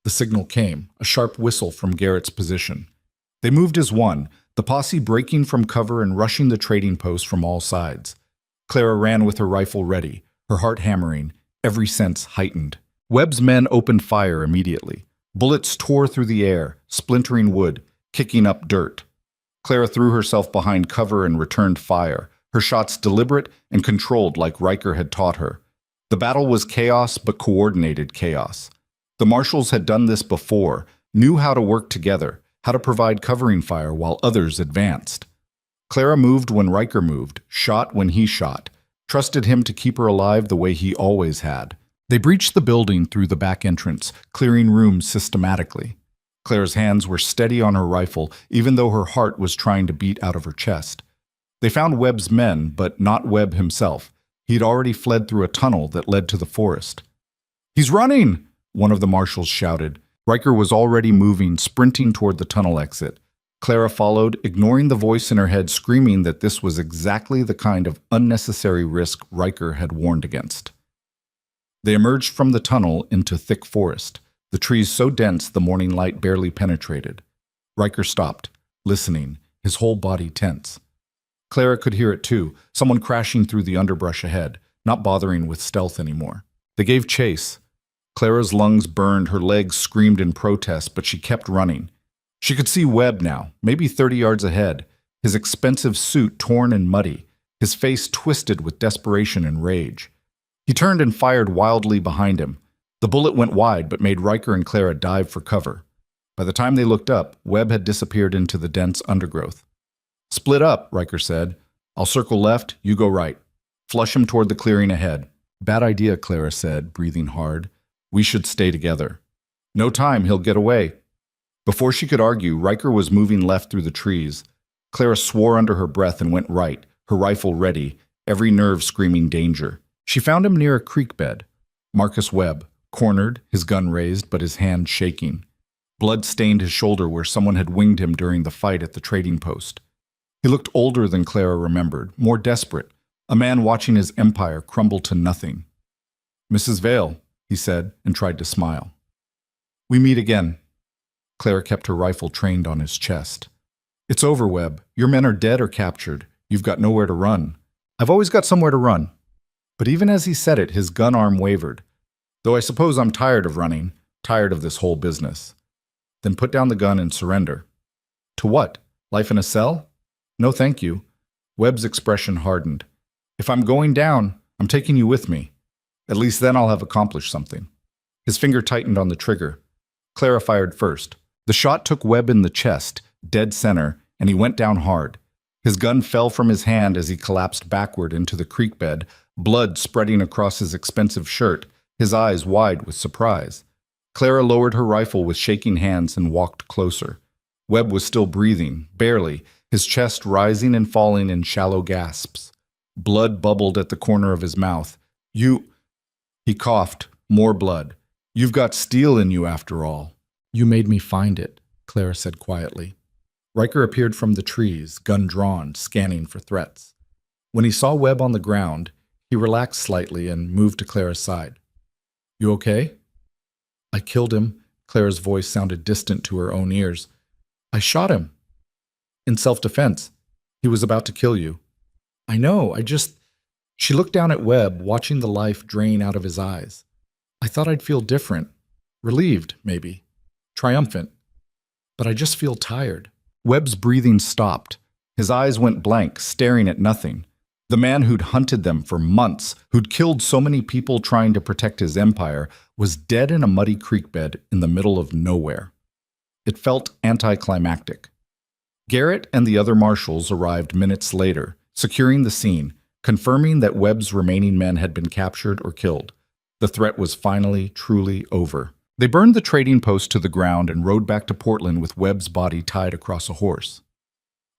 The signal came, a sharp whistle from Garrett's position. They moved as one, the posse breaking from cover and rushing the trading post from all sides. Clara ran with her rifle ready, her heart hammering, every sense heightened. Webb's men opened fire immediately. Bullets tore through the air, splintering wood, kicking up dirt. Clara threw herself behind cover and returned fire, her shots deliberate and controlled like Riker had taught her. The battle was chaos, but coordinated chaos. The marshals had done this before, knew how to work together, how to provide covering fire while others advanced. Clara moved when Riker moved, shot when he shot, trusted him to keep her alive the way he always had. They breached the building through the back entrance, clearing rooms systematically. Clara's hands were steady on her rifle, even though her heart was trying to beat out of her chest. They found Webb's men, but not Webb himself. He'd already fled through a tunnel that led to the forest. "He's running!" one of the marshals shouted. Riker was already moving, sprinting toward the tunnel exit. Clara followed, ignoring the voice in her head screaming that this was exactly the kind of unnecessary risk Riker had warned against. They emerged from the tunnel into thick forest, the trees so dense the morning light barely penetrated. Riker stopped, listening, his whole body tense. Clara could hear it too, someone crashing through the underbrush ahead, not bothering with stealth anymore. They gave chase. Clara's lungs burned, her legs screamed in protest, but she kept running. She could see Webb now, maybe 30 yards ahead, his expensive suit torn and muddy, his face twisted with desperation and rage. He turned and fired wildly behind him. The bullet went wide but made Riker and Clara dive for cover. By the time they looked up, Webb had disappeared into the dense undergrowth. "Split up," Riker said. "I'll circle left, you go right. Flush him toward the clearing ahead." "Bad idea," Clara said, breathing hard. "We should stay together." "No time, he'll get away." Before she could argue, Riker was moving left through the trees. Clara swore under her breath and went right, her rifle ready, every nerve screaming danger. She found him near a creek bed. Marcus Webb, cornered, his gun raised but his hand shaking. Blood stained his shoulder where someone had winged him during the fight at the trading post. He looked older than Clara remembered, more desperate, A man watching his empire crumble to nothing. "Mrs. Vale," he said, and tried to smile. "We meet again." Clara kept her rifle trained on his chest. "It's over, Webb. Your men are dead or captured. You've got nowhere to run." "I've always got somewhere to run." But even as he said it, his gun arm wavered. "Though I suppose I'm tired of running, tired of this whole business." "Then put down the gun and surrender." "To what? Life in a cell?" "No, thank you." Webb's expression hardened. "If I'm going down, I'm taking you with me. At least then I'll have accomplished something." His finger tightened on the trigger. Clara fired first. The shot took Webb in the chest, dead center, and he went down hard. His gun fell from his hand as he collapsed backward into the creek bed, blood spreading across his expensive shirt, his eyes wide with surprise. Clara lowered her rifle with shaking hands and walked closer. Webb was still breathing, barely, his chest rising and falling in shallow gasps. Blood bubbled at the corner of his mouth. He coughed, more blood. "You've got steel in you after all." "You made me find it," Clara said quietly. Riker appeared from the trees, gun drawn, scanning for threats. When he saw Webb on the ground, he relaxed slightly and moved to Clara's side. "You okay?" "I killed him." Clara's voice sounded distant to her own ears. "I shot him. In self-defense. He was about to kill you." "I know, She looked down at Webb, watching the life drain out of his eyes. "I thought I'd feel different. Relieved, maybe. Triumphant. But I just feel tired." Webb's breathing stopped. His eyes went blank, staring at nothing. The man who'd hunted them for months, who'd killed so many people trying to protect his empire, was dead in a muddy creek bed in the middle of nowhere. It felt anticlimactic. Garrett and the other marshals arrived minutes later, securing the scene, confirming that Webb's remaining men had been captured or killed. The threat was finally, truly over. They burned the trading post to the ground and rode back to Portland with Webb's body tied across a horse.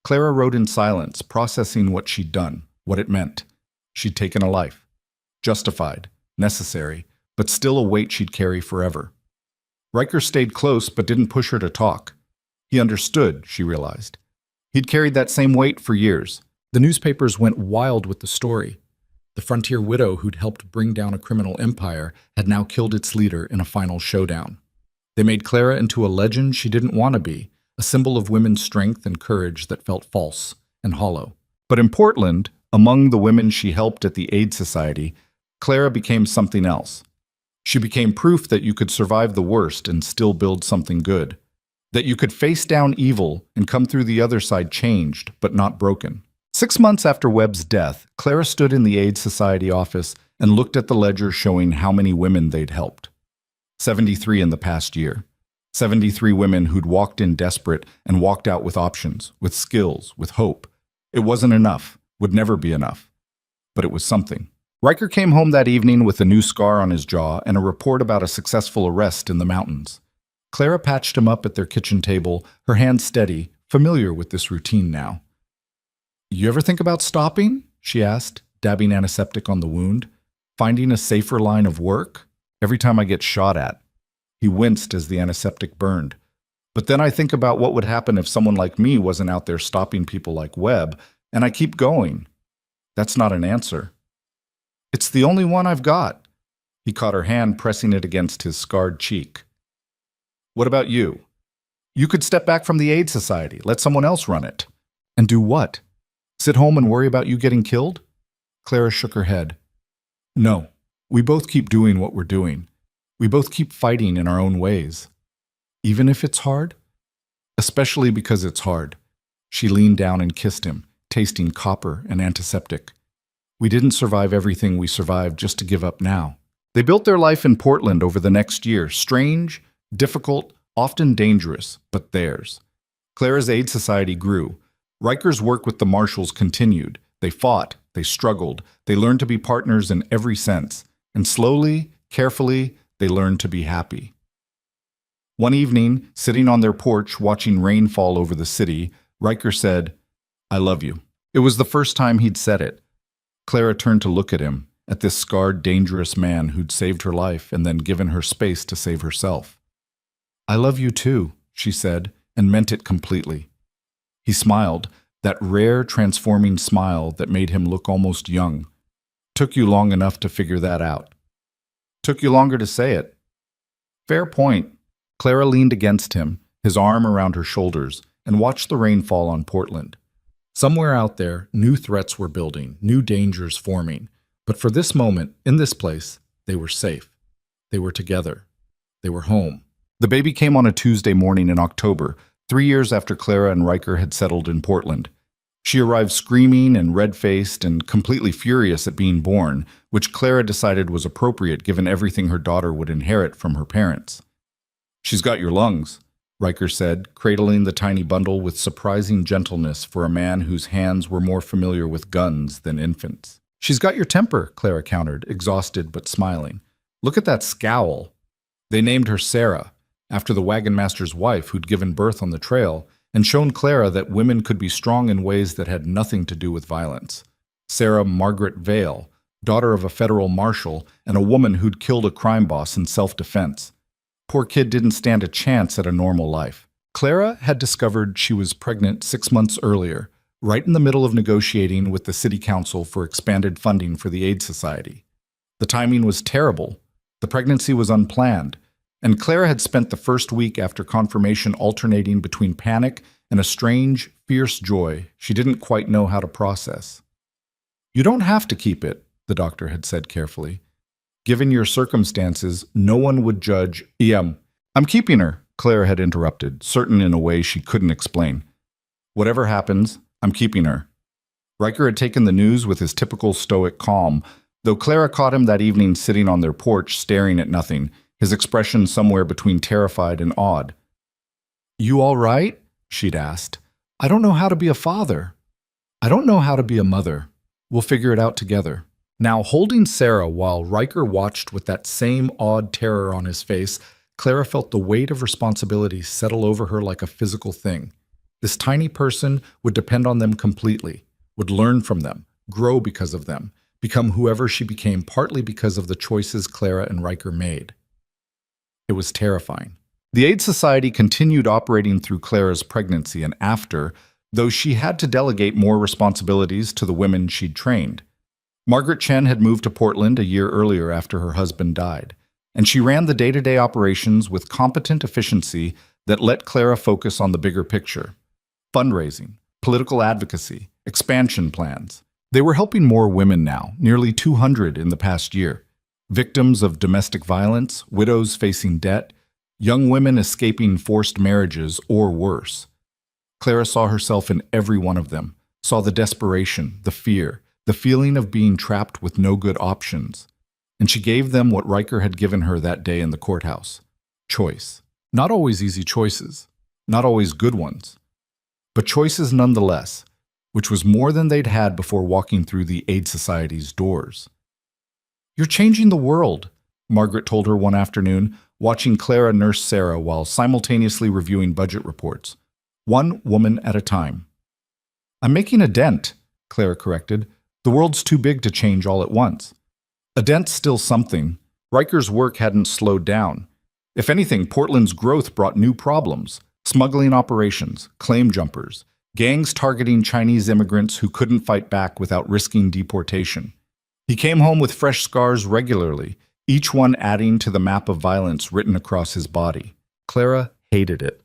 Clara rode in silence, processing what she'd done, what it meant. She'd taken a life. Justified, necessary, but still a weight she'd carry forever. Riker stayed close but didn't push her to talk. He understood, she realized. He'd carried that same weight for years. The newspapers went wild with the story. The frontier widow who'd helped bring down a criminal empire had now killed its leader in a final showdown. They made Clara into a legend she didn't want to be, a symbol of women's strength and courage that felt false and hollow. But in Portland, among the women she helped at the Aid Society, Clara became something else. She became proof that you could survive the worst and still build something good. That you could face down evil and come through the other side changed, but not broken. 6 months after Webb's death, Clara stood in the Aid Society office and looked at the ledger showing how many women they'd helped. 73 in the past year. 73 women who'd walked in desperate and walked out with options, with skills, with hope. It wasn't enough, would never be enough. But it was something. Riker came home that evening with a new scar on his jaw and a report about a successful arrest in the mountains. Clara patched him up at their kitchen table, her hands steady, familiar with this routine now. "You ever think about stopping?" she asked, dabbing antiseptic on the wound. "Finding a safer line of work? Every time I get shot at." He winced as the antiseptic burned. "But then I think about what would happen if someone like me wasn't out there stopping people like Webb, and I keep going." "That's not an answer." "It's the only one I've got." He caught her hand, pressing it against his scarred cheek. "What about you? You could step back from the Aid Society, let someone else run it." "And do what? Sit home and worry about you getting killed?" Clara shook her head. "No, we both keep doing what we're doing. We both keep fighting in our own ways. Even if it's hard? Especially because it's hard." She leaned down and kissed him, tasting copper and antiseptic. "We didn't survive everything we survived just to give up now." They built their life in Portland over the next year, strange, difficult, often dangerous, but theirs. Clara's Aid Society grew. Riker's work with the Marshals continued. They fought, they struggled, they learned to be partners in every sense, and slowly, carefully, they learned to be happy. One evening, sitting on their porch watching rain fall over the city, Riker said, "I love you." It was the first time he'd said it. Clara turned to look at him, at this scarred, dangerous man who'd saved her life and then given her space to save herself. "I love you too," she said, and meant it completely. He smiled, that rare, transforming smile that made him look almost young. Took you long enough to figure that out. Took you longer to say it. Fair point. Clara leaned against him, his arm around her shoulders, and watched the rain fall on Portland. Somewhere out there, new threats were building, new dangers forming. But for this moment, in this place, they were safe. They were together. They were home. The baby came on a Tuesday morning in October, 3 years after Clara and Riker had settled in Portland. She arrived screaming and red-faced and completely furious at being born, which Clara decided was appropriate given everything her daughter would inherit from her parents. "She's got your lungs," Riker said, cradling the tiny bundle with surprising gentleness for a man whose hands were more familiar with guns than infants. "She's got your temper," Clara countered, exhausted but smiling. "Look at that scowl." They named her Sarah, after the wagon master's wife who'd given birth on the trail and shown Clara that women could be strong in ways that had nothing to do with violence. Sarah Margaret Vale, daughter of a federal marshal and a woman who'd killed a crime boss in self-defense. Poor kid didn't stand a chance at a normal life. Clara had discovered she was pregnant 6 months earlier, right in the middle of negotiating with the city council for expanded funding for the Aid Society. The timing was terrible. The pregnancy was unplanned, and Clara had spent the first week after confirmation alternating between panic and a strange, fierce joy she didn't quite know how to process. "You don't have to keep it," the doctor had said carefully. "Given your circumstances, no one would judge I'm keeping her," Clara had interrupted, certain in a way she couldn't explain. "Whatever happens, I'm keeping her." Riker had taken the news with his typical stoic calm, though Clara caught him that evening sitting on their porch staring at nothing, his expression somewhere between terrified and awed. "You all right?" she'd asked. "I don't know how to be a father. I don't know how to be a mother. We'll figure it out together." Now, holding Sarah while Riker watched with that same awed terror on his face, Clara felt the weight of responsibility settle over her like a physical thing. This tiny person would depend on them completely, would learn from them, grow because of them, become whoever she became partly because of the choices Clara and Riker made. It was terrifying. The Aid Society continued operating through Clara's pregnancy and after, though she had to delegate more responsibilities to the women she'd trained. Margaret Chen had moved to Portland a year earlier after her husband died, and she ran the day-to-day operations with competent efficiency that let Clara focus on the bigger picture. Fundraising, political advocacy, expansion plans. They were helping more women now, nearly 200 in the past year. Victims of domestic violence, widows facing debt, young women escaping forced marriages or worse. Clara saw herself in every one of them, saw the desperation, the fear, the feeling of being trapped with no good options. And she gave them what Riker had given her that day in the courthouse. Choice. Not always easy choices, not always good ones, but choices nonetheless, which was more than they'd had before walking through the Aid Society's doors. "You're changing the world," Margaret told her one afternoon, watching Clara nurse Sarah while simultaneously reviewing budget reports. One woman at a time. "I'm making a dent," Clara corrected. "The world's too big to change all at once." A dent's still something. Riker's work hadn't slowed down. If anything, Portland's growth brought new problems. Smuggling operations, claim jumpers, gangs targeting Chinese immigrants who couldn't fight back without risking deportation. He came home with fresh scars regularly, each one adding to the map of violence written across his body. Clara hated it.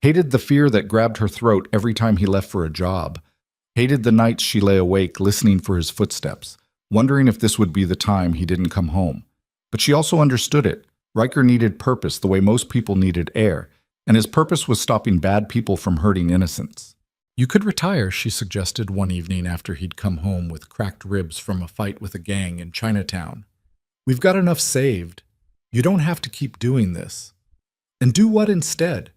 Hated the fear that grabbed her throat every time he left for a job. Hated the nights she lay awake listening for his footsteps, wondering if this would be the time he didn't come home. But she also understood it. Riker needed purpose the way most people needed air, and his purpose was stopping bad people from hurting innocents. "You could retire," she suggested one evening after he'd come home with cracked ribs from a fight with a gang in Chinatown. "We've got enough saved. You don't have to keep doing this." "And do what instead?"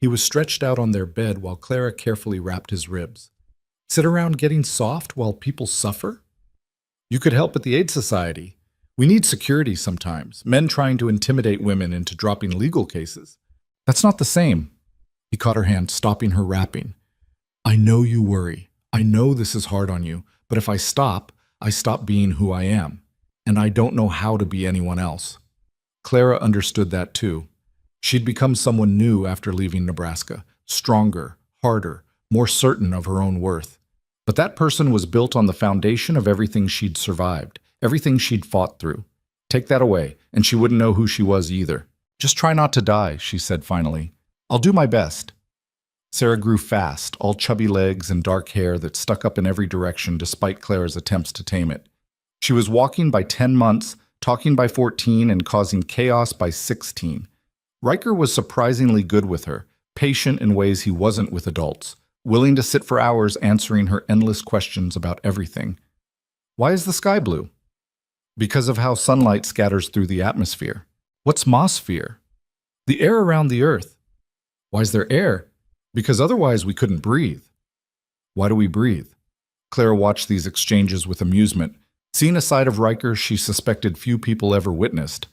He was stretched out on their bed while Clara carefully wrapped his ribs. "Sit around getting soft while people suffer?" "You could help at the Aid Society. We need security sometimes, men trying to intimidate women into dropping legal cases." "That's not the same." He caught her hand, stopping her wrapping. "I know you worry. I know this is hard on you, but if I stop being who I am, and I don't know how to be anyone else." Clara understood that too. She'd become someone new after leaving Nebraska, stronger, harder, more certain of her own worth. But that person was built on the foundation of everything she'd survived, everything she'd fought through. Take that away, and she wouldn't know who she was either. Just try not to die, she said finally. I'll do my best. Sarah grew fast, all chubby legs and dark hair that stuck up in every direction despite Clara's attempts to tame it. She was walking by 10 months, talking by 14, and causing chaos by 16. Riker was surprisingly good with her, patient in ways he wasn't with adults, willing to sit for hours answering her endless questions about everything. Why is the sky blue? Because of how sunlight scatters through the atmosphere. What's mosphere? The air around the Earth. Why is there air? Because otherwise we couldn't breathe. Why do we breathe? Clara watched these exchanges with amusement, seeing a side of Riker she suspected few people ever witnessed.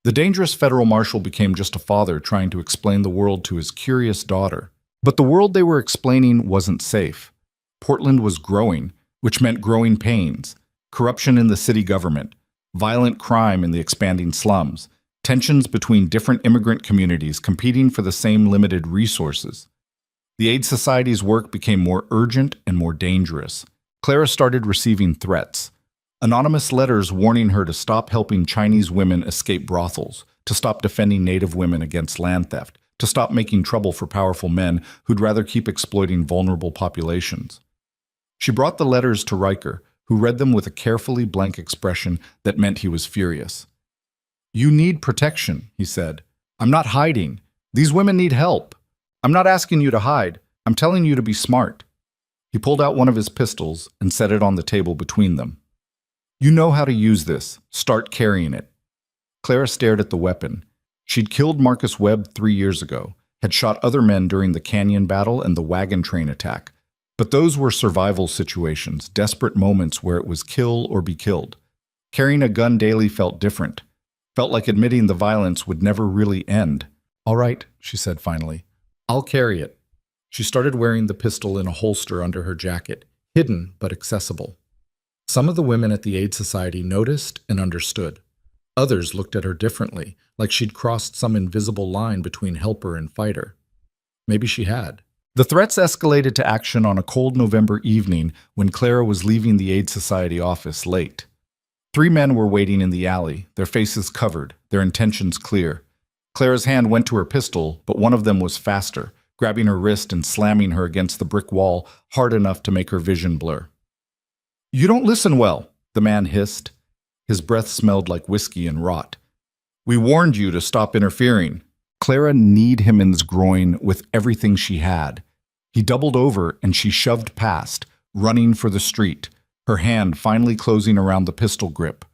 The dangerous federal marshal became just a father trying to explain the world to his curious daughter. But the world they were explaining wasn't safe. Portland was growing, which meant growing pains, corruption in the city government, violent crime in the expanding slums, tensions between different immigrant communities competing for the same limited resources. The Aid Society's work became more urgent and more dangerous. Clara started receiving threats. Anonymous letters warning her to stop helping Chinese women escape brothels, to stop defending Native women against land theft, to stop making trouble for powerful men who'd rather keep exploiting vulnerable populations. She brought the letters to Riker, who read them with a carefully blank expression that meant he was furious. You need protection, he said. I'm not hiding. These women need help. I'm not asking you to hide. I'm telling you to be smart. He pulled out one of his pistols and set it on the table between them. You know how to use this. Start carrying it. Clara stared at the weapon. She'd killed Marcus Webb 3 years ago, had shot other men during the canyon battle and the wagon train attack. But those were survival situations, desperate moments where it was kill or be killed. Carrying a gun daily felt different. Felt like admitting the violence would never really end. All right, she said finally. I'll carry it. She started wearing the pistol in a holster under her jacket, hidden but accessible. Some of the women at the Aid Society noticed and understood. Others looked at her differently, like she'd crossed some invisible line between helper and fighter. Maybe she had. The threats escalated to action on a cold November evening when Clara was leaving the Aid Society office late. 3 men were waiting in the alley, their faces covered, their intentions clear. Clara's hand went to her pistol, but one of them was faster, grabbing her wrist and slamming her against the brick wall hard enough to make her vision blur. You don't listen well, the man hissed. His breath smelled like whiskey and rot. We warned you to stop interfering. Clara kneed him in his groin with everything she had. He doubled over and she shoved past, running for the street, her hand finally closing around the pistol grip.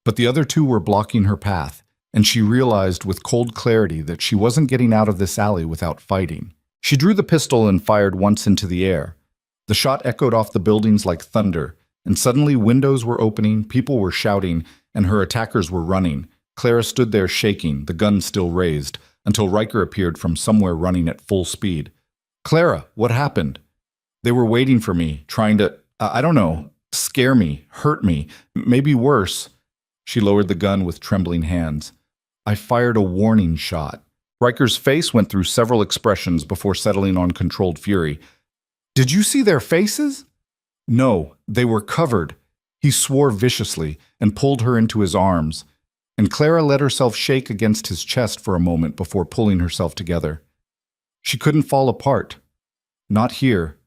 But the other 2 were blocking her path, and she realized with cold clarity that she wasn't getting out of this alley without fighting. She drew the pistol and fired once into the air. The shot echoed off the buildings like thunder, and suddenly windows were opening, people were shouting, and her attackers were running. Clara stood there shaking, the gun still raised, until Riker appeared from somewhere running at full speed. Clara, what happened? They were waiting for me, trying to, I don't know, scare me, hurt me, maybe worse. She lowered the gun with trembling hands. I fired a warning shot. Riker's face went through several expressions before settling on controlled fury. Did you see their faces? No, they were covered. He swore viciously and pulled her into his arms, and Clara let herself shake against his chest for a moment before pulling herself together. She couldn't fall apart. Not here.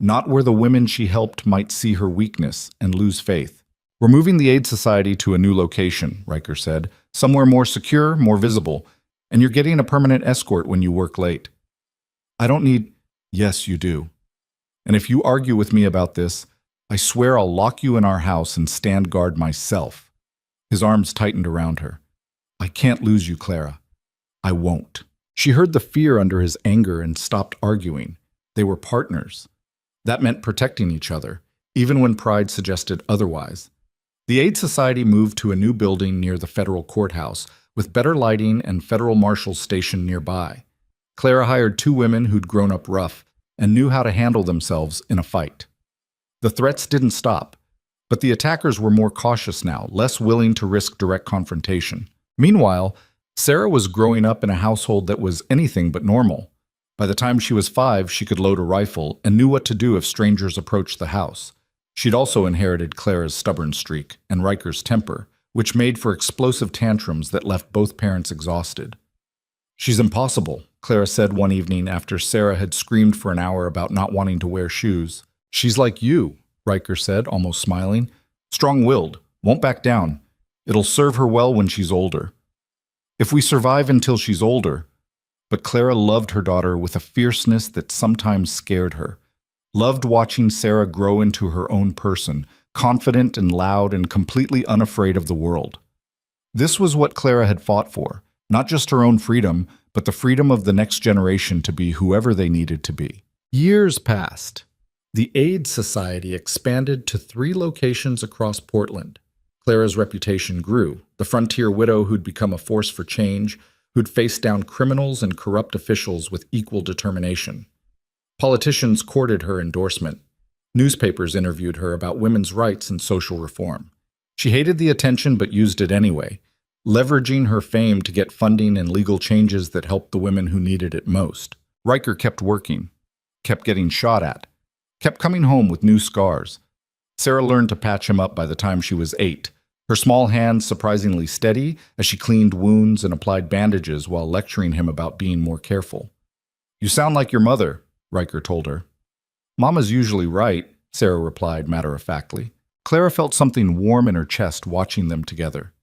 Not where the women she helped might see her weakness and lose faith. We're moving the Aid Society to a new location, Riker said, somewhere more secure, more visible, and you're getting a permanent escort when you work late. I don't need... Yes, you do. And if you argue with me about this, I swear I'll lock you in our house and stand guard myself. His arms tightened around her. I can't lose you, Clara. I won't. She heard the fear under his anger and stopped arguing. They were partners. That meant protecting each other, even when pride suggested otherwise. The Aid Society moved to a new building near the federal courthouse, with better lighting and federal marshals stationed nearby. Clara hired 2 women who'd grown up rough and knew how to handle themselves in a fight. The threats didn't stop, but the attackers were more cautious now, less willing to risk direct confrontation. Meanwhile, Sarah was growing up in a household that was anything but normal. By the time she was 5, she could load a rifle and knew what to do if strangers approached the house. She'd also inherited Clara's stubborn streak and Riker's temper, which made for explosive tantrums that left both parents exhausted. "She's impossible," Clara said one evening after Sarah had screamed for an hour about not wanting to wear shoes. "She's like you," Riker said, almost smiling. "Strong-willed, won't back down. It'll serve her well when she's older." "If we survive until she's older." But Clara loved her daughter with a fierceness that sometimes scared her. Loved watching Sarah grow into her own person, confident and loud and completely unafraid of the world. This was what Clara had fought for, not just her own freedom, but the freedom of the next generation to be whoever they needed to be. Years passed. The AIDS Society expanded to 3 locations across Portland. Clara's reputation grew, the frontier widow who'd become a force for change, who'd faced down criminals and corrupt officials with equal determination. Politicians courted her endorsement. Newspapers interviewed her about women's rights and social reform. She hated the attention but used it anyway, leveraging her fame to get funding and legal changes that helped the women who needed it most. Riker kept working, kept getting shot at, kept coming home with new scars. Sarah learned to patch him up by the time she was 8, her small hands surprisingly steady as she cleaned wounds and applied bandages while lecturing him about being more careful. "You sound like your mother," Riker told her. "Mama's usually right," Sarah replied matter-of-factly. Clara felt something warm in her chest watching them together.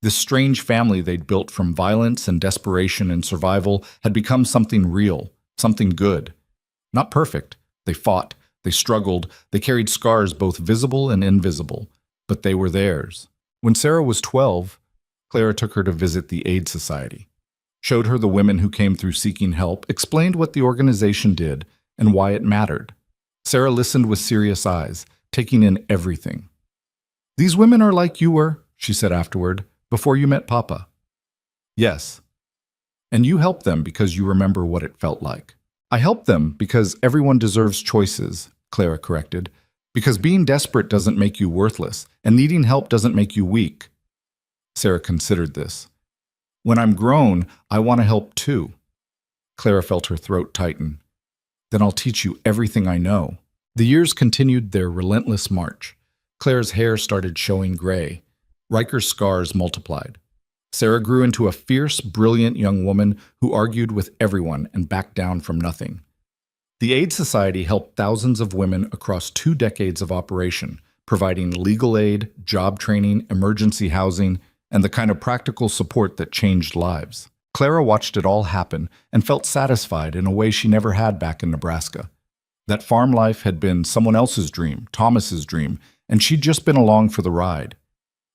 This strange family they'd built from violence and desperation and survival had become something real, something good. Not perfect. They fought, they struggled, they carried scars both visible and invisible, but they were theirs. When Sarah was 12, Clara took her to visit the AIDS Society, showed her the women who came through seeking help, explained what the organization did and why it mattered. Sarah listened with serious eyes, taking in everything. "These women are like you were," she said afterward, "before you met Papa." "Yes. And you helped them because you remember what it felt like." "I helped them because everyone deserves choices," Clara corrected. "Because being desperate doesn't make you worthless, and needing help doesn't make you weak." Sarah considered this. "When I'm grown, I want to help too." Clara felt her throat tighten. "Then I'll teach you everything I know." The years continued their relentless march. Clara's hair started showing gray. Riker's scars multiplied. Sarah grew into a fierce, brilliant young woman who argued with everyone and backed down from nothing. The AIDS Society helped thousands of women across 2 decades of operation, providing legal aid, job training, emergency housing, and the kind of practical support that changed lives. Clara watched it all happen and felt satisfied in a way she never had back in Nebraska. That farm life had been someone else's dream, Thomas's dream, and she'd just been along for the ride.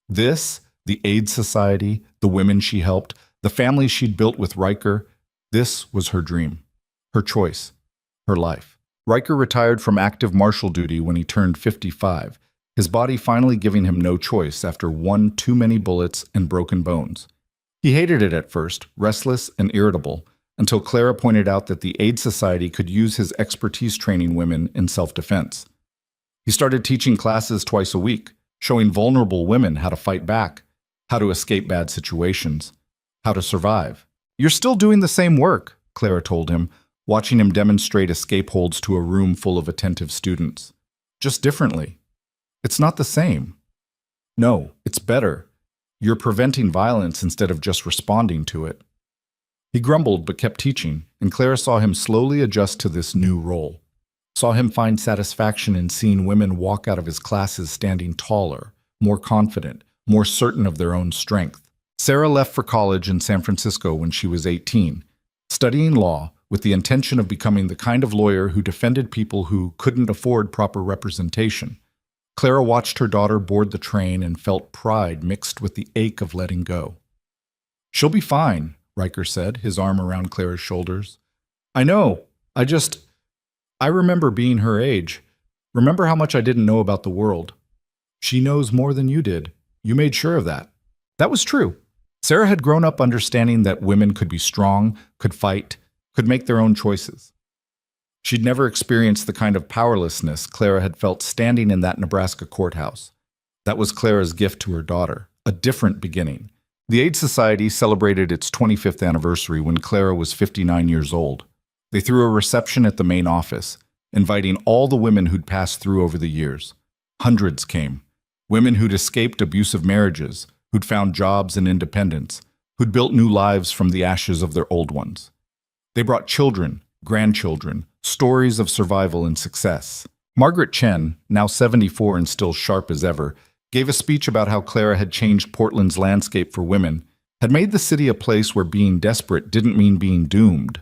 This, the AIDS Society, the women she helped, the family she'd built with Riker, this was her dream, her choice, her life. Riker retired from active marshal duty when he turned 55, his body finally giving him no choice after 1 too many bullets and broken bones. He hated it at first, restless and irritable, until Clara pointed out that the AIDS Society could use his expertise training women in self-defense. He started teaching classes twice a week, showing vulnerable women how to fight back, how to escape bad situations, how to survive. "You're still doing the same work," Clara told him, watching him demonstrate escape holds to a room full of attentive students. "Just differently. It's not the same." "No, it's better. You're preventing violence instead of just responding to it." He grumbled but kept teaching, and Clara saw him slowly adjust to this new role. Saw him find satisfaction in seeing women walk out of his classes standing taller, more confident, more certain of their own strength. Sarah left for college in San Francisco when she was 18, studying law with the intention of becoming the kind of lawyer who defended people who couldn't afford proper representation. Clara watched her daughter board the train and felt pride mixed with the ache of letting go. "She'll be fine," Riker said, his arm around Clara's shoulders. "I know. I remember being her age. Remember how much I didn't know about the world. She knows more than you did. You made sure of that." That was true. Sarah had grown up understanding that women could be strong, could fight, could make their own choices. She'd never experienced the kind of powerlessness Clara had felt standing in that Nebraska courthouse. That was Clara's gift to her daughter, a different beginning. The AIDS Society celebrated its 25th anniversary when Clara was 59 years old. They threw a reception at the main office, inviting all the women who'd passed through over the years. Hundreds came. Women who'd escaped abusive marriages, who'd found jobs and independence, who'd built new lives from the ashes of their old ones. They brought children, grandchildren, stories of survival and success. Margaret Chen, now 74 and still sharp as ever, gave a speech about how Clara had changed Portland's landscape for women, had made the city a place where being desperate didn't mean being doomed.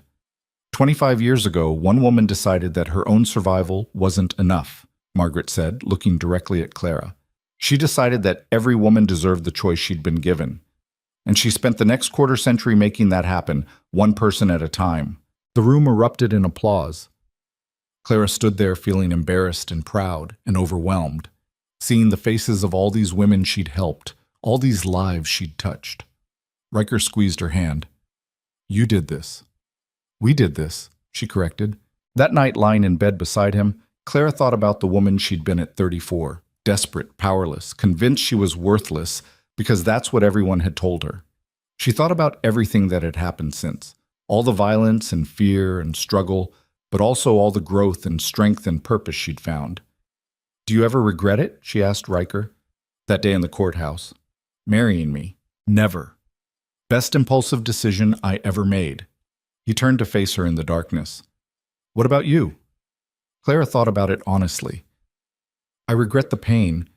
25 years ago, one woman decided that her own survival wasn't enough, Margaret said, looking directly at Clara. She decided that every woman deserved the choice she'd been given. And she spent the next quarter century making that happen, one person at a time. The room erupted in applause. Clara stood there feeling embarrassed and proud and overwhelmed, seeing the faces of all these women she'd helped, all these lives she'd touched. Riker squeezed her hand. "You did this." "We did this," she corrected. That night, lying in bed beside him, Clara thought about the woman she'd been at 34, desperate, powerless, convinced she was worthless because that's what everyone had told her. She thought about everything that had happened since, all the violence and fear and struggle, but also all the growth and strength and purpose she'd found. "Do you ever regret it?" she asked Riker. "That day in the courthouse. Marrying me. Never. Best impulsive decision I ever made." He turned to face her in the darkness. "What about you?" Clara thought about it honestly. "I regret the pain,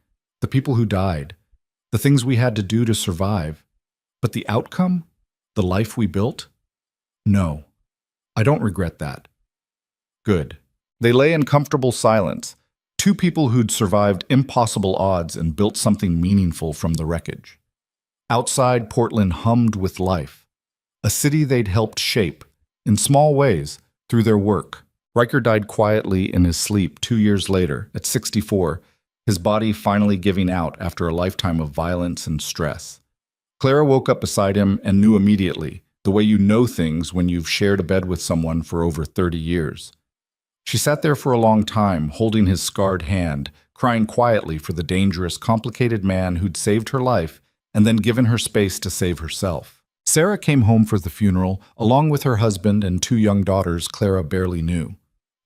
the people who died, the things we had to do to survive. But the outcome? The life we built? No, I don't regret that." Good. They lay in comfortable silence, two people who'd survived impossible odds and built something meaningful from the wreckage. Outside, Portland hummed with life. A city they'd helped shape, in small ways, through their work. Riker died quietly in his sleep 2 years later, at 64, his body finally giving out after a lifetime of violence and stress. Clara woke up beside him and knew immediately, the way you know things when you've shared a bed with someone for over 30 years. She sat there for a long time, holding his scarred hand, crying quietly for the dangerous, complicated man who'd saved her life and then given her space to save herself. Sarah came home for the funeral, along with her husband and 2 young daughters Clara barely knew.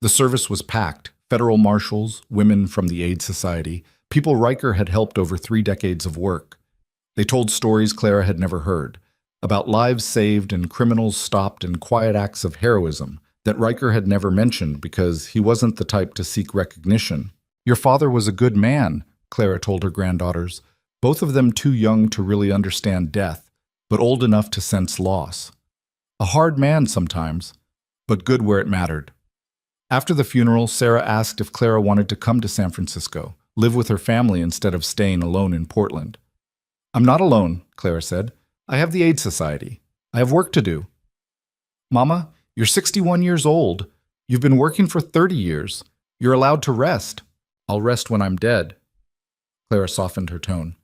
The service was packed. Federal marshals, women from the Aid Society, people Riker had helped over 3 decades of work. They told stories Clara had never heard, about lives saved and criminals stopped and quiet acts of heroism that Riker had never mentioned because he wasn't the type to seek recognition. "Your father was a good man," Clara told her granddaughters, both of them too young to really understand death, but old enough to sense loss. "A hard man sometimes, but good where it mattered." After the funeral, Sarah asked if Clara wanted to come to San Francisco, live with her family instead of staying alone in Portland. "I'm not alone," Clara said. "I have the Aid Society. I have work to do." "Mama, you're 61 years old. You've been working for 30 years. You're allowed to rest." "I'll rest when I'm dead." Clara softened her tone.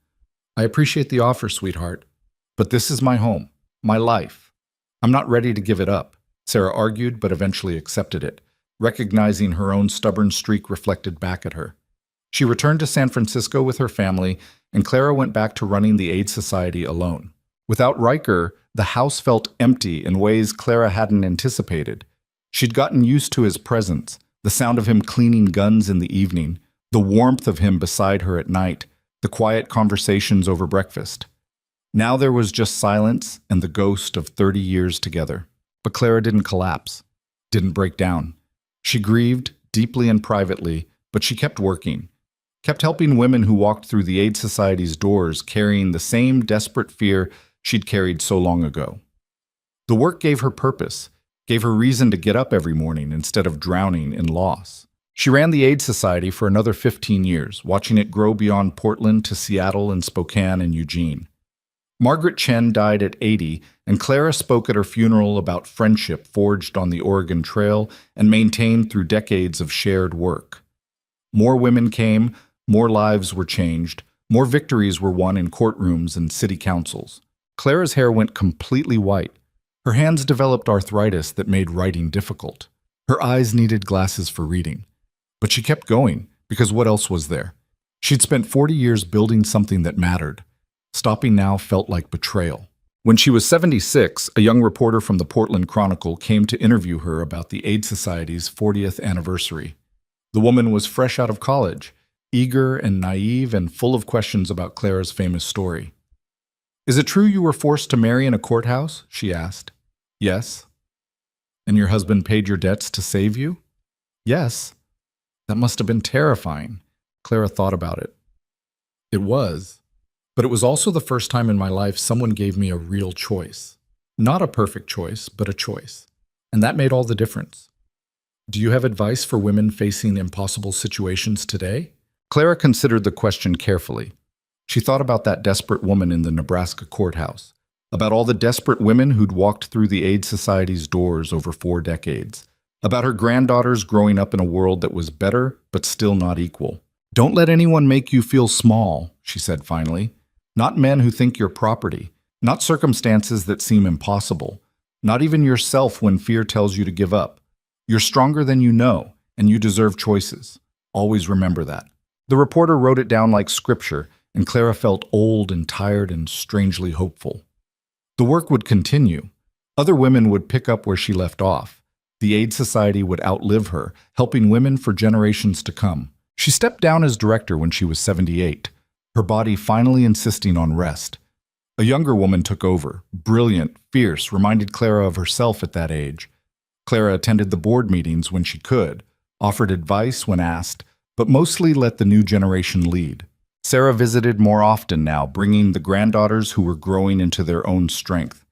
"I appreciate the offer, sweetheart, but this is my home, my life. I'm not ready to give it up." Sarah argued, but eventually accepted it, recognizing her own stubborn streak reflected back at her. She returned to San Francisco with her family, and Clara went back to running the Aid Society alone. Without Riker, the house felt empty in ways Clara hadn't anticipated. She'd gotten used to his presence, the sound of him cleaning guns in the evening, the warmth of him beside her at night, the quiet conversations over breakfast. Now there was just silence and the ghost of 30 years together. But Clara didn't collapse, didn't break down. She grieved, deeply and privately, but she kept working, kept helping women who walked through the Aid Society's doors carrying the same desperate fear she'd carried so long ago. The work gave her purpose, gave her reason to get up every morning instead of drowning in loss. She ran the Aid Society for another 15 years, watching it grow beyond Portland to Seattle and Spokane and Eugene. Margaret Chen died at 80, and Clara spoke at her funeral about friendship forged on the Oregon Trail and maintained through decades of shared work. More women came, more lives were changed, more victories were won in courtrooms and city councils. Clara's hair went completely white. Her hands developed arthritis that made writing difficult. Her eyes needed glasses for reading. But she kept going, because what else was there? She'd spent 40 years building something that mattered. Stopping now felt like betrayal. When she was 76, a young reporter from the Portland Chronicle came to interview her about the Aid Society's 40th anniversary. The woman was fresh out of college, eager and naive and full of questions about Clara's famous story. "Is it true you were forced to marry in a courthouse?" she asked. "Yes." "And your husband paid your debts to save you?" "Yes." "That must have been terrifying." Clara thought about it. It was. But it was also the first time in my life someone gave me a real choice. Not a perfect choice, but a choice. And that made all the difference. Do you have advice for women facing impossible situations today? Clara considered the question carefully. She thought about that desperate woman in the Nebraska courthouse, about all the desperate women who'd walked through the Aid Society's doors over 4 decades, about her granddaughters growing up in a world that was better but still not equal. "Don't let anyone make you feel small," she said finally. "Not men who think you're property, not circumstances that seem impossible, not even yourself when fear tells you to give up. You're stronger than you know, and you deserve choices. Always remember that." The reporter wrote it down like scripture, and Clara felt old and tired and strangely hopeful. The work would continue. Other women would pick up where she left off. The Aid Society would outlive her, helping women for generations to come. She stepped down as director when she was 78. Her body finally insisting on rest. A younger woman took over, brilliant, fierce, reminded Clara of herself at that age. Clara attended the board meetings when she could, offered advice when asked, but mostly let the new generation lead. Sarah visited more often now, bringing the granddaughters who were growing into their own strength.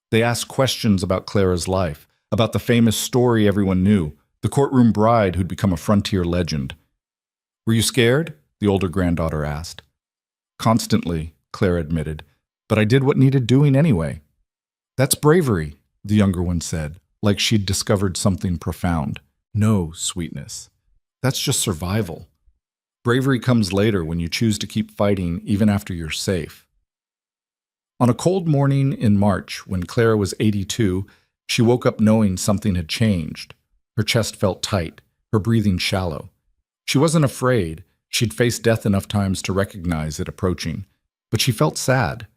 They asked questions about Clara's life, about the famous story everyone knew, the courtroom bride who'd become a frontier legend. "Were you scared?" the older granddaughter asked. "Constantly," Clara admitted, "but I did what needed doing anyway." "That's bravery," the younger one said, like she'd discovered something profound. "No, sweetness. That's just survival. Bravery comes later when you choose to keep fighting even after you're safe." On a cold morning in March, when Clara was 82, she woke up knowing something had changed. Her chest felt tight, her breathing shallow. She wasn't afraid. She'd faced death enough times to recognize it approaching, but she felt sad.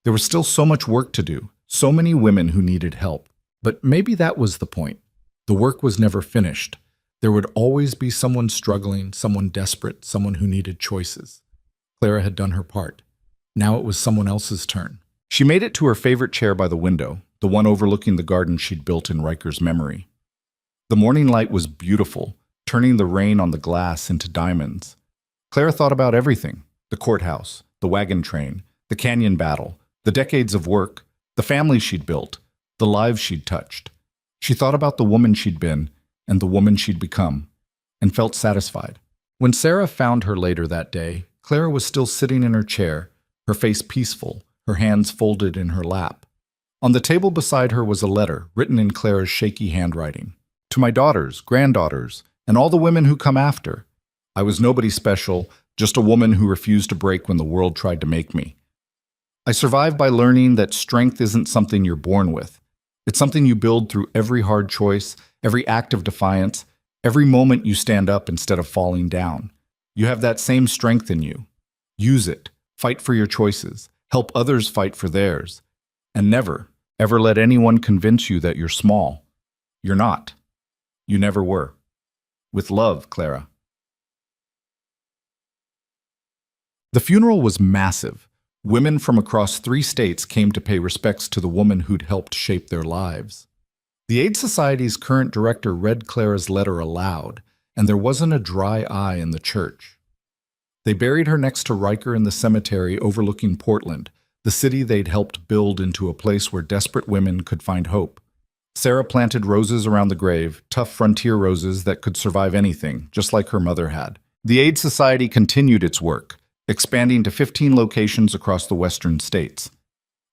There was still so much work to do, so many women who needed help. But maybe that was the point. The work was never finished. There would always be someone struggling, someone desperate, someone who needed choices. Clara had done her part. Now it was someone else's turn. She made it to her favorite chair by the window, the one overlooking the garden she'd built in Riker's memory. The morning light was beautiful, turning the rain on the glass into diamonds. Clara thought about everything: the courthouse, the wagon train, the canyon battle, the decades of work, the family she'd built, the lives she'd touched. She thought about the woman she'd been and the woman she'd become, and felt satisfied. When Sarah found her later that day, Clara was still sitting in her chair, her face peaceful, her hands folded in her lap. On the table beside her was a letter written in Clara's shaky handwriting. "To my daughters, granddaughters, and all the women who come after. I was nobody special, just a woman who refused to break when the world tried to make me. I survived by learning that strength isn't something you're born with. It's something you build through every hard choice, every act of defiance, every moment you stand up instead of falling down. You have that same strength in you. Use it. Fight for your choices. Help others fight for theirs. And never, ever let anyone convince you that you're small. You're not. You never were. With love, Clara." The funeral was massive. Women from across 3 states came to pay respects to the woman who'd helped shape their lives. The Aid Society's current director read Clara's letter aloud, and there wasn't a dry eye in the church. They buried her next to Riker in the cemetery overlooking Portland, the city they'd helped build into a place where desperate women could find hope. Sarah planted roses around the grave, tough frontier roses that could survive anything, just like her mother had. The Aid Society continued its work, expanding to 15 locations across the western states.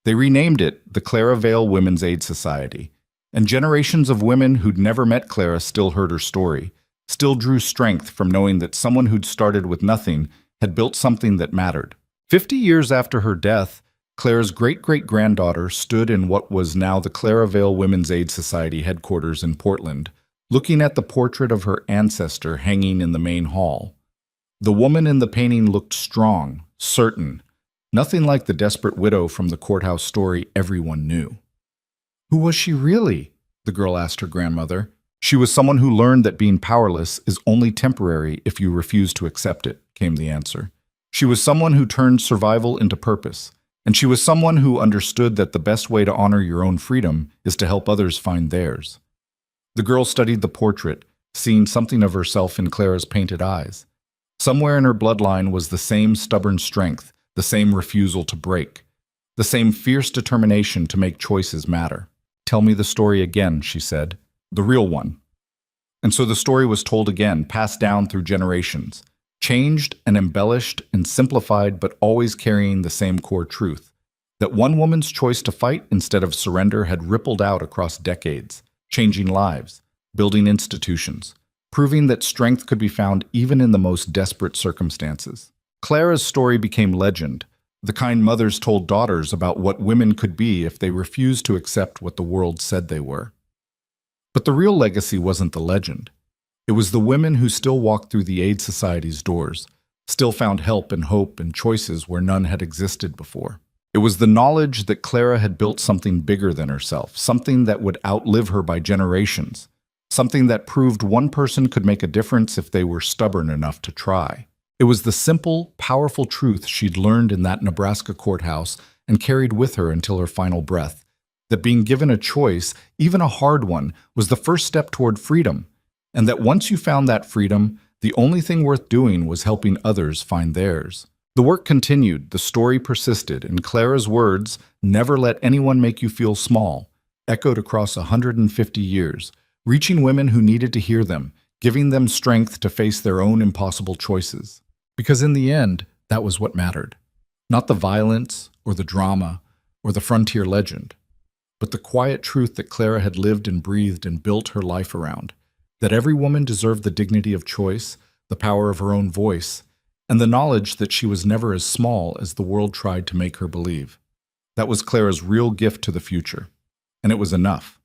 They renamed it the Clara Vale Women's Aid Society, and generations of women who'd never met Clara still heard her story, still drew strength from knowing that someone who'd started with nothing had built something that mattered. 50 years after her death, Clara's great-great-granddaughter stood in what was now the Clara Vale Women's Aid Society headquarters in Portland, looking at the portrait of her ancestor hanging in the main hall. The woman in the painting looked strong, certain, Nothing like the desperate widow from the courthouse story everyone knew. Who was she really? The girl asked her grandmother. She was someone who learned that being powerless is only temporary if you refuse to accept it, came the answer. She was someone who turned survival into purpose, and she was someone who understood that the best way to honor your own freedom is to help others find theirs. The girl studied the portrait, seeing something of herself in Clara's painted eyes. Somewhere in her bloodline was the same stubborn strength, the same refusal to break, the same fierce determination to make choices matter. Tell me the story again, she said. The real one. And so the story was told again, passed down through generations, changed and embellished and simplified, but always carrying the same core truth, that one woman's choice to fight instead of surrender had rippled out across decades, changing lives, building institutions, proving that strength could be found even in the most desperate circumstances. Clara's story became legend, the kind mothers told daughters about what women could be if they refused to accept what the world said they were. But the real legacy wasn't the legend. It was the women who still walked through the aid society's doors, still found help and hope and choices where none had existed before. It was the knowledge that Clara had built something bigger than herself, something that would outlive her by generations, something that proved one person could make a difference if they were stubborn enough to try. It was the simple, powerful truth she'd learned in that Nebraska courthouse and carried with her until her final breath, that being given a choice, even a hard one, was the first step toward freedom, and that once you found that freedom, the only thing worth doing was helping others find theirs. The work continued, the story persisted, and Clara's words, "Never let anyone make you feel small," echoed across 150 years, reaching women who needed to hear them, giving them strength to face their own impossible choices. Because in the end, that was what mattered. Not the violence, or the drama, or the frontier legend, but the quiet truth that Clara had lived and breathed and built her life around, that every woman deserved the dignity of choice, the power of her own voice, and the knowledge that she was never as small as the world tried to make her believe. That was Clara's real gift to the future, and it was enough.